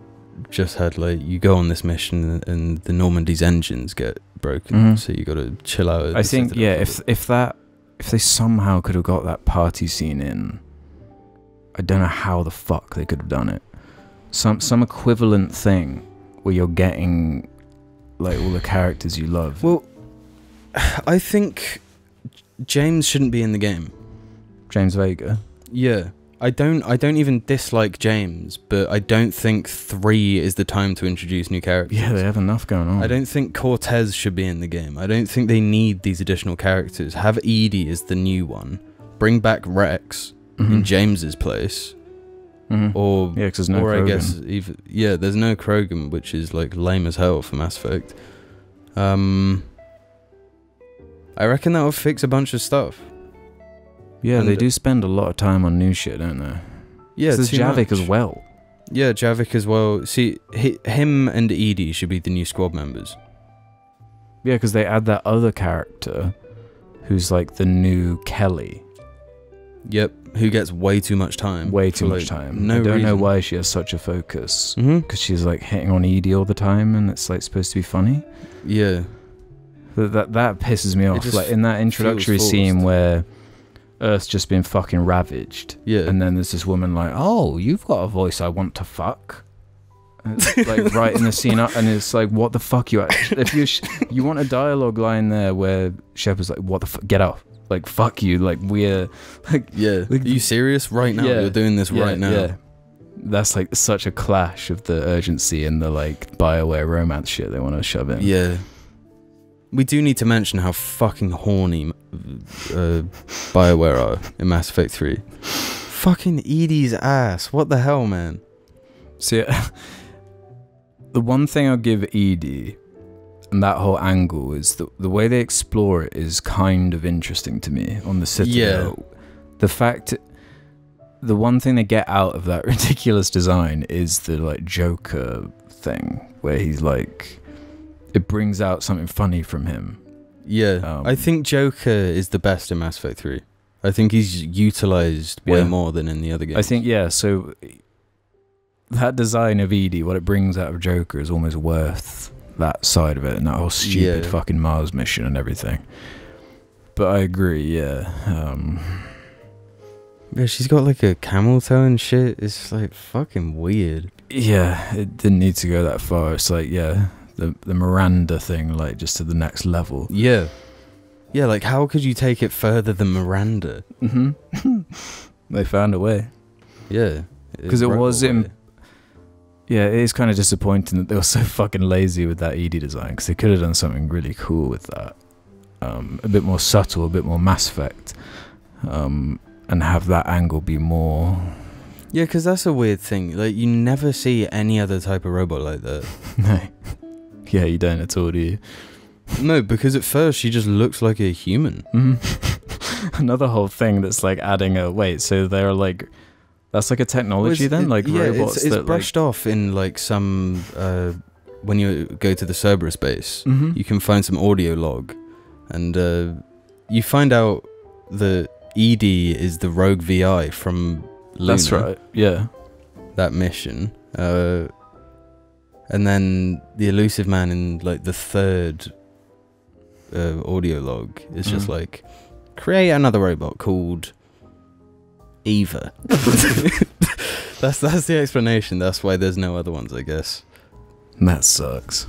just had like, you go on this mission and the Normandy's engines get broken, so you got to chill out.
I think if they somehow could have got that party scene in, I don't know how the fuck they could have done it. Some equivalent thing where you're getting like all the characters you love.
Well, I think James shouldn't be in the game.
James Vega.
Yeah. I don't even dislike James, but I don't think 3 is the time to introduce new characters.
Yeah, they have enough going on.
I don't think Cortez should be in the game. I don't think they need these additional characters. Have EDI as the new one. Bring back Rex in James's place. Or
yeah, 'cause there's no Krogan.
I guess there's no Krogan, which is like lame as hell for Mass Effect. I reckon that will fix a bunch of stuff.
Yeah, they do spend a lot of time on new shit, don't they?
Yeah,
there's Javik as well.
Yeah, Javik as well. See, him and EDI should be the new squad members.
Yeah, because they add that other character who's like the new Kelly.
Yep, who gets way too much time.
Way too
for,
much
like,
time.
No
I don't know
reason.
why she has such a focus.
Mm-hmm.
Because she's like hitting on Edie all the time, and it's like supposed to be funny.
Yeah.
That pisses me off.
just
Like in that introductory
feels
scene
forced.
where Earth's just been fucking ravaged,
Yeah.
and then there's this woman like, "Oh, you've got a voice I want to fuck." And it's like right in the scene up, and it's like, what the fuck you? If you want a dialogue line there where Shepard's like, "What the fuck? Get off!" Like fuck you. Like we're like
Yeah.
like,
Are you serious? Right now?
Yeah.
You're doing this right now.
Yeah. That's like such a clash of the urgency and the like BioWare romance shit they want to shove in.
Yeah. We do need to mention how fucking horny BioWare are in Mass Effect 3. Fucking Edie's ass. What the hell, man?
See, the one thing I'll give Edie and that whole angle is the way they explore it is kind of interesting to me on the Citadel.
Yeah.
The fact, the one thing they get out of that ridiculous design is the like Joker thing where he's like, it brings out something funny from him.
Yeah. I think Joker is the best in Mass Effect 3. I think he's utilized way
Yeah.
more than in the other games.
I think, yeah, so that design of Edie, what it brings out of Joker is almost worth that side of it and that whole stupid
Yeah.
fucking Mars mission and everything. But I agree, yeah.
Yeah, she's got like a camel toe and shit. It's like fucking weird.
Yeah, it didn't need to go that far. It's like, yeah, the Miranda thing, like just to the next level.
Yeah. Yeah, like how could you take it further than Miranda?
Mm-hmm. They found a way.
Yeah.
'Cause it
broke
was
away.
in- Yeah, it is kind of disappointing that they were so fucking lazy with that Edie design, because they could have done something really cool with that. A bit more subtle, a bit more Mass Effect, and have that angle be more...
Yeah, because that's a weird thing. Like, you never see any other type of robot like that.
No. Yeah, you don't at all, do you?
No, because at first she just looks like a human.
Another whole thing that's like adding a... Wait, so they're like... That's like a technology then? Like robots
it's
that
brushed off in like some... when you go to the Cerberus base,
like...
you can find some audio log. And you find out that Edie is the rogue VI from Luna.
That's right, yeah.
That mission. And then the elusive man in like the third audio log is just like, create another robot called Eva. That's the explanation. That's why there's no other ones, I guess.
That sucks.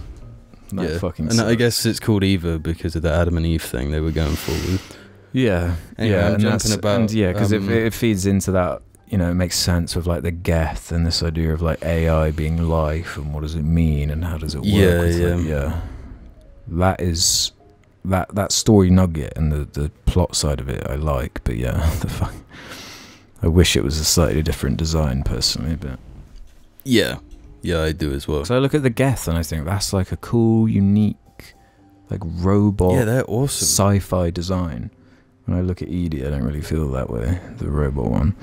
That fucking
and
sucks.
I guess it's called Eva because of the Adam and Eve thing they were going for with.
Yeah,
Anyway,
yeah,
I'm
and
jumping about,
and yeah, because
um,
it feeds into that. You know, it makes sense with like the Geth and this idea of like AI being life and what does it mean and how does it work.
Yeah,
with, like, yeah. That is that story nugget and the plot side of it I like, but yeah, the fuck. I wish it was a slightly different design personally, but
Yeah, I do as well.
so I look at the Geth and I think that's like a cool, unique, like robot.
Yeah, they're awesome.
Sci-fi design. When I look at Edie, I don't really feel that way, the robot one.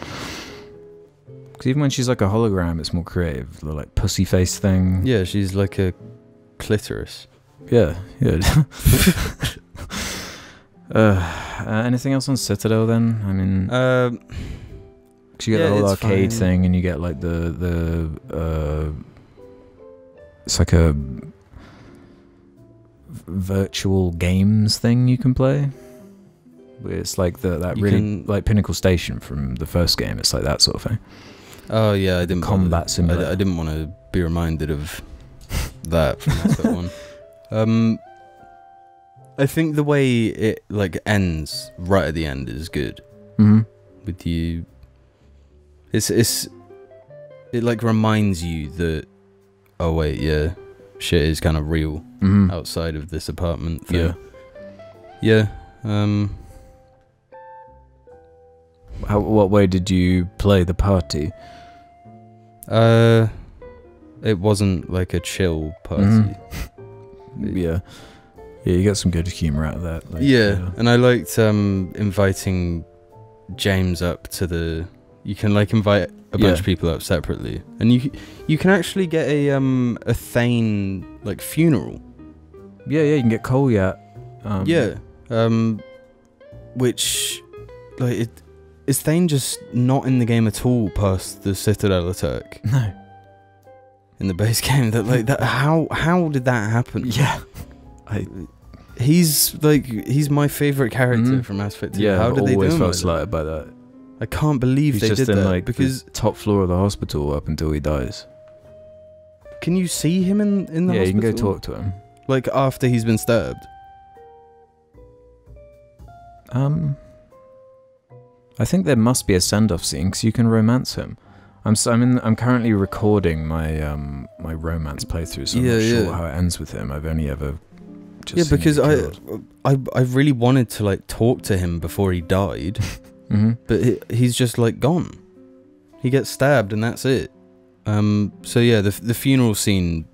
Because even when she's like a hologram, it's more creative. The like pussy face thing.
Yeah, she's like a clitoris.
Yeah. Anything else on Citadel then? I mean, 'cause you get
yeah,
the whole
it's
arcade
fine.
thing, and you get like the it's like a virtual games thing you can play. It's like that
You
really
can-
like Pinnacle Station from the first game. It's like that sort of thing.
Oh yeah, I didn't
Combat
bother.
simulator.
I didn't want to be reminded of that from Mass Effect 1. I think the way it like ends right at the end is good.
Mm-hmm.
With you, it like reminds you that, oh wait, yeah, shit is kind of real
Mm-hmm.
outside of this apartment thing. Yeah.
What way did you play the party?
It wasn't like a chill party.
Mhm. Yeah, you get some good humor out of that. Like,
Yeah, and I liked inviting James up to the. You can like invite a bunch
Yeah.
of people up separately, and you can actually get a Thane like funeral.
yeah, you can get Kolyat.
Which like is Thane just not in the game at all past the Citadel attack
No.
in the base game? That like that. How did that happen?
Yeah.
He's my favorite character from Mass Effect 2.
Yeah,
How did
I've
they do
always
him
felt
like that?
slighted by that.
I can't believe
He's
they
just
did
in
that
like
because
the top floor of the hospital up until he dies.
can you see him in the
Yeah,
hospital?
you can go talk to him.
Like after he's been stabbed.
I think there must be a send-off scene because you can romance him. I'm currently recording my my romance playthrough, so I'm not sure how it ends with him. I've only ever just seen
because
him killed.
I really wanted to like talk to him before he died, but he's just like gone. He gets stabbed and that's it. So yeah, the funeral scene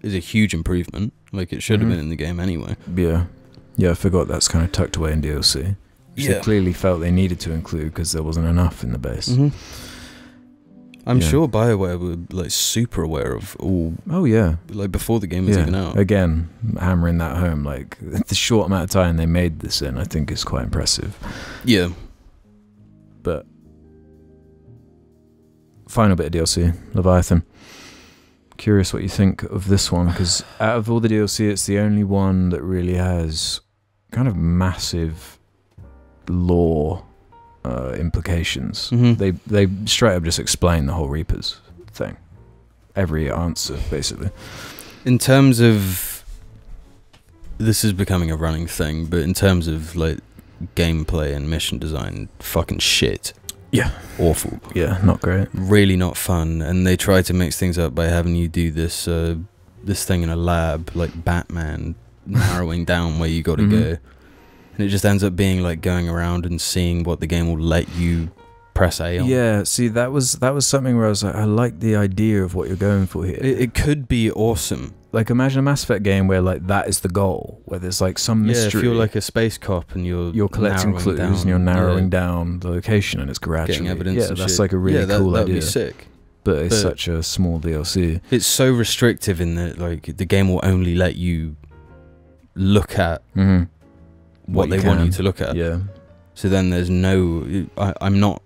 is a huge improvement. Like it should have been in the game anyway.
Yeah, I forgot that's kind of tucked away in DLC. Which they clearly felt they needed to include because there wasn't enough in the base.
I'm sure BioWare were like super aware of all.
Oh yeah,
like before the game was even out.
Again, hammering that home. Like the short amount of time they made this in, I think is quite impressive.
Yeah,
but final bit of DLC, Leviathan. Curious what you think of this one because out of all the DLC, it's the only one that really has kind of massive lore implications. They straight up just explain the whole Reapers thing, every answer basically.
In terms of, this is becoming a running thing, but in terms of like gameplay and mission design, fucking shit.
Yeah,
awful.
Yeah, not great.
Really not fun. And they try to mix things up by having you do this this thing in a lab, like Batman, narrowing down where you got to go. And it just ends up being like going around and seeing what the game will let you press A on.
Yeah, see, that was something where I was like, I like the idea of what you're going for here.
It could be awesome.
Like, imagine a Mass Effect game where like that is the goal, where there's like some mystery.
Yeah, if you're like a space cop and you're
collecting clues and you're narrowing down the location and it's gradually
getting evidence.
Yeah, that's like a really cool idea.
That'd be sick.
But it's such a small DLC.
It's so restrictive in that like the game will only let you look at what they want you to look at.
Yeah.
So then there's no... I'm not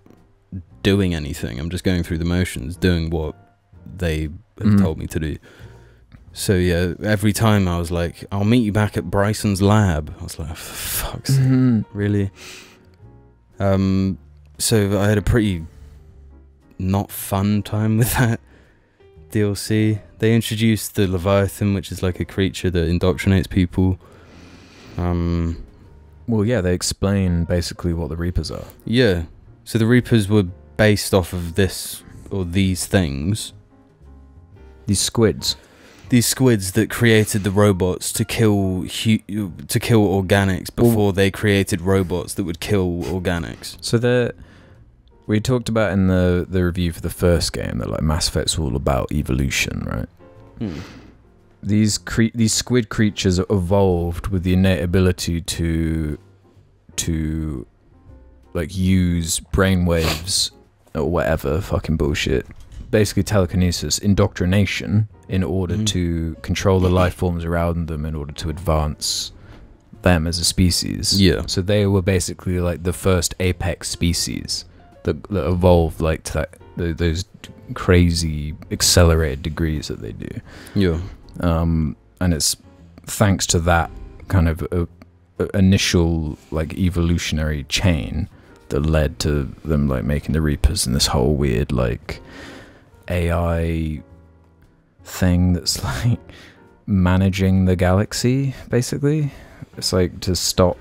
doing anything. I'm just going through the motions, doing what they have told me to do. So yeah, every time I was like, I'll meet you back at Bryson's lab. I was like, for fuck's sake, really? So I had a pretty not fun time with that DLC. They introduced the Leviathan, which is like a creature that indoctrinates people.
Well, yeah, they explain basically what the Reapers are.
Yeah. So the Reapers were based off of this or these things.
These squids.
These squids that created the robots to kill organics before they created robots that would kill organics.
So we talked about in the review for the first game that like Mass Effect's all about evolution, right? These squid creatures evolved with the innate ability to like use brainwaves or whatever fucking bullshit, basically telekinesis, indoctrination, in order to control the life forms around them, in order to advance them as a species.
Yeah.
So they were basically like the first apex species that evolved like to those crazy accelerated degrees that they do.
Yeah.
And it's thanks to that kind of initial like evolutionary chain that led to them like making the Reapers and this whole weird like AI thing that's like managing the galaxy, basically. It's like to stop...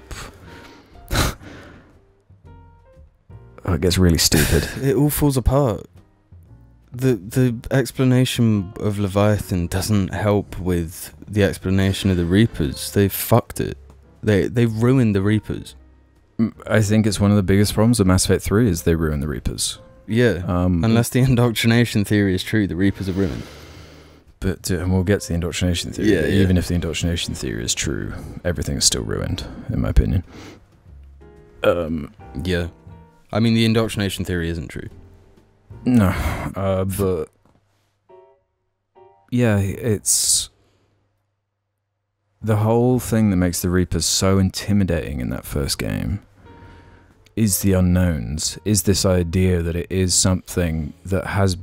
it gets really stupid.
It all falls apart. The explanation of Leviathan doesn't help with the explanation of the Reapers. They fucked it. They ruined the Reapers.
I think it's one of the biggest problems of Mass Effect 3 is they ruin the Reapers.
Yeah, unless the indoctrination theory is true, the Reapers are ruined.
But and we'll get to the indoctrination theory. Yeah, even if the indoctrination theory is true, everything is still ruined, in my opinion.
Yeah. I mean, the indoctrination theory isn't true.
No, but yeah, it's the whole thing that makes the Reapers so intimidating in that first game is the unknowns, is this idea that it is something that has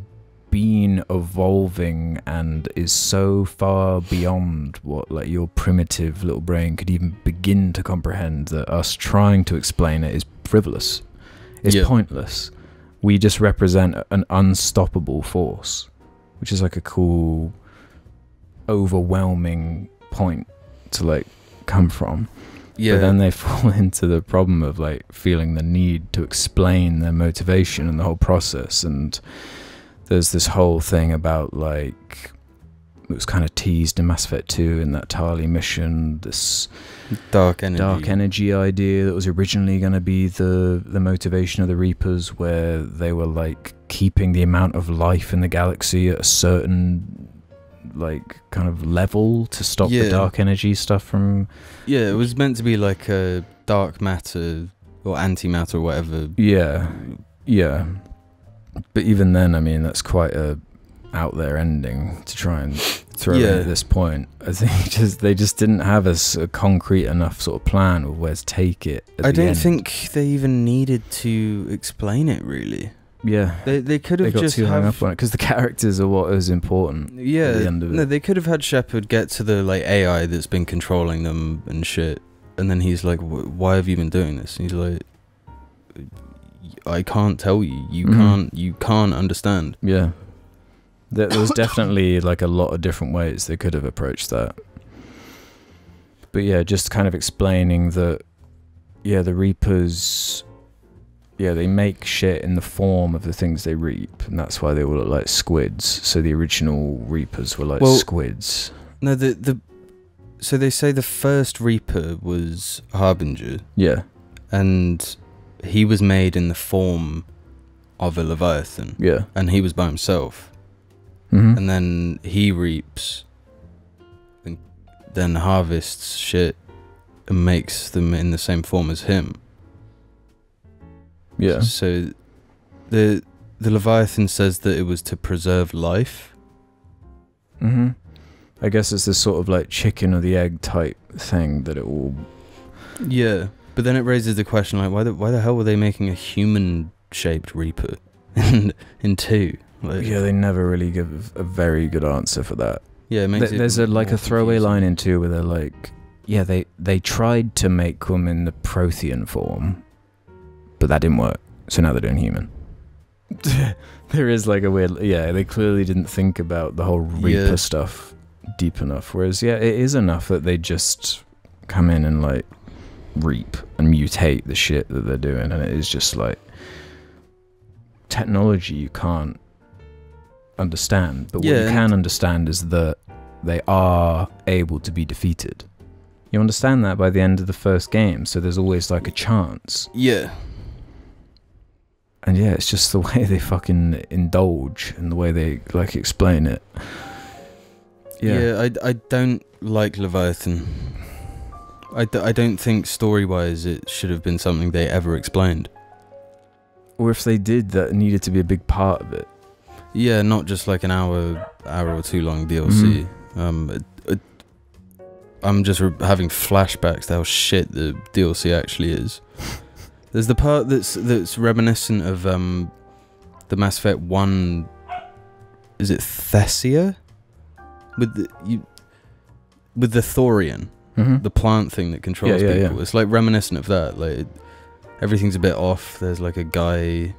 been evolving and is so far beyond what like your primitive little brain could even begin to comprehend, that us trying to explain it is frivolous, it's pointless. We just represent an unstoppable force, which is like a cool, overwhelming point to like come from.
Yeah.
But then they fall into the problem of like feeling the need to explain their motivation and the whole process. And there's this whole thing about like, it was kind of teased in Mass Effect 2 in that Tali mission, this
dark energy
idea that was originally going to be the motivation of the Reapers, where they were like keeping the amount of life in the galaxy at a certain like kind of level to stop the dark energy stuff from...
Yeah, it was meant to be like a dark matter or antimatter or whatever.
Yeah. But even then, I mean, that's quite a out there ending to try and throw in at this point. I think they just didn't have a concrete enough sort of plan of where to take it.
I don't think they even needed to explain it, really.
Yeah,
they could have just
hung up on it because the characters are what is important.
Yeah,
at the end of it.
No, they could have had Shepard get to the like AI that's been controlling them and shit, and then he's like, "Why have you been doing this?" And he's like, "I can't tell you. You can't understand."
Yeah, there was definitely like a lot of different ways they could have approached that. But yeah, just kind of explaining that. Yeah, the Reapers. Yeah, they make shit in the form of the things they reap, and that's why they all look like squids. So the original Reapers were like squids.
No, so they say the first Reaper was Harbinger.
Yeah.
And he was made in the form of a Leviathan.
Yeah.
And he was by himself.
Mm-hmm.
And then he reaps, and then harvests shit and makes them in the same form as him.
Yeah.
So the Leviathan says that it was to preserve life.
Mm-hmm. I guess it's this sort of like chicken or the egg type thing that it all...
Yeah, but then it raises the question like, why the hell were they making a human-shaped Reaper in 2? Like,
yeah, they never really give a very good answer for that.
Yeah, it makes
there's a throwaway confusing line in 2 where they're like, yeah, they tried to make them in the Prothean form, but that didn't work, so now they're doing human. There is like a weird... Yeah, they clearly didn't think about the whole Reaper stuff deep enough. Whereas, yeah, it is enough that they just come in and, like, reap and mutate the shit that they're doing. And it is just, like, technology you can't understand. But what you can understand is that they are able to be defeated. You understand that by the end of the first game, so there's always, like, a chance.
Yeah.
And yeah, it's just the way they fucking indulge and the way they like explain it.
Yeah, I don't like Leviathan. I don't think story-wise it should have been something they ever explained.
Or if they did, that needed to be a big part of it.
Yeah, not just like an hour or two long DLC. Mm-hmm. I'm just having flashbacks to how shit the DLC actually is. There's the part that's reminiscent of the Mass Effect 1. Is it Thessia? With the Thorian, the plant thing that controls people. Yeah. It's like reminiscent of that. Like everything's a bit off. There's like a guy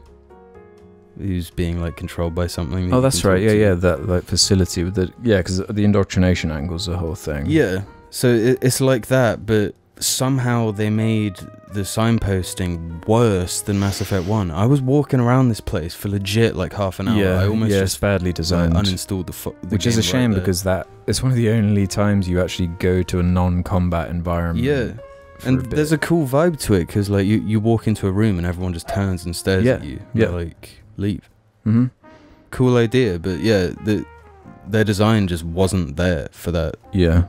who's being like controlled by something.
Oh, that's right. Yeah. That like facility with the because the indoctrination angle's the whole thing.
Yeah. So it's like that, but somehow they made the signposting worse than Mass Effect 1. I was walking around this place for legit like half an hour.
Yeah,
I almost
it's badly designed.
Uninstalled the
which is a shame because that it's one of the only times you actually go to a non-combat environment.
Yeah, and there's a cool vibe to it because like you walk into a room and everyone just turns and stares at you. Yeah, like leave. Mm-hmm. Cool idea, but yeah, their design just wasn't there for that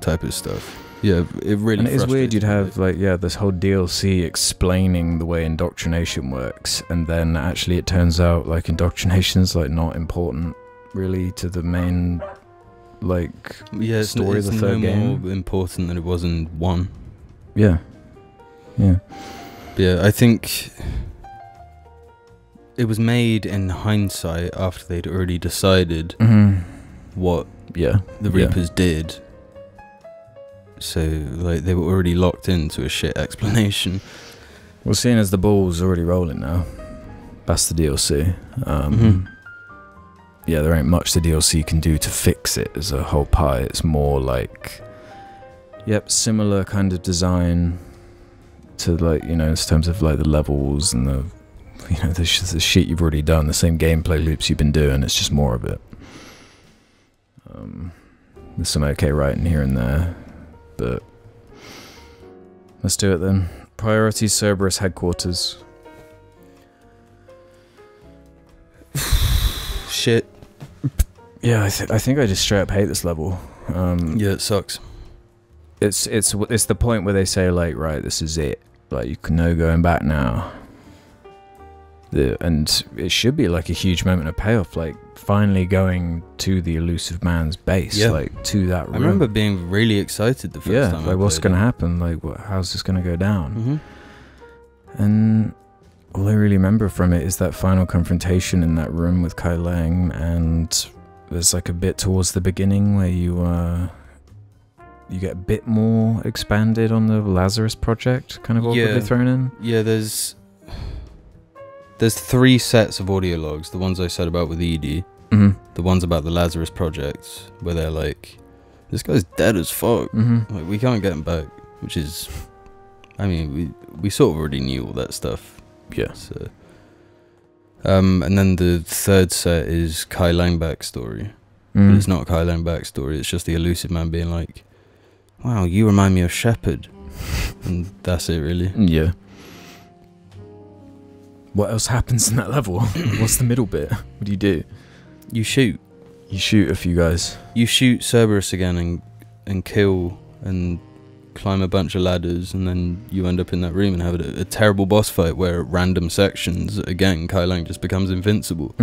type of stuff. Yeah, it really. And it is weird.
You'd have like this whole DLC explaining the way indoctrination works, and then actually it turns out like indoctrination's like not important really to the main story of the third game.
More important than it was in 1.
Yeah. But
Yeah, I think it was made in hindsight after they'd already decided what
Yeah.
the Reapers did. So, like, they were already locked into a shit explanation.
Well, seeing as the ball's already rolling now, that's the DLC. Yeah, there ain't much the DLC can do to fix it as a whole pie. It's more like, yep, similar kind of design to, like, you know, in terms of like the levels and the, you know, the shit you've already done, the same gameplay loops you've been doing. It's just more of it. There's some okay writing here and there, but let's do it then. Priority Cerberus headquarters.
Shit.
Yeah, I think I just straight up hate this level.
Yeah, it sucks.
It's the point where they say, like, right, this is it. Like, you can no going back now. And it should be like a huge moment of payoff, like finally going to the elusive man's base, like to that room.
I remember being really excited the first time.
Like, what's going to happen? Like, how's this going to go down? And all I really remember from it is that final confrontation in that room with Kai Lang, and there's like a bit towards the beginning where you get a bit more expanded on the Lazarus Project, kind of awkwardly thrown in.
Yeah, there's 3 sets of audio logs. The ones I said about with Edie, the ones about the Lazarus Project, where they're like, this guy's dead as fuck. Like, we can't get him back, which is, I mean, we sort of already knew all that stuff.
Yeah.
So, and then the 3rd set is Kai Lang backstory. But it's not Kai Lang backstory. It's just the elusive man being like, wow, you remind me of Shepard. And that's it, really.
Yeah. What else happens in that level? What's the middle bit? What do you do?
You shoot.
You shoot a few guys.
You shoot Cerberus again and kill and climb a bunch of ladders, and then you end up in that room and have a terrible boss fight where at random sections, again, Kai Lang just becomes invincible.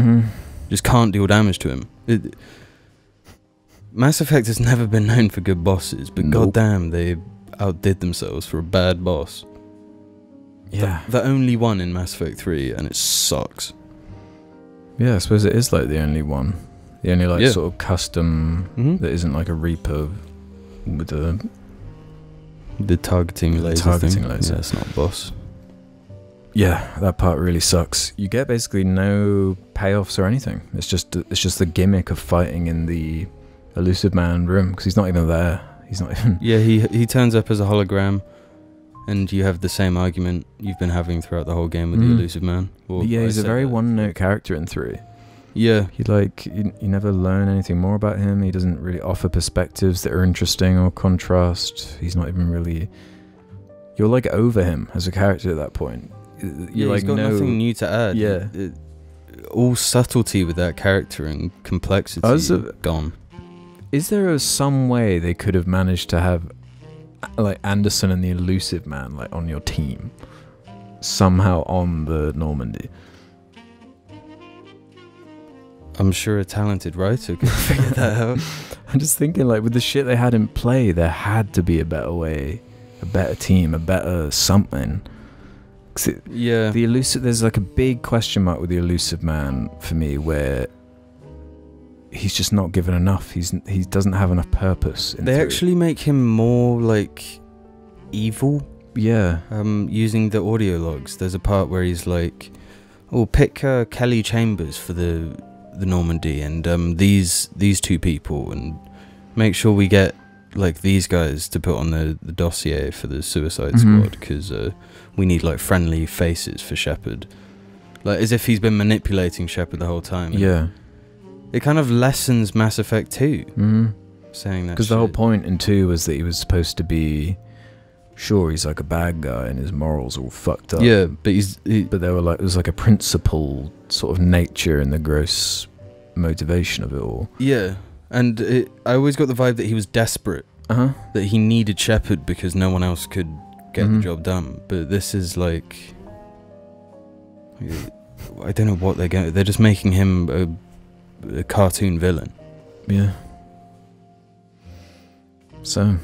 Just can't deal damage to him. Mass Effect has never been known for good bosses, but goddamn, they outdid themselves for a bad boss.
Yeah.
The only one in Mass Effect 3, and it sucks.
Yeah, I suppose it is like the only one. The only like sort of custom that isn't like a Reaper with
the targeting laser thing. Yeah, it's not a boss.
Yeah, that part really sucks. You get basically no payoffs or anything. It's just the gimmick of fighting in the elusive man room, because he's not even there. He's not even.
Yeah, he turns up as a hologram. And you have the same argument you've been having throughout the whole game with the elusive man. Well,
yeah, he's a very one-note character in 3.
Yeah.
You never learn anything more about him. He doesn't really offer perspectives that are interesting or contrast. He's not even really... You're like over him as a character at that point.
He's got nothing new to add.
Yeah.
All subtlety with that character and complexity gone.
Is there some way they could have managed to have like Anderson and the elusive man like on your team somehow on the Normandy?
I'm sure a talented writer could figure that out.
I'm just thinking, like, with the shit they had in play, there had to be a better way, a better team, a better something.
Yeah,
the elusive, there's like a big question mark with the elusive man for me, where he's just not given enough. He doesn't have enough purpose.
They actually make him more like evil.
Yeah.
Using the audio logs, there's a part where he's like, "Oh, pick Kelly Chambers for the Normandy, and these 2 people, and make sure we get like these guys to put on the dossier for the Suicide Squad, because we need like friendly faces for Shepard." Like, as if he's been manipulating Shepard the whole time.
Yeah.
It kind of lessens Mass Effect 2, saying that.
Because the whole point in 2 was that he was supposed to be, sure, he's like a bad guy and his morals are all fucked up.
Yeah, but
but there was like a principled sort of nature in the gross motivation of it all.
Yeah, and I always got the vibe that he was desperate. That he needed Shepard because no one else could get the job done. But this is like, I don't know what they're going. They're just making him a cartoon villain.
Yeah. So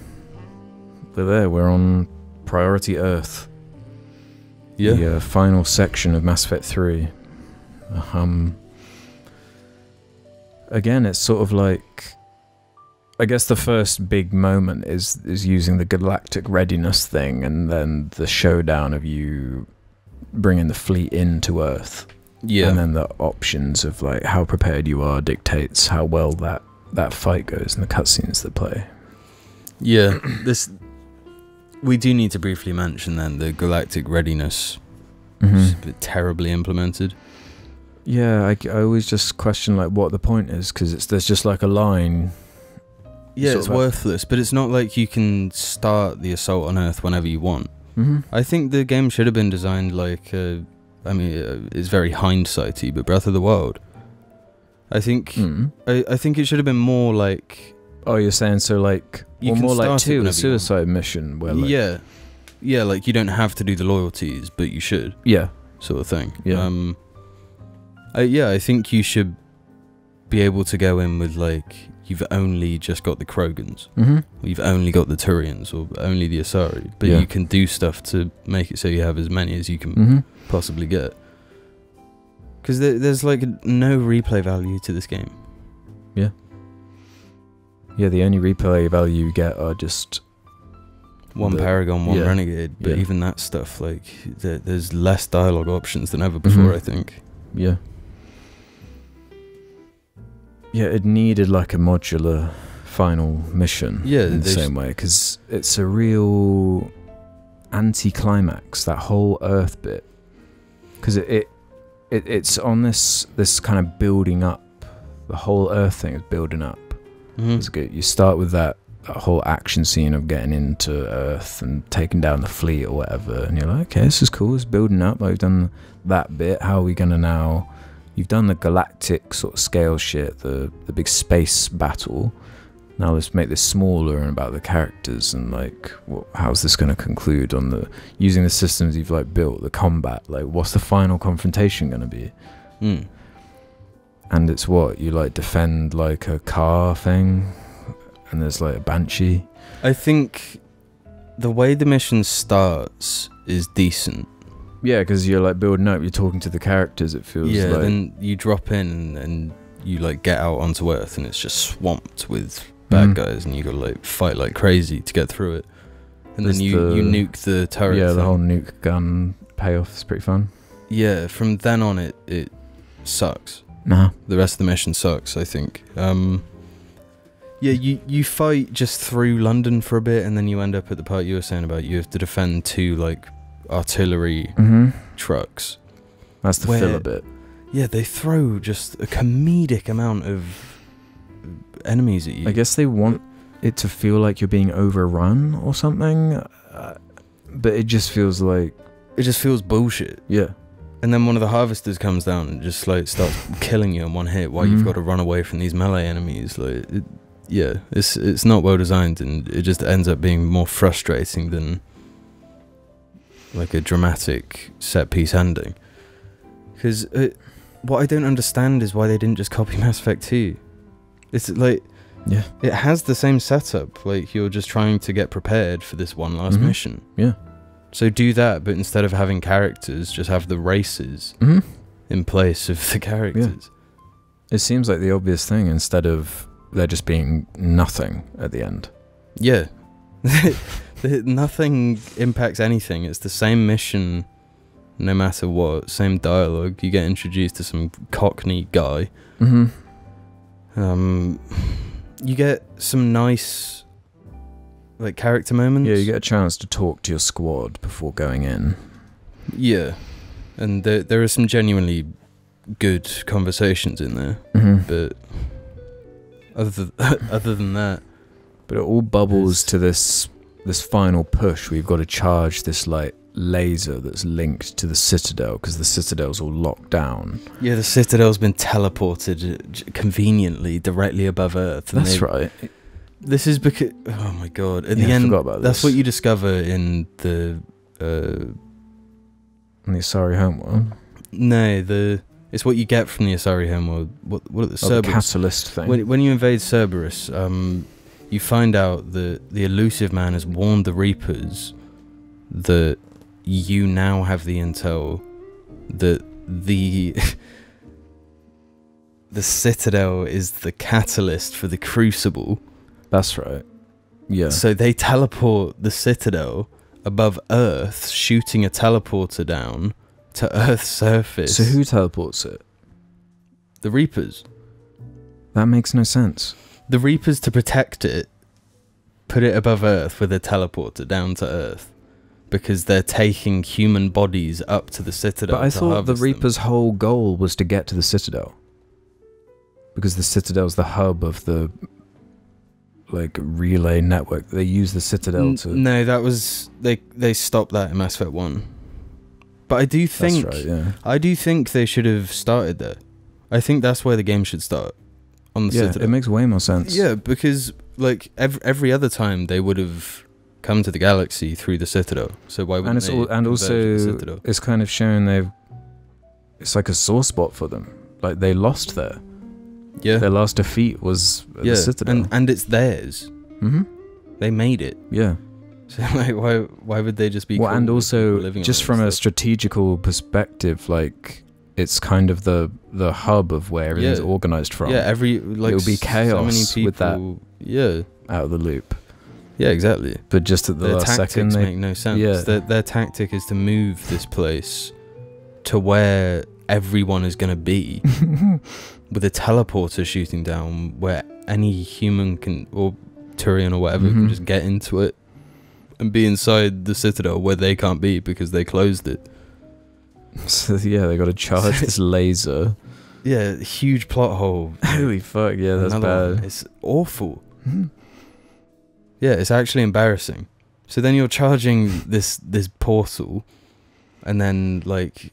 we're on Priority Earth.
Yeah.
The final section of Mass Effect 3. Again, it's sort of like, I guess the first big moment is using the galactic readiness thing, and then the showdown of you bringing the fleet into Earth.
Yeah.
And then the options of like how prepared you are dictates how well that fight goes, and the cutscenes that play.
Yeah. We do need to briefly mention then the galactic readiness is a bit terribly implemented.
Yeah, I always just question like what the point is, because there's just like a line.
Yeah,
sort
it's
of like-
worthless, but it's not like you can start the assault on Earth whenever you want. I think the game should have been designed like, it's very hindsighty, but Breath of the Wild. I think I think it should have been more like...
Oh, you're saying so like,
You
or
can
more like
start it
2, a
whenever you
suicide mission where like,
yeah, like you don't have to do the loyalties, but you should,
yeah,
sort of thing.
Yeah.
I think you should be able to go in with like, you've only just got the Krogans, or you've only got the Turians, or only the Asari, but
Yeah.
you can do stuff to make it so you have as many as you can possibly get. Because there's like no replay value to this game.
Yeah, the only replay value you get are just
One Paragon, one
yeah,
Renegade, but
yeah.
even that stuff, like, there's less dialogue options than ever before, I think.
Yeah, it needed like a modular final mission.
Yeah,
in the same way, because it's a real anti-climax, that whole Earth bit, because it's on this kind of building up. The whole Earth thing is building up. It's good. You start with that whole action scene of getting into Earth and taking down the fleet or whatever, and you're like, okay, this is cool, it's building up, we've done that bit, how are we gonna now... You've done the galactic sort of scale shit, the big space battle, now let's make this smaller and about the characters, and like, how's this gonna conclude on the... Using the systems you've like built, the combat, like what's the final confrontation gonna be? And it's what, you like defend like a car thing, and there's like a banshee.
I think the way the mission starts is decent.
Yeah, because you're like building up, you're talking to the characters, it feels like.
Then you drop in and you like get out onto Earth and it's just swamped with bad guys, and you gotta like fight like crazy to get through it. And
There's
then you nuke the turret.
Yeah, the
thing.
whole nuke gun payoff is pretty fun.
Yeah, from then on it sucks.
Nah.
The rest of the mission sucks, I think. Yeah, you fight just through London for a bit, and then you end up at the part you were saying about you have to defend 2 like artillery trucks.
That's the filler bit.
Yeah, they throw just a comedic amount of enemies at you.
I guess they want it to feel like you're being overrun or something, but it just feels like...
It just feels bullshit.
Yeah.
And then one of the harvesters comes down and just like starts killing you in one hit while you've got to run away from these melee enemies. Like, it's not well designed, and it just ends up being more frustrating than like a dramatic set piece ending. Because what I don't understand is why they didn't just copy Mass Effect 2. It's like, it has the same setup. Like, you're just trying to get prepared for this one last mission.
Yeah.
So do that, but instead of having characters, just have the races in place of the characters.
Yeah. It seems like the obvious thing, instead of there just being nothing at the end.
Yeah. Nothing impacts anything. It's the same mission, no matter what. Same dialogue. You get introduced to some Cockney guy. You get some nice... like character moments.
Yeah, you get a chance to talk to your squad before going in.
Yeah, and there are some genuinely good conversations in there, but other than that,
but it all bubbles to this final push. We've got to charge this like laser that's linked to the Citadel, because the Citadel's all locked down.
Yeah, the Citadel's been teleported conveniently directly above Earth. And
That's right.
This is because... Oh my god. At
Yeah,
the
I
end,
forgot about
that's
this.
what you discover in the...
On the Asari homeworld.
No, it's what you get from the Asari homeworld. What are the
The
Cerberus?
catalyst thing.
When you invade Cerberus, you find out that the Elusive Man has warned the Reapers that you now have the intel that the the Citadel is the catalyst for the Crucible.
That's right. Yeah.
So they teleport the Citadel above Earth, shooting a teleporter down to Earth's surface.
So who teleports it?
The Reapers.
That makes no sense.
The Reapers, to protect it, put it above Earth with a teleporter down to Earth, because they're taking human bodies up to the Citadel.
But I
to
thought the
harvest them.
Reaper's whole goal was to get to the Citadel. Because the Citadel's the hub of the like relay network. They use the Citadel to...
No, that was... They stopped that in Mass Effect 1. But I do think...
That's right, yeah.
I do think they should have started there. I think that's where the game should start. On the Citadel.
It makes way more sense.
Yeah, because like every other time they would have come to the galaxy through the Citadel. So why wouldn't they?
And also,
the Citadel?
it's kind of shown it's like a sore spot for them. Like they lost there.
Yeah,
their last defeat was at the Citadel,
and it's theirs.
Mm-hmm.
They made it.
Yeah.
So like, why would they just be?
Well,
cool
and also
living
just from a strategical perspective, like it's kind of the hub of where everything's organized from.
Yeah, it'll
be chaos
so many people,
with that.
Yeah,
out of the loop.
Yeah, exactly.
But just at the
their
last second,
tactics make no sense.
Yeah.
Their tactic is to move this place to where everyone is going to be, with a teleporter shooting down where any human can, or Turian or whatever, can just get into it and be inside the Citadel where they can't be because they closed it.
So yeah, they got to charge this laser.
Yeah, huge plot hole.
Holy fuck! Yeah, that's bad.
It's awful. Yeah, it's actually embarrassing. So then you're charging this portal, and then like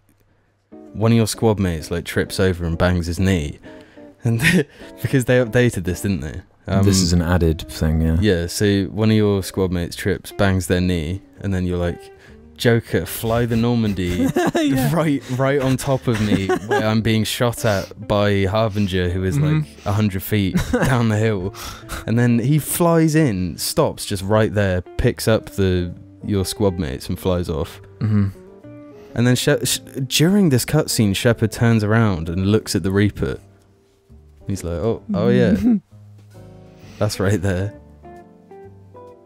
one of your squad mates like trips over and bangs his knee, and because they updated this, didn't they?
This is an added thing, yeah.
Yeah, so one of your squad mates trips, bangs their knee, and then you're like, Joker, fly the Normandy right on top of me, where I'm being shot at by Harbinger, who is like 100 feet down the hill, and then he flies in, stops just right there, picks up your squad mates and flies off. And then during this cutscene, Shepard turns around and looks at the Reaper. He's like, oh yeah, that's right there.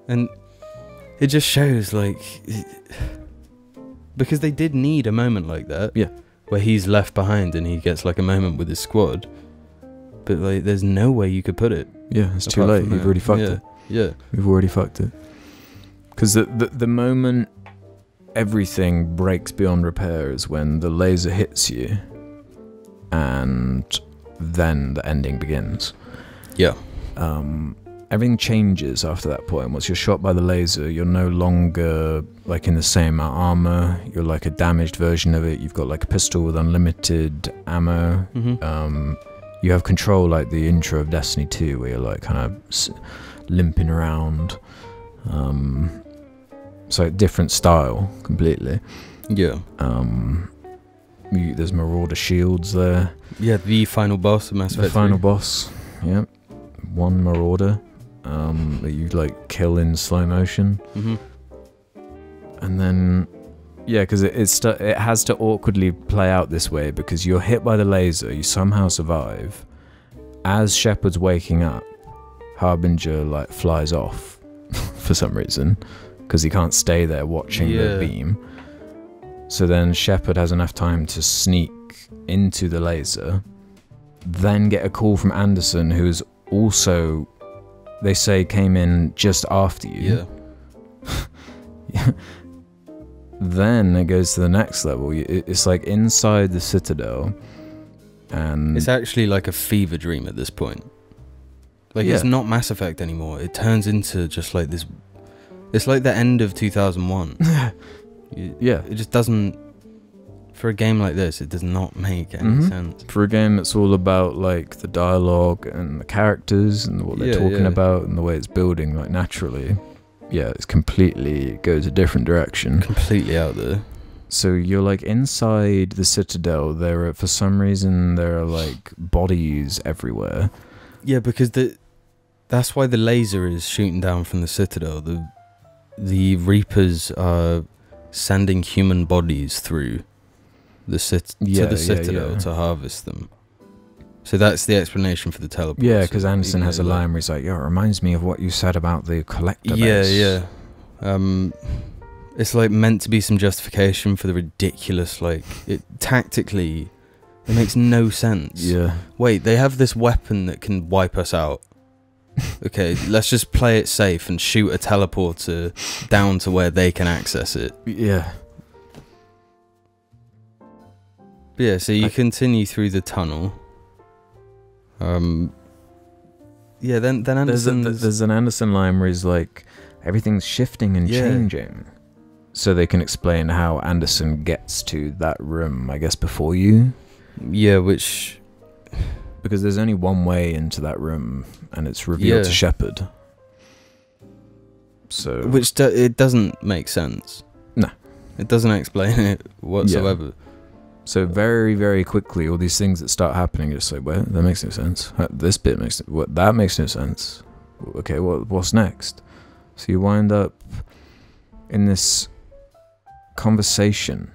And it just shows like. Because they did need a moment like that.
Yeah.
Where he's left behind and he gets like a moment with his squad. But like there's no way you could put it.
Yeah, it's too late. You've already fucked it.
Yeah.
We've already fucked it. Because the moment everything breaks beyond repair is when the laser hits you. And then the ending begins.
Yeah.
Everything changes after that point. Once you're shot by the laser, you're no longer like in the same armor. You're like a damaged version of it. You've got like a pistol with unlimited ammo. You have control like the intro of Destiny 2, where you're like kind of limping around. So different style completely.
Yeah.
There's Marauder shields there.
Yeah, the final boss of Mass Effect 3.
The final boss. Yeah. One Marauder. That you like kill in slow motion, and then because it has to awkwardly play out this way because you're hit by the laser, you somehow survive. As Shepard's waking up, Harbinger like flies off for some reason because he can't stay there watching the beam. So then Shepard has enough time to sneak into the laser, then get a call from Anderson, who's also, they say, came in just after you. Yeah. Then it goes to the next level. It's like inside the Citadel, and
it's actually like a fever dream at this point. Like it's not Mass Effect anymore. It turns into just like this. It's like the end of 2001. It just doesn't. For a game like this, it does not make any sense.
For a game that's all about like the dialogue and the characters and what they're talking about and the way it's building like naturally, it's completely goes a different direction.
Completely out there.
So you're like inside the Citadel. For some reason there are like bodies everywhere.
Yeah, because that's why the laser is shooting down from the Citadel. The Reapers are sending human bodies through the citadel to harvest them. So that's the explanation for the teleport.
Yeah, because Anderson has a line where he's like, "Yo, it reminds me of what you said about the collector base."
Yeah. It's like meant to be some justification for the ridiculous, like, tactically, it makes no sense.
Yeah.
Wait, they have this weapon that can wipe us out. Okay, let's just play it safe and shoot a teleporter down to where they can access it.
Yeah.
But yeah, so you continue through the tunnel. Yeah, then Anderson.
There's an Anderson line where he's like, everything's shifting and changing. So they can explain how Anderson gets to that room, I guess, before you.
Yeah, which...
Because there's only one way into that room, and it's revealed to Shepard. So...
Which it doesn't make sense.
No.
It doesn't explain it whatsoever.
Yeah. So very, very quickly, all these things that start happening, it's like, well, that makes no sense. This bit makes... that makes no sense. Okay, what's next? So you wind up in this conversation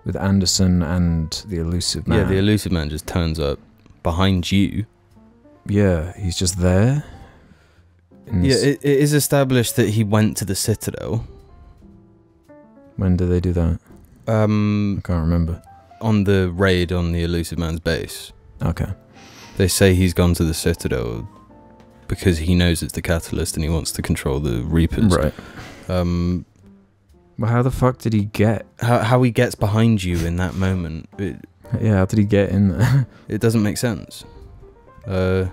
with Anderson and the Elusive Man.
Yeah, the Elusive Man just turns up behind you.
Yeah, he's just there.
Yeah, it is established that he went to the Citadel.
When did they do that? I can't remember.
On the raid on the Elusive Man's base.
Okay.
They say he's gone to the Citadel because he knows it's the Catalyst and he wants to control the Reapers.
Right. Well, how the fuck did he get...
How he gets behind you in that moment.
How did he get in there?
It doesn't make sense. Yeah,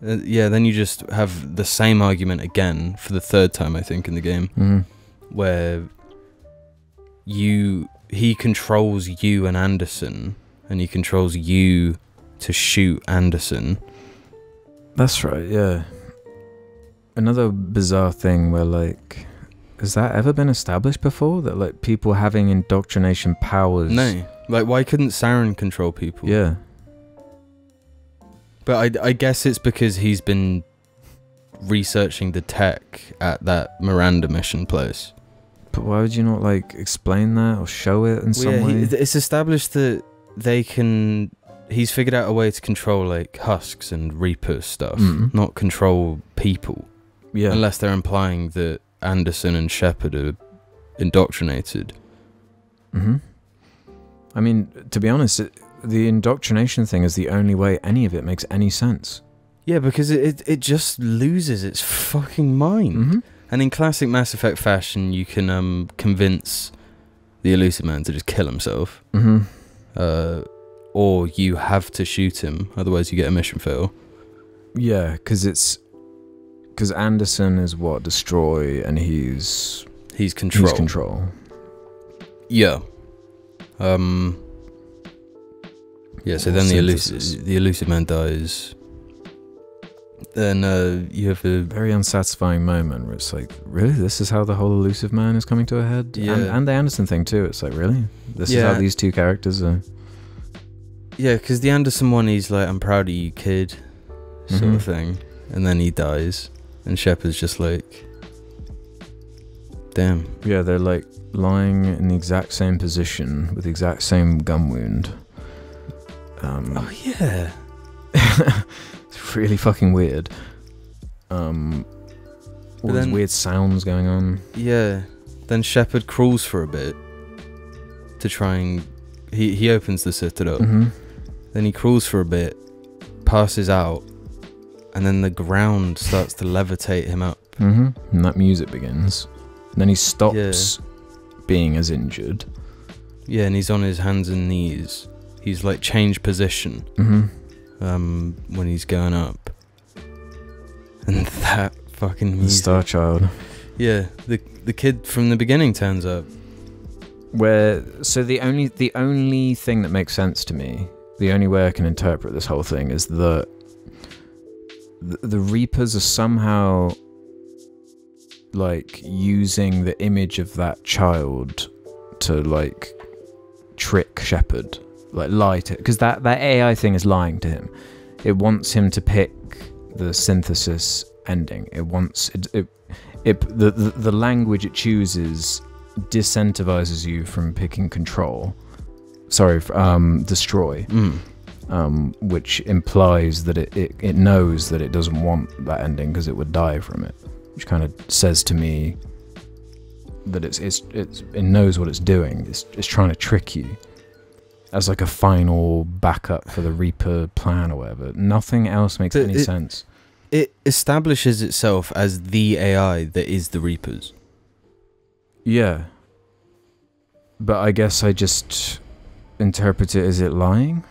then you just have the same argument again for the third time, I think, in the game. Where he controls you and Anderson, and he controls you to shoot Anderson.
That's right, yeah. Another bizarre thing where, like... Has that ever been established before? That, like, people having indoctrination powers...
No. Like, why couldn't Saren control people?
Yeah.
But I guess it's because he's been researching the tech at that Miranda mission place.
But why would you not, like, explain that or show it in some way?
It's established that they can... He's figured out a way to control, like, husks and Reaper stuff, not control people.
Yeah.
Unless they're implying that Anderson and Shepard are indoctrinated.
I mean, to be honest, the indoctrination thing is the only way any of it makes any sense.
Yeah, because it just loses its fucking mind. And in classic Mass Effect fashion, you can convince the Elusive Man to just kill himself. Or you have to shoot him, otherwise you get a mission fail.
Yeah, because Anderson is what? Destroy, and he's control.
He's control. Yeah. Yeah, so then the Elusive Man dies. Then you have a
very unsatisfying moment where it's like, really? This is how the whole Elusive Man is coming to a head?
Yeah.
And the Anderson thing too. It's like, really? This is how these two characters are...
Yeah, because the Anderson one, he's like, I'm proud of you, kid, sort of thing. And then he dies. And Shepard's just like, damn.
Yeah, they're like lying in the exact same position with the exact same gun wound.
Oh, yeah.
It's really fucking weird. All these weird sounds going on.
Yeah. Then Shepard crawls for a bit to try and... He opens the Citadel. Then he crawls for a bit, passes out, and then the ground starts to levitate him up.
And that music begins. And then he stops being as injured.
Yeah, and he's on his hands and knees. He's like changed position when he's going up. And that fucking music.
Star Child.
Yeah, the kid from the beginning turns up.
So the only thing that makes sense to me, the only way I can interpret this whole thing is that the Reapers are somehow like using the image of that child to like trick Shepard, like lie to, because that AI thing is lying to him. It wants him to pick the synthesis ending. It wants the language it chooses disincentivizes you from picking control. Sorry, destroy. Which implies that it knows that it doesn't want that ending because it would die from it. Which kind of says to me that it knows what it's doing. It's trying to trick you as like a final backup for the Reaper plan or whatever. Nothing else makes any sense.
It establishes itself as the AI that is the Reapers.
Yeah. But I guess I just interpret it as it lying.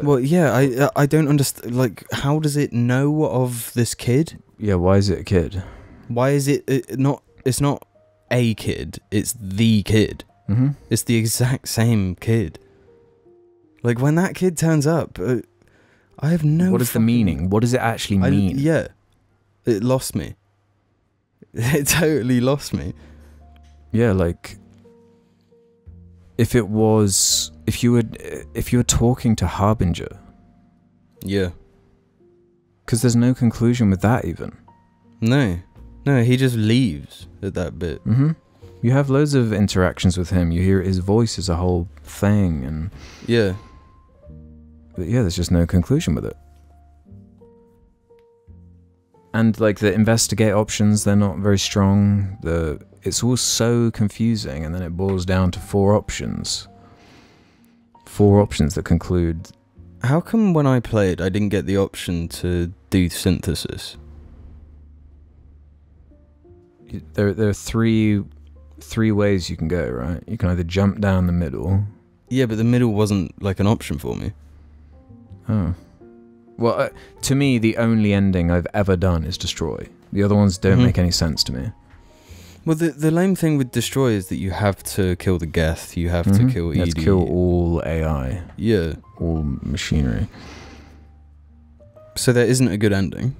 Well, yeah, I don't understand. Like, how does it know of this kid?
Yeah, why is it a kid?
Why is it not? It's not a kid. It's the kid.
Mm-hmm.
It's the exact same kid. Like, when that kid turns up, I have no.
What is the meaning? What does it actually mean?
Yeah, it lost me. It totally lost me.
Yeah, like if you were talking to Harbinger.
Yeah.
Because there's no conclusion with that even.
No, he just leaves at that bit.
Mm-hmm. You have loads of interactions with him. You hear his voice as a whole thing, and
yeah.
But yeah, there's just no conclusion with it. And like the investigate options, they're not very strong. It's all so confusing, and then it boils down to 4 options. 4 options that conclude.
How come when I played, I didn't get the option to do synthesis?
There are three ways you can go, right? You can either jump down the middle.
Yeah, but the middle wasn't like an option for me.
Oh. Well, to me, the only ending I've ever done is destroy. The other ones don't make any sense to me.
Well, the lame thing with destroy is that you have to kill the Geth, you have to kill ED.
You have to kill all AI.
Yeah.
All machinery.
So there isn't a good ending.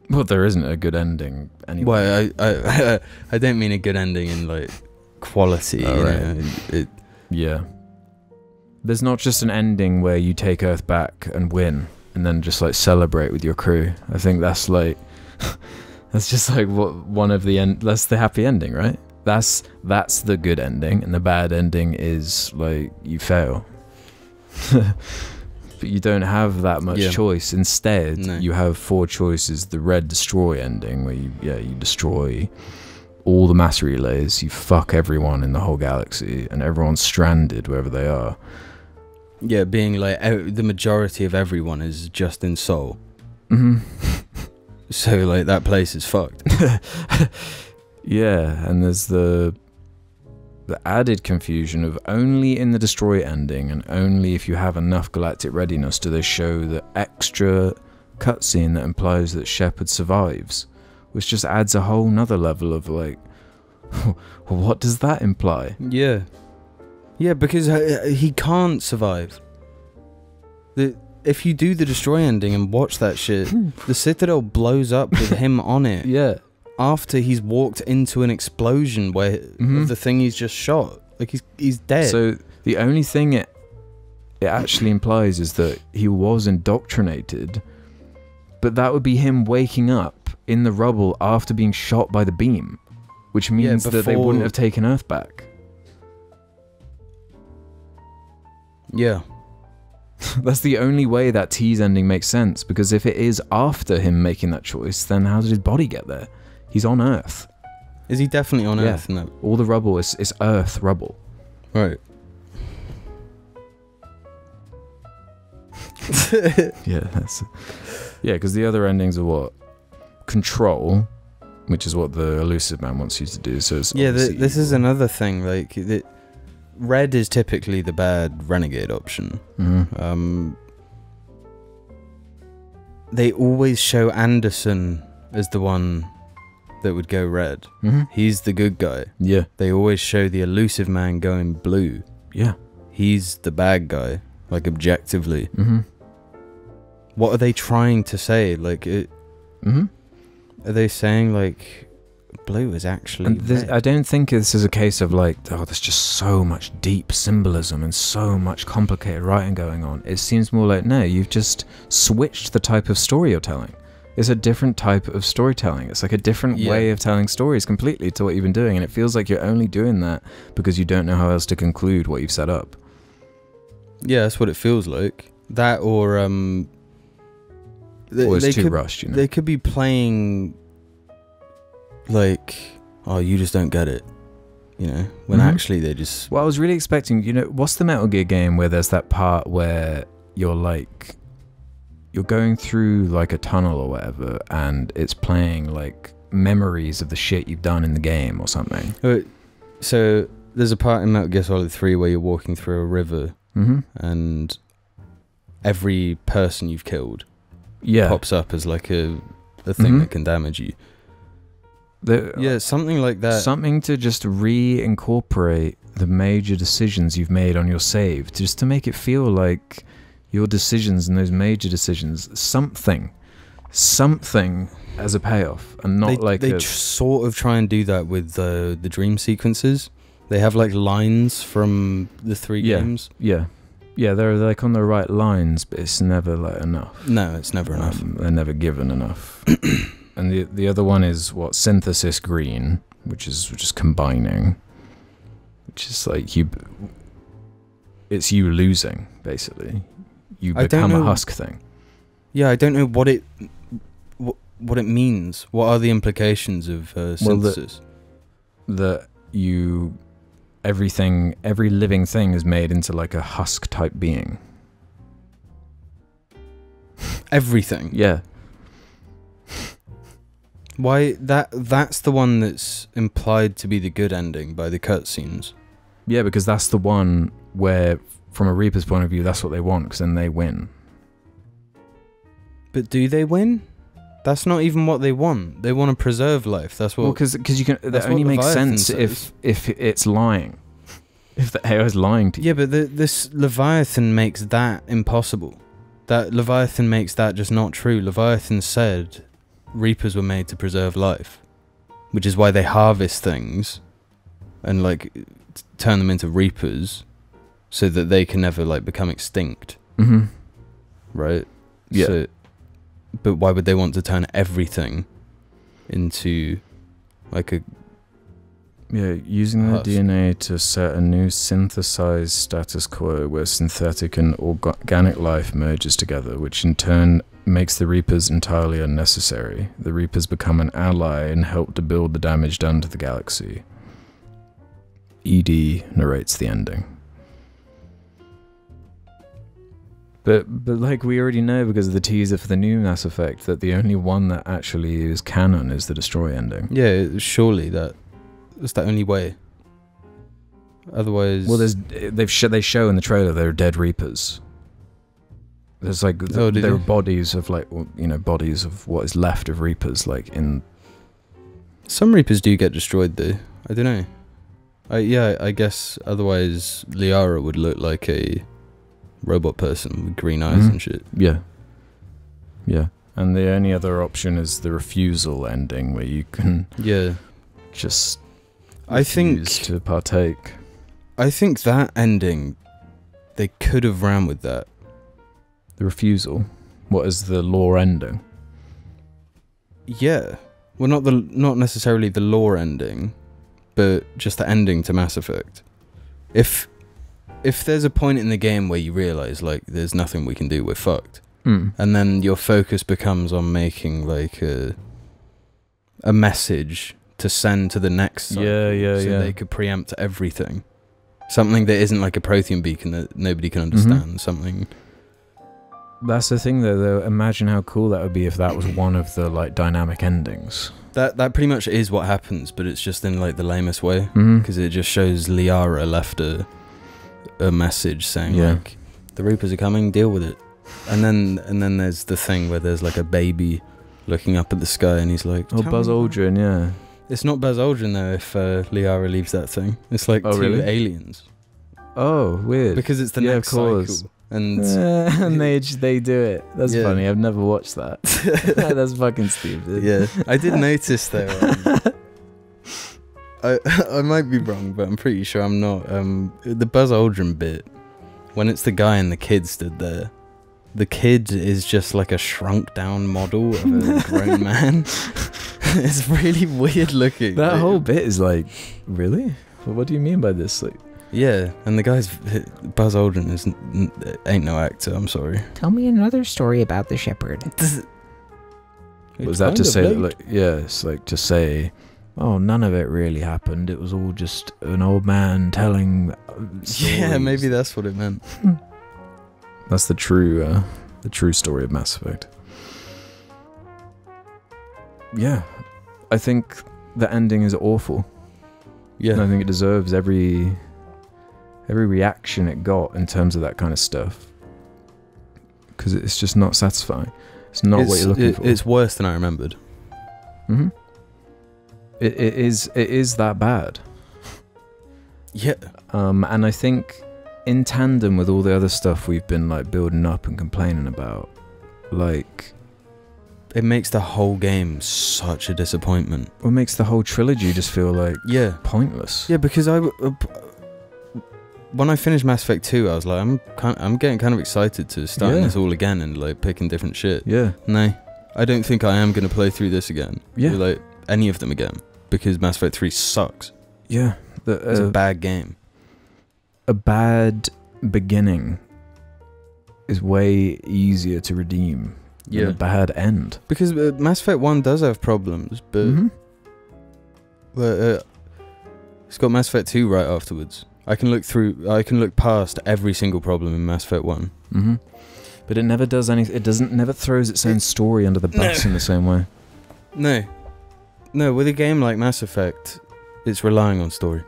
Well, there isn't a good ending anyway.
Well, I don't mean a good ending in like quality.
Oh,
right.
Yeah. There's not just an ending where you take Earth back and win, and then just like celebrate with your crew. I think that's like that's just like that's the happy ending, right? That's the good ending, and the bad ending is like you fail. But you don't have that much choice. Instead, you have 4 choices. The red destroy ending, where you destroy all the mass relays, you fuck everyone in the whole galaxy, and everyone's stranded wherever they are.
Yeah, being like the majority of everyone is just in Sol.
Mm-hmm.
So like that place is fucked.
Yeah, and there's the added confusion of only in the destroy ending, and only if you have enough galactic readiness do they show the extra cutscene that implies that Shepard survives, which just adds a whole nother level of like, what does that imply?
Yeah. Yeah, because he can't survive. If you do the destroy ending and watch that shit, the Citadel blows up with him on it.
Yeah.
After he's walked into an explosion where of the thing he's just shot. Like he's dead.
So the only thing it actually implies is that he was indoctrinated, but that would be him waking up in the rubble after being shot by the beam, which means that they wouldn't have taken Earth back.
Yeah.
That's the only way that tease ending makes sense, because if it is after him making that choice, then how did his body get there? He's on Earth.
Is he definitely on Earth? No.
All the rubble is Earth rubble.
Right.
Because the other endings are what? Control, which is what the Elusive Man wants you to do. So it's
this is another thing. Like red is typically the bad renegade option.
Mm-hmm.
They always show Anderson as the one that would go red.
Mm-hmm.
He's the good guy.
Yeah.
They always show the Elusive Man going blue.
Yeah.
He's the bad guy, like objectively.
Mm-hmm.
What are they trying to say? Like it.
Mm-hmm.
Are they saying like blue is actually red?
I don't think this is a case of like, oh, there's just so much deep symbolism and so much complicated writing going on. It seems more like, no, you've just switched the type of story you're telling. it's a different type of storytelling. It's like a different way of telling stories completely to what you've been doing, and it feels like you're only doing that because you don't know how else to conclude what you've set up.
Yeah, that's what it feels like. That or
it's too rushed, you know.
They could be playing like, oh, you just don't get it, you know, when actually they just...
Well, I was really expecting, you know, what's the Metal Gear game where there's that part where you're like, you're going through like a tunnel or whatever, and it's playing like memories of the shit you've done in the game or something.
So there's a part in Metal Gear Solid 3 where you're walking through a river, and every person you've killed pops up as like a thing that can damage you. Something like that.
Something to just reincorporate the major decisions you've made on your save, just to make it feel like your decisions and those major decisions, something as a payoff, and not
sort of try and do that with the dream sequences. They have like lines from the 3 games. Yeah, they're like on the right lines, but it's never like enough. No, it's never enough.
They're never given enough. And the other one is Synthesis Green, which is just combining, which is like it's you losing, basically. You become a husk thing.
Yeah, I don't know what it means. What are the implications of synthesis?
That every living thing is made into like a husk type being.
Everything?
Yeah.
Why that's the one that's implied to be the good ending by the cutscenes.
Yeah, because that's the one where, from a Reaper's point of view, that's what they want, because then they win.
But do they win? That's not even what they want. They want to preserve life. That's what.
Well, because you can. That only makes sense if it's lying. If the AI is lying to you.
Yeah, but this Leviathan makes that impossible. That Leviathan makes that just not true. Leviathan said Reapers were made to preserve life, which is why they harvest things and like turn them into Reapers, so that they can never like become extinct. Right?
Yeah.
So, but why would they want to turn everything into like a...
Yeah, using the DNA to set a new synthesized status quo where synthetic and organic life merges together, which in turn makes the Reapers entirely unnecessary. The Reapers become an ally and help to build the damage done to the galaxy. ED narrates the ending. But like we already know because of the teaser for the new Mass Effect that the only one that actually is canon is the Destroy ending.
Yeah, surely that's the only way. Otherwise...
Well, they show in the trailer there are dead Reapers. There's like there are bodies of like, you know, bodies of what is left of Reapers like in...
Some Reapers do get destroyed though. I don't know. I guess otherwise Liara would look like a robot person with green eyes and shit.
Yeah. And the only other option is the refusal ending where you can just refuse to partake.
I think that ending, they could have ran with that.
The refusal? What is the lore ending?
Yeah. Well, not necessarily the lore ending, but just the ending to Mass Effect. If there's a point in the game where you realise, like, there's nothing we can do, we're fucked. And then your focus becomes on making, like, a message to send to the next site. So they could preempt everything. Something that isn't like a Prothean beacon that nobody can understand. Something...
That's the thing, though. Imagine how cool that would be if that was one of the, like, dynamic endings.
That pretty much is what happens, but it's just in, like, the lamest way. Because it just shows Liara left a message saying, like, the Reapers are coming, deal with it. And then there's the thing where there's, like, a baby looking up at the sky, and he's like...
Oh, Buzz Aldrin, yeah.
It's not Buzz Aldrin, though, if Liara leaves that thing. It's, like, two aliens.
Oh, weird.
Because it's the next cycle. And
they do it. That's funny. I've never watched that. That's fucking stupid.
Yeah, I did notice though. I might be wrong, but I'm pretty sure I'm not. The Buzz Aldrin bit, when it's the guy and the kid stood there, the kid is just like a shrunk down model of a grown man. It's really weird looking.
That whole bit is like, really? Well, what do you mean by this? Like,
yeah, and the guy's Buzz Aldrin ain't no actor. I'm sorry.
Tell me another story about the shepherd.
was that to say that, like, yeah, it's like to say, oh, none of it really happened. It was all just an old man telling stories.
Yeah, maybe that's what it meant.
That's the true story of Mass Effect. Yeah, I think the ending is awful.
Yeah,
And I think it deserves every reaction it got in terms of that kind of stuff, because it's just not satisfying. It's not what you're looking for.
It's worse than I remembered.
Mm-hmm. It is that bad.
Yeah.
And I think in tandem with all the other stuff we've been like building up and complaining about, like,
It makes the whole game such a disappointment.
what makes the whole trilogy just feel like
Yeah.
pointless.
Yeah, because when I finished Mass Effect 2, I was like, I'm getting kind of excited to starting
Yeah.
this all again and like picking different shit.
Yeah.
No, I don't think I am going to play through this again.
Yeah.
Or, like any of them again, because Mass Effect 3 sucks.
Yeah.
It's a bad game.
A bad beginning is way easier to redeem than a bad end.
Because Mass Effect 1 does have problems, but
Mhm.
It's got Mass Effect 2 right afterwards. I can look past every single problem in Mass Effect 1.
Mm-hmm. But it never does anything. It never throws its own story under the bus in the same way.
No, with a game like Mass Effect, it's relying on story.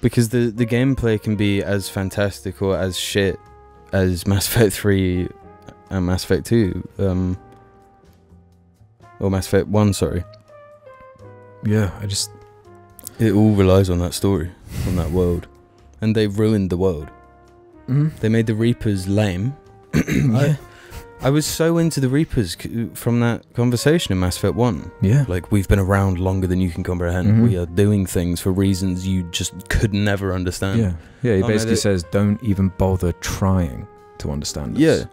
Because the gameplay can be as fantastic or as shit as Mass Effect 3 and Mass Effect 2. Or Mass Effect 1, sorry.
Yeah,
It all relies on that story, on that world. And they've ruined the world.
Mm-hmm.
They made the Reapers lame.
Yeah.
I was so into the Reapers from that conversation in Mass Effect 1.
Yeah.
Like, we've been around longer than you can comprehend.
Mhm.
We are doing things for reasons you just could never understand.
Yeah. Yeah, he
Oh, no,
basically
they-
says, don't even bother trying to understand
Yeah.
this.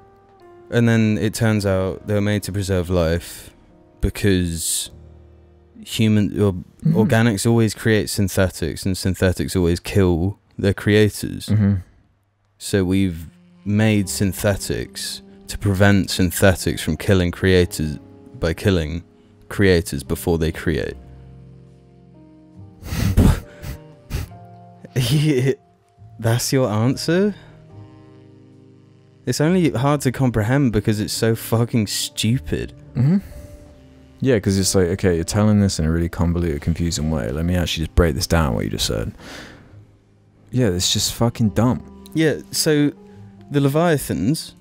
And then it turns out they were made to preserve life because organics always create synthetics, and synthetics always kill their creators.
Mm-hmm.
So we've made synthetics to prevent synthetics from killing creators by killing creators before they create. That's your answer? It's only hard to comprehend because it's so fucking stupid.
Mm-hmm. Yeah, because it's like, okay, you're telling this in a really convoluted, confusing way. Let me actually just break this down, what you just said. Yeah, it's just fucking dumb.
Yeah, so the Leviathans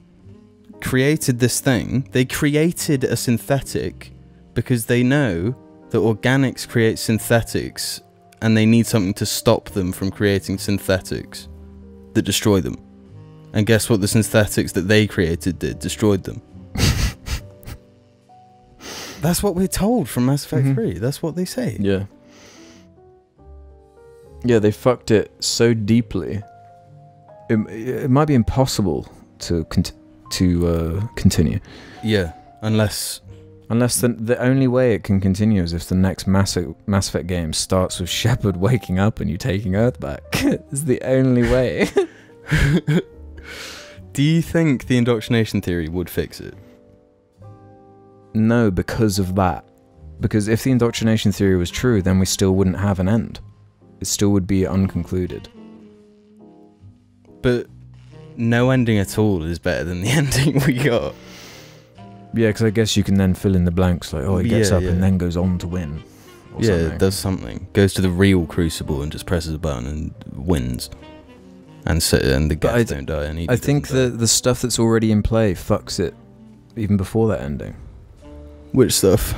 created this thing. They created a synthetic because they know that organics create synthetics and they need something to stop them from creating synthetics that destroy them. And guess what the synthetics that they created did? Destroyed them. That's what we're told from Mass Effect 3. That's what they say.
Yeah. Yeah, they fucked it so deeply. It might be impossible to continue.
Yeah, unless
the only way it can continue is if the next Mass Effect game starts with Shepard waking up and you taking Earth back. It's the only way.
Do you think the indoctrination theory would fix it?
No, because of that. Because if the indoctrination theory was true, then we still wouldn't have an end. It still would be unconcluded.
But no ending at all is better than the ending we got.
Yeah, because I guess you can then fill in the blanks, like, oh, he gets
Yeah,
up and
yeah.
then goes on to win. Or
Yeah,
something.
it does something. Goes to the real Crucible and just presses a button and wins. And the
But
Geth don't die. And
I think the stuff that's already in play fucks it even before that ending.
Which stuff?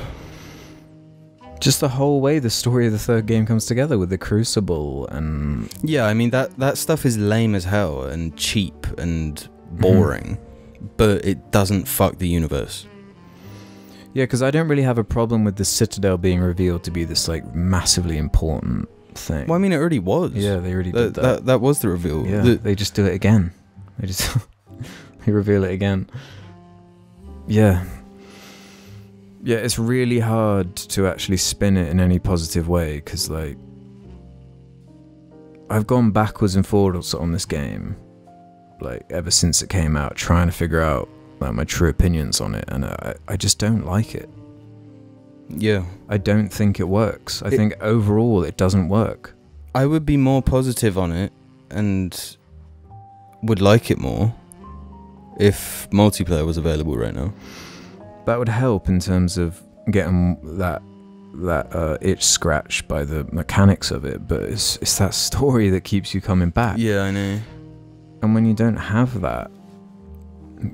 Just the whole way the story of the third game comes together with the Crucible and...
Yeah, I mean, that stuff is lame as hell and cheap and boring. But it doesn't fuck the universe.
Yeah, because I don't really have a problem with the Citadel being revealed to be this, like, massively important thing.
Well, I mean, it already was.
Yeah, they already did that.
That was the reveal.
Yeah,
The-
they just do it again. They just... they reveal it again. Yeah. Yeah, it's really hard to actually spin it in any positive way, because, like, I've gone backwards and forwards on this game, like, ever since it came out, trying to figure out, like, my true opinions on it, and I just don't like it.
Yeah.
I don't think it works. I think overall it doesn't work.
I would be more positive on it and would like it more if multiplayer was available right now.
That would help in terms of getting that itch scratched by the mechanics of it, but it's that story that keeps you coming back.
Yeah, I know.
And when you don't have that,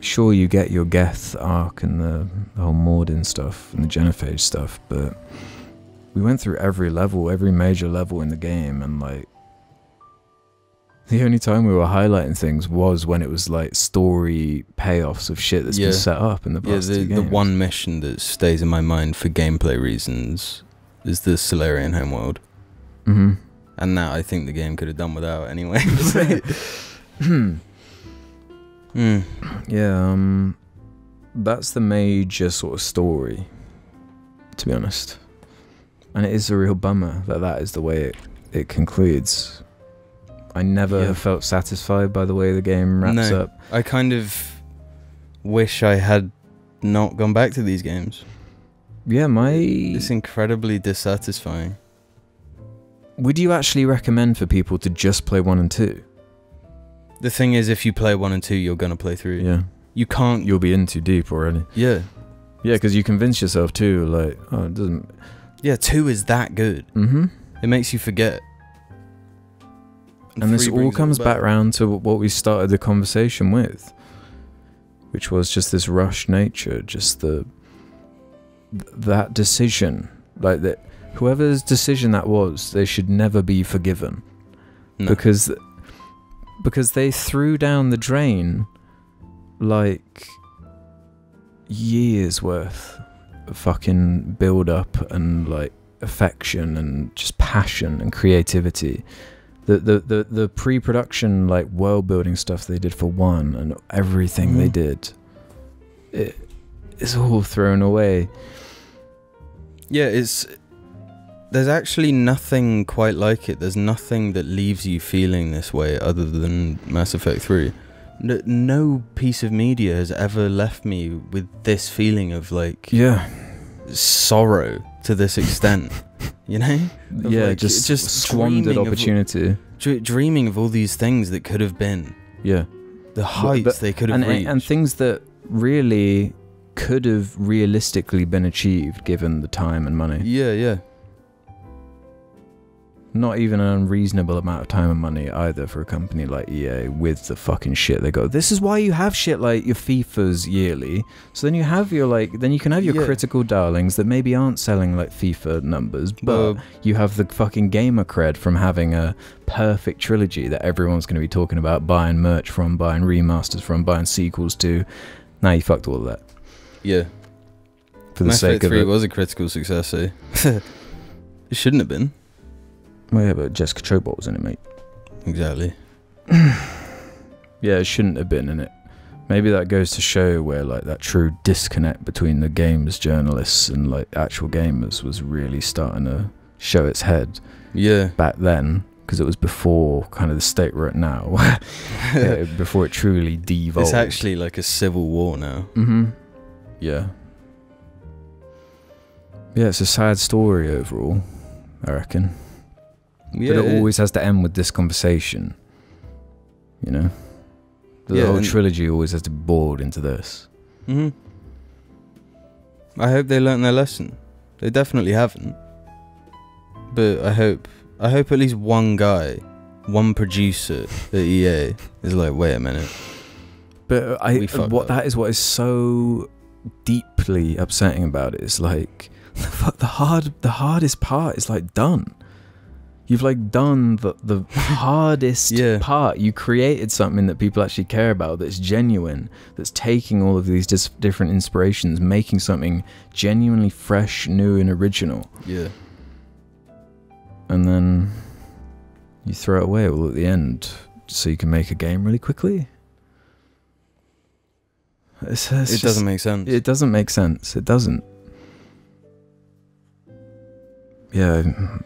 sure, you get your Geth arc and the whole Mordin stuff and the Genophage stuff, but we went through every major level in the game, and, like, the only time we were highlighting things was when it was, like, story payoffs of shit that's been set up in the past two games.
The one mission that stays in my mind for gameplay reasons is the Solarian homeworld.
Mm-hmm.
And that I think the game could have done without anyway.
Yeah, that's the major sort of story, to be honest. And it is a real bummer that is the way it concludes. I never have felt satisfied by the way the game wraps up.
I kind of wish I had not gone back to these games.
Yeah,
it's incredibly dissatisfying.
Would you actually recommend for people to just play 1 and 2?
The thing is, if you play 1 and 2, you're going to play 3.
Yeah.
You can't...
You'll be in too deep already.
Yeah.
Yeah, because you convince yourself too, like, oh, it doesn't...
Yeah, 2 is that good.
Mm-hmm.
It makes you forget.
And this all comes back round to what we started the conversation with, which was just this rush nature, just that decision, like that. Whoever's decision that was, they should never be forgiven, because they threw down the drain like years worth of fucking build up and, like, affection and just passion and creativity. The pre-production, like, world building stuff they did for 1 and everything they did, it's all thrown away.
Yeah, there's actually nothing quite like it. There's nothing that leaves you feeling this way other than Mass Effect 3. No piece of media has ever left me with this feeling of, like, sorrow to this extent. You know?
Yeah, like, just squandered opportunity.
Dreaming of all these things that could have been.
Yeah.
The heights they could have reached.
And things that really could have realistically been achieved given the time and money.
Yeah, yeah.
Not even an unreasonable amount of time and money either for a company like EA with the fucking shit they got. This is why you have shit like your FIFAs yearly. So then you have your, like, then you can have your critical darlings that maybe aren't selling like FIFA numbers, but you have the fucking gamer cred from having a perfect trilogy that everyone's going to be talking about, buying merch from, buying remasters from, buying sequels to. Now you fucked all of that.
Yeah.
For the sake of it.
3 was a critical success, eh? It shouldn't have been.
Well, yeah, but Jessica Chobot was in it, mate.
Exactly.
Yeah, it shouldn't have been in it. Maybe that goes to show where, like, that true disconnect between the games journalists and, like, actual gamers was really starting to show its head.
Yeah.
Back then, because it was before kind of the state we're at now. Before it truly devolved.
It's actually like a civil war now.
Mm-hmm. Yeah. Yeah, it's a sad story overall, I reckon.
Yeah,
but it always has to end with this conversation. You know? The whole trilogy always has to be boiled into this.
Mm-hmm. I hope they learnt their lesson. They definitely haven't. But I hope at least one guy, one producer at EA is like, wait a minute.
But that is what is so deeply upsetting about it. It's like the hardest part is like done. You've like done the hardest part. You created something that people actually care about, that's genuine, that's taking all of these different inspirations, making something genuinely fresh, new and original.
Yeah.
And then you throw it away all at the end so you can make a game really quickly. It
doesn't make sense.
It doesn't make sense. It doesn't. Yeah,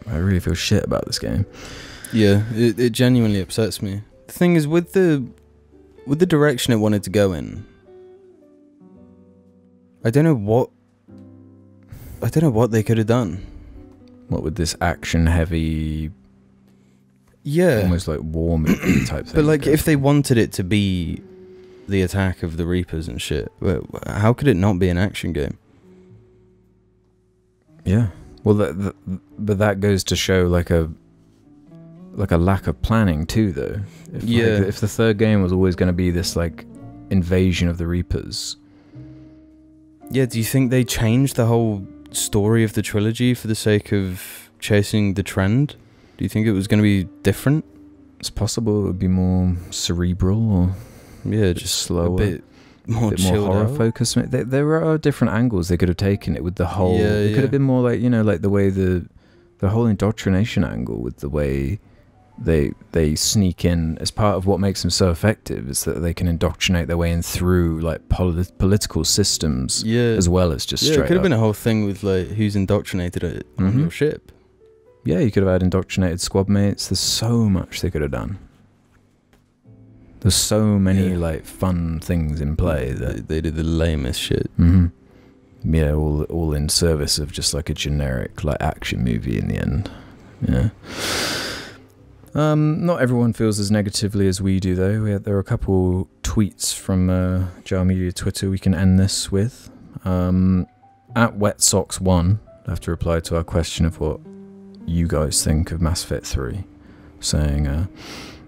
I really feel shit about this game.
Yeah, it genuinely upsets me. The thing is, with the direction it wanted to go in, I don't know what they could have done.
What with this action-heavy, almost like war movie type thing.
But like, if they wanted it to be the attack of the Reapers and shit, how could it not be an action game?
Yeah. Well, but that goes to show like a lack of planning too, though. If the third game was always going to be this like invasion of the Reapers.
Yeah, do you think they changed the whole story of the trilogy for the sake of chasing the trend? Do you think it was going to be different?
It's possible it would be more cerebral or
just
slower.
A bit more
horror focused. There are different angles they could have taken it with the whole. It could have been more like, like the way the whole indoctrination angle with the way they sneak in as part of what makes them so effective is that they can indoctrinate their way in through like political systems as well as just straight
it could have
up.
been a whole thing with like who's indoctrinated it on your ship.
Yeah, you could have had indoctrinated squad mates. There's so much they could have done. There's so many like fun things in play that
they did the lamest shit.
Yeah, all in service of just like a generic like action movie in the end. Yeah. Not everyone feels as negatively as we do though. There are a couple tweets from Jar Media Twitter we can end this with. At WetSocks1, I have to reply to our question of what you guys think of Mass Effect 3, saying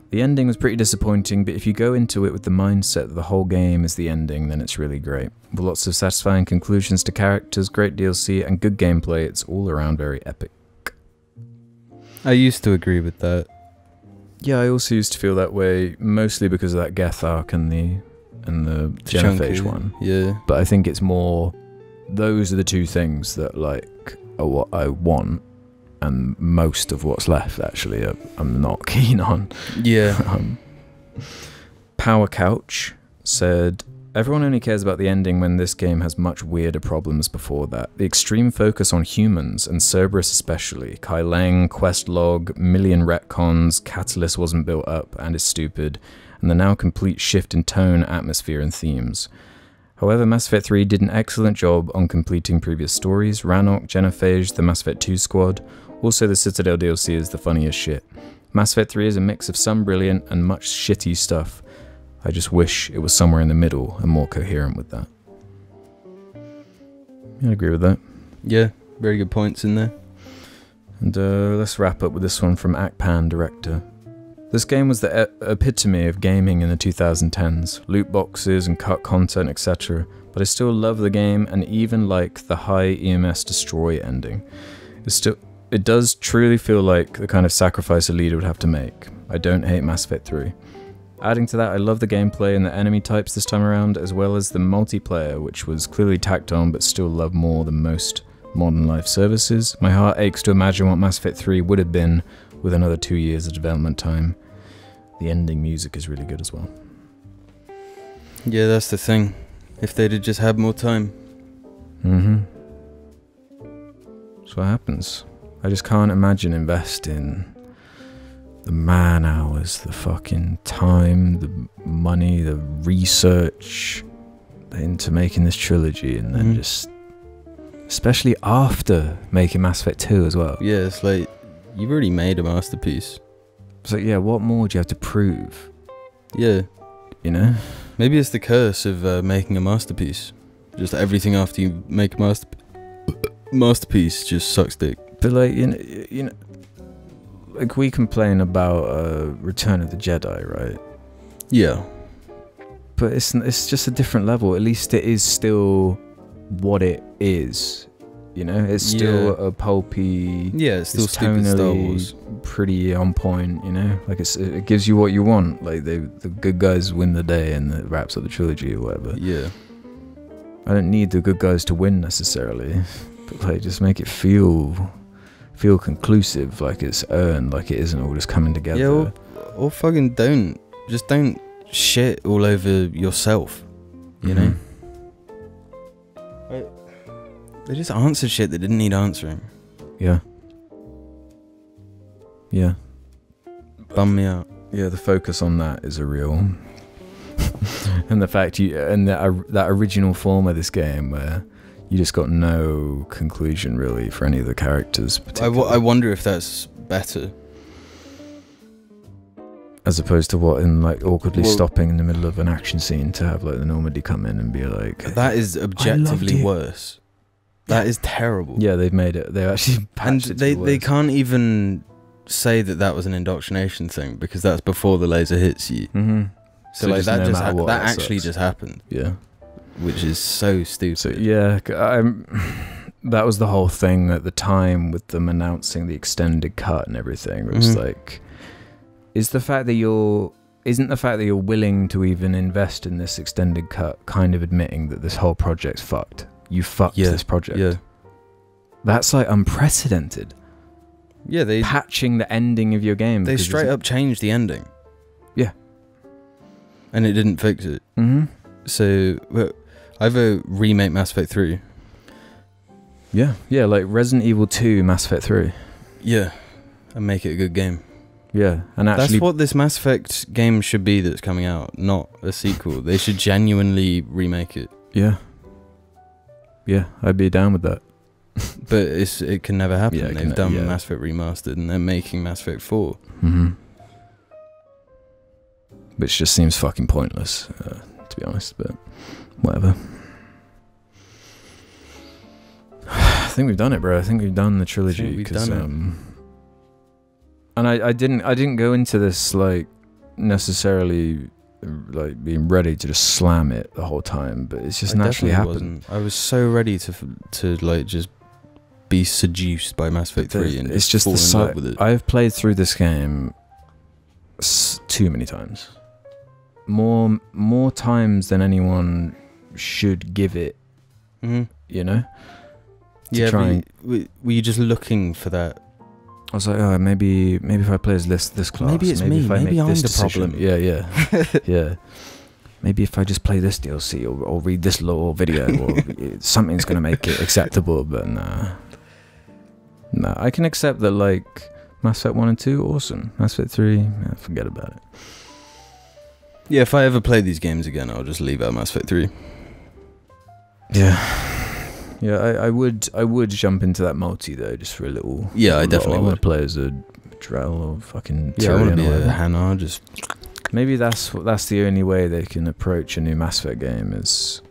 the ending was pretty disappointing, but if you go into it with the mindset that the whole game is the ending, then it's really great. With lots of satisfying conclusions to characters, great DLC, and good gameplay, it's all around very epic.
I used to agree with that.
Yeah, I also used to feel that way, mostly because of that Geth arc and the Genophage one.
Yeah.
But I think it's more, those are the two things that like are what I want. And most of what's left, actually, I'm not keen on.
Yeah.
Power Couch said, everyone only cares about the ending when this game has much weirder problems before that. The extreme focus on humans, and Cerberus especially, Kai Leng, quest log, million retcons, Catalyst wasn't built up and is stupid, and the now complete shift in tone, atmosphere, and themes. However, Mass Effect 3 did an excellent job on completing previous stories, Rannoch, Genophage, the Mass Effect 2 squad. Also, the Citadel DLC is the funniest shit. Mass Effect 3 is a mix of some brilliant and much shitty stuff. I just wish it was somewhere in the middle and more coherent with that. I agree with that.
Yeah, very good points in there.
And let's wrap up with this one from Akpan Director. This game was the epitome of gaming in the 2010s. Loot boxes and cut content, etc. But I still love the game and even like the high EMS destroy ending. It does truly feel like the kind of sacrifice a leader would have to make. I don't hate Mass Effect 3. Adding to that, I love the gameplay and the enemy types this time around, as well as the multiplayer, which was clearly tacked on but still love more than most modern life services. My heart aches to imagine what Mass Effect 3 would have been with another 2 years of development time. The ending music is really good as well.
Yeah, that's the thing. If they'd have just had more time.
That's what happens. I just can't imagine investing the man hours, the fucking time, the money, the research into making this trilogy, and then just, especially after making Mass Effect 2 as well.
Yeah, it's like, you've already made a masterpiece.
It's like, yeah, what more do you have to prove?
Yeah.
You know?
Maybe it's the curse of making a masterpiece. Just everything after you make a masterpiece just sucks dick.
But like, you know, like we complain about Return of the Jedi, right?
Yeah.
But it's just a different level. At least it is still what it is. You know, it's still a pulpy.
Yeah, it's still stupid Star Wars.
Pretty on point. You know, like it gives you what you want. Like the good guys win the day and it wraps up the trilogy or whatever.
Yeah.
I don't need the good guys to win necessarily, but like just make it feel conclusive, like it's earned, like it isn't all just coming together.
Yeah, or fucking don't shit all over yourself. You know, They just answered shit that didn't need answering.
Yeah. Yeah.
Bum me out.
Yeah, the focus on that is a real... and the fact that original form of this game where you just got no conclusion really for any of the characters.
I wonder if that's better.
As opposed to what, in like awkwardly stopping in the middle of an action scene to have like the Normandy come in and be like...
That is objectively worse. That is terrible.
Yeah, they've made it. They actually patched it.
And they can't even say that was an indoctrination thing because that's before the laser hits you.
Mm-hmm.
So like that actually just happened.
Yeah.
Which is so stupid.
So yeah, that was the whole thing at the time with them announcing the extended cut and everything. It was like... Isn't the fact that you're willing to even invest in this extended cut kind of admitting that this whole project's fucked? You fucked this project.
Yeah.
That's like unprecedented.
Yeah, they
patching the ending of your game.
They straight up changed the ending.
Yeah.
And it didn't fix it.
Mm-hmm.
So I have a remake Mass Effect 3.
Yeah. Yeah, like Resident Evil 2 Mass Effect 3.
Yeah. And make it a good game.
Yeah, and actually...
That's what this Mass Effect game should be that's coming out, not a sequel. They should genuinely remake it.
Yeah. Yeah, I'd be down with that.
But it can never happen.
Yeah,
They've done Mass Effect Remastered and they're making Mass Effect 4.
Mm-hmm. Which just seems fucking pointless, to be honest, but whatever. I think we've done it, bro. I think we've done the trilogy.
We've done it.
And I didn't go into this like necessarily like being ready to just slam it the whole time, but it's just naturally happened.
I was so ready to like just be seduced by Mass Effect 3 and
it's just
fall in love with it.
I've played through this game too many times, more times than anyone should give it.
Mm-hmm.
You know.
Yeah. Were you just looking for that?
I was like, oh, maybe if I play as this class,
maybe it's me. Maybe I'm the problem.
Yeah, yeah. Maybe if I just play this DLC or read this little video, or something's gonna make it acceptable. But nah, I can accept that. Like Mass Effect 1 and 2, awesome. Mass Effect 3, forget about it.
Yeah, if I ever play these games again, I'll just leave out Mass Effect 3.
Yeah. Yeah, I would jump into that multi though, just for a little.
Yeah, I definitely
want
would
to play as a Drell or fucking Tyrion.
Yeah, I want to be a Hannah. Just
maybe that's the only way they can approach a new Mass Effect game is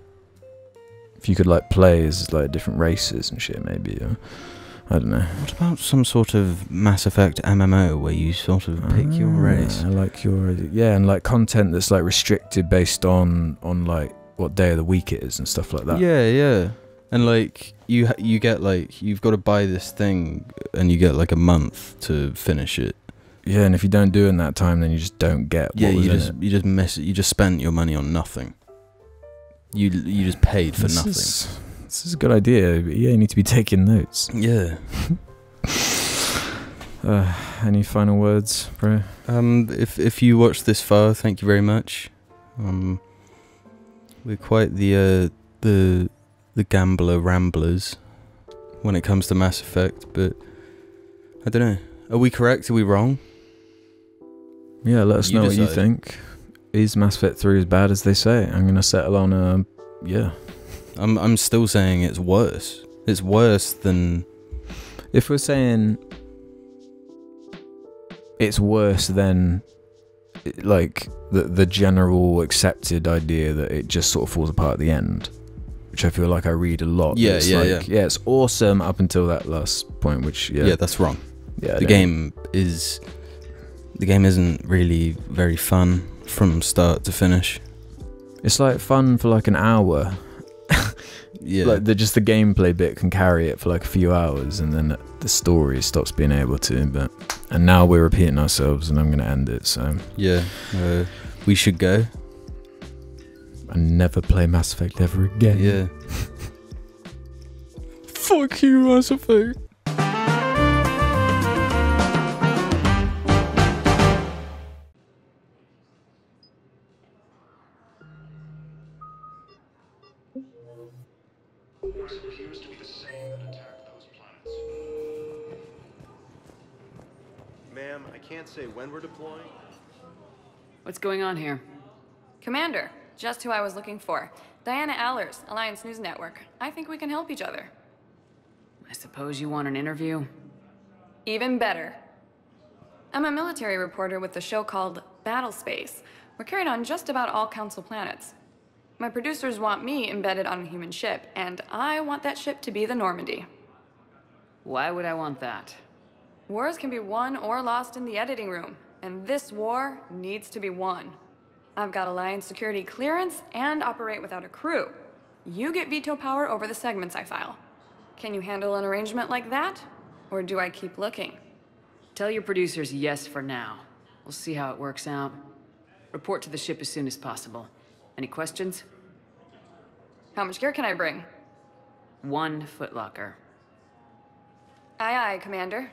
if you could like play as like different races and shit. Maybe I don't know.
What about some sort of Mass Effect MMO where you sort of pick your race?
I like and like content that's like restricted based on like what day of the week it is and stuff like that.
Yeah. And like you get like you've got to buy this thing and you get like a month to finish it.
Yeah, and if you don't do it in that time, then you just don't get.
You just miss it. You just spent your money on nothing. You just paid for nothing.
This is a good idea. But yeah, you need to be taking notes.
Yeah.
Any final words, bro?
If you watched this far, thank you very much. We're quite the gambler ramblers when it comes to Mass Effect, but I don't know. Are we correct? Are we wrong?
Yeah, let us know what you think. Is Mass Effect 3 as bad as they say? I'm gonna settle on yeah.
I'm still saying it's worse. It's worse than...
If we're saying it's worse than like the general accepted idea that it just sort of falls apart at the end, which I feel like I read a lot.
Yeah,
it's awesome up until that last point, which
yeah, that's wrong.
Yeah,
the game isn't really very fun from start to finish.
It's like fun for like an hour.
Yeah,
like the gameplay bit can carry it for like a few hours, and then the story stops being able to. And now we're repeating ourselves, and I'm gonna end it. So
yeah, we should go
and never play Mass Effect ever again.
Yeah.
Fuck you, Mass Effect.
What appears to be the same can't say when we're deploying.
What's going on here?
Commander, just who I was looking for. Diana Allers, Alliance News Network. I think we can help each other.
I suppose you want an interview?
Even better. I'm a military reporter with a show called Battle Space. We're carried on just about all Council planets. My producers want me embedded on a human ship, and I want that ship to be the Normandy.
Why would I want that?
Wars can be won or lost in the editing room, and this war needs to be won. I've got Alliance security clearance and operate without a crew. You get veto power over the segments I file. Can you handle an arrangement like that? Or do I keep looking?
Tell your producers yes for now. We'll see how it works out. Report to the ship as soon as possible. Any questions?
How much gear can I bring?
1 footlocker.
Aye, aye, Commander.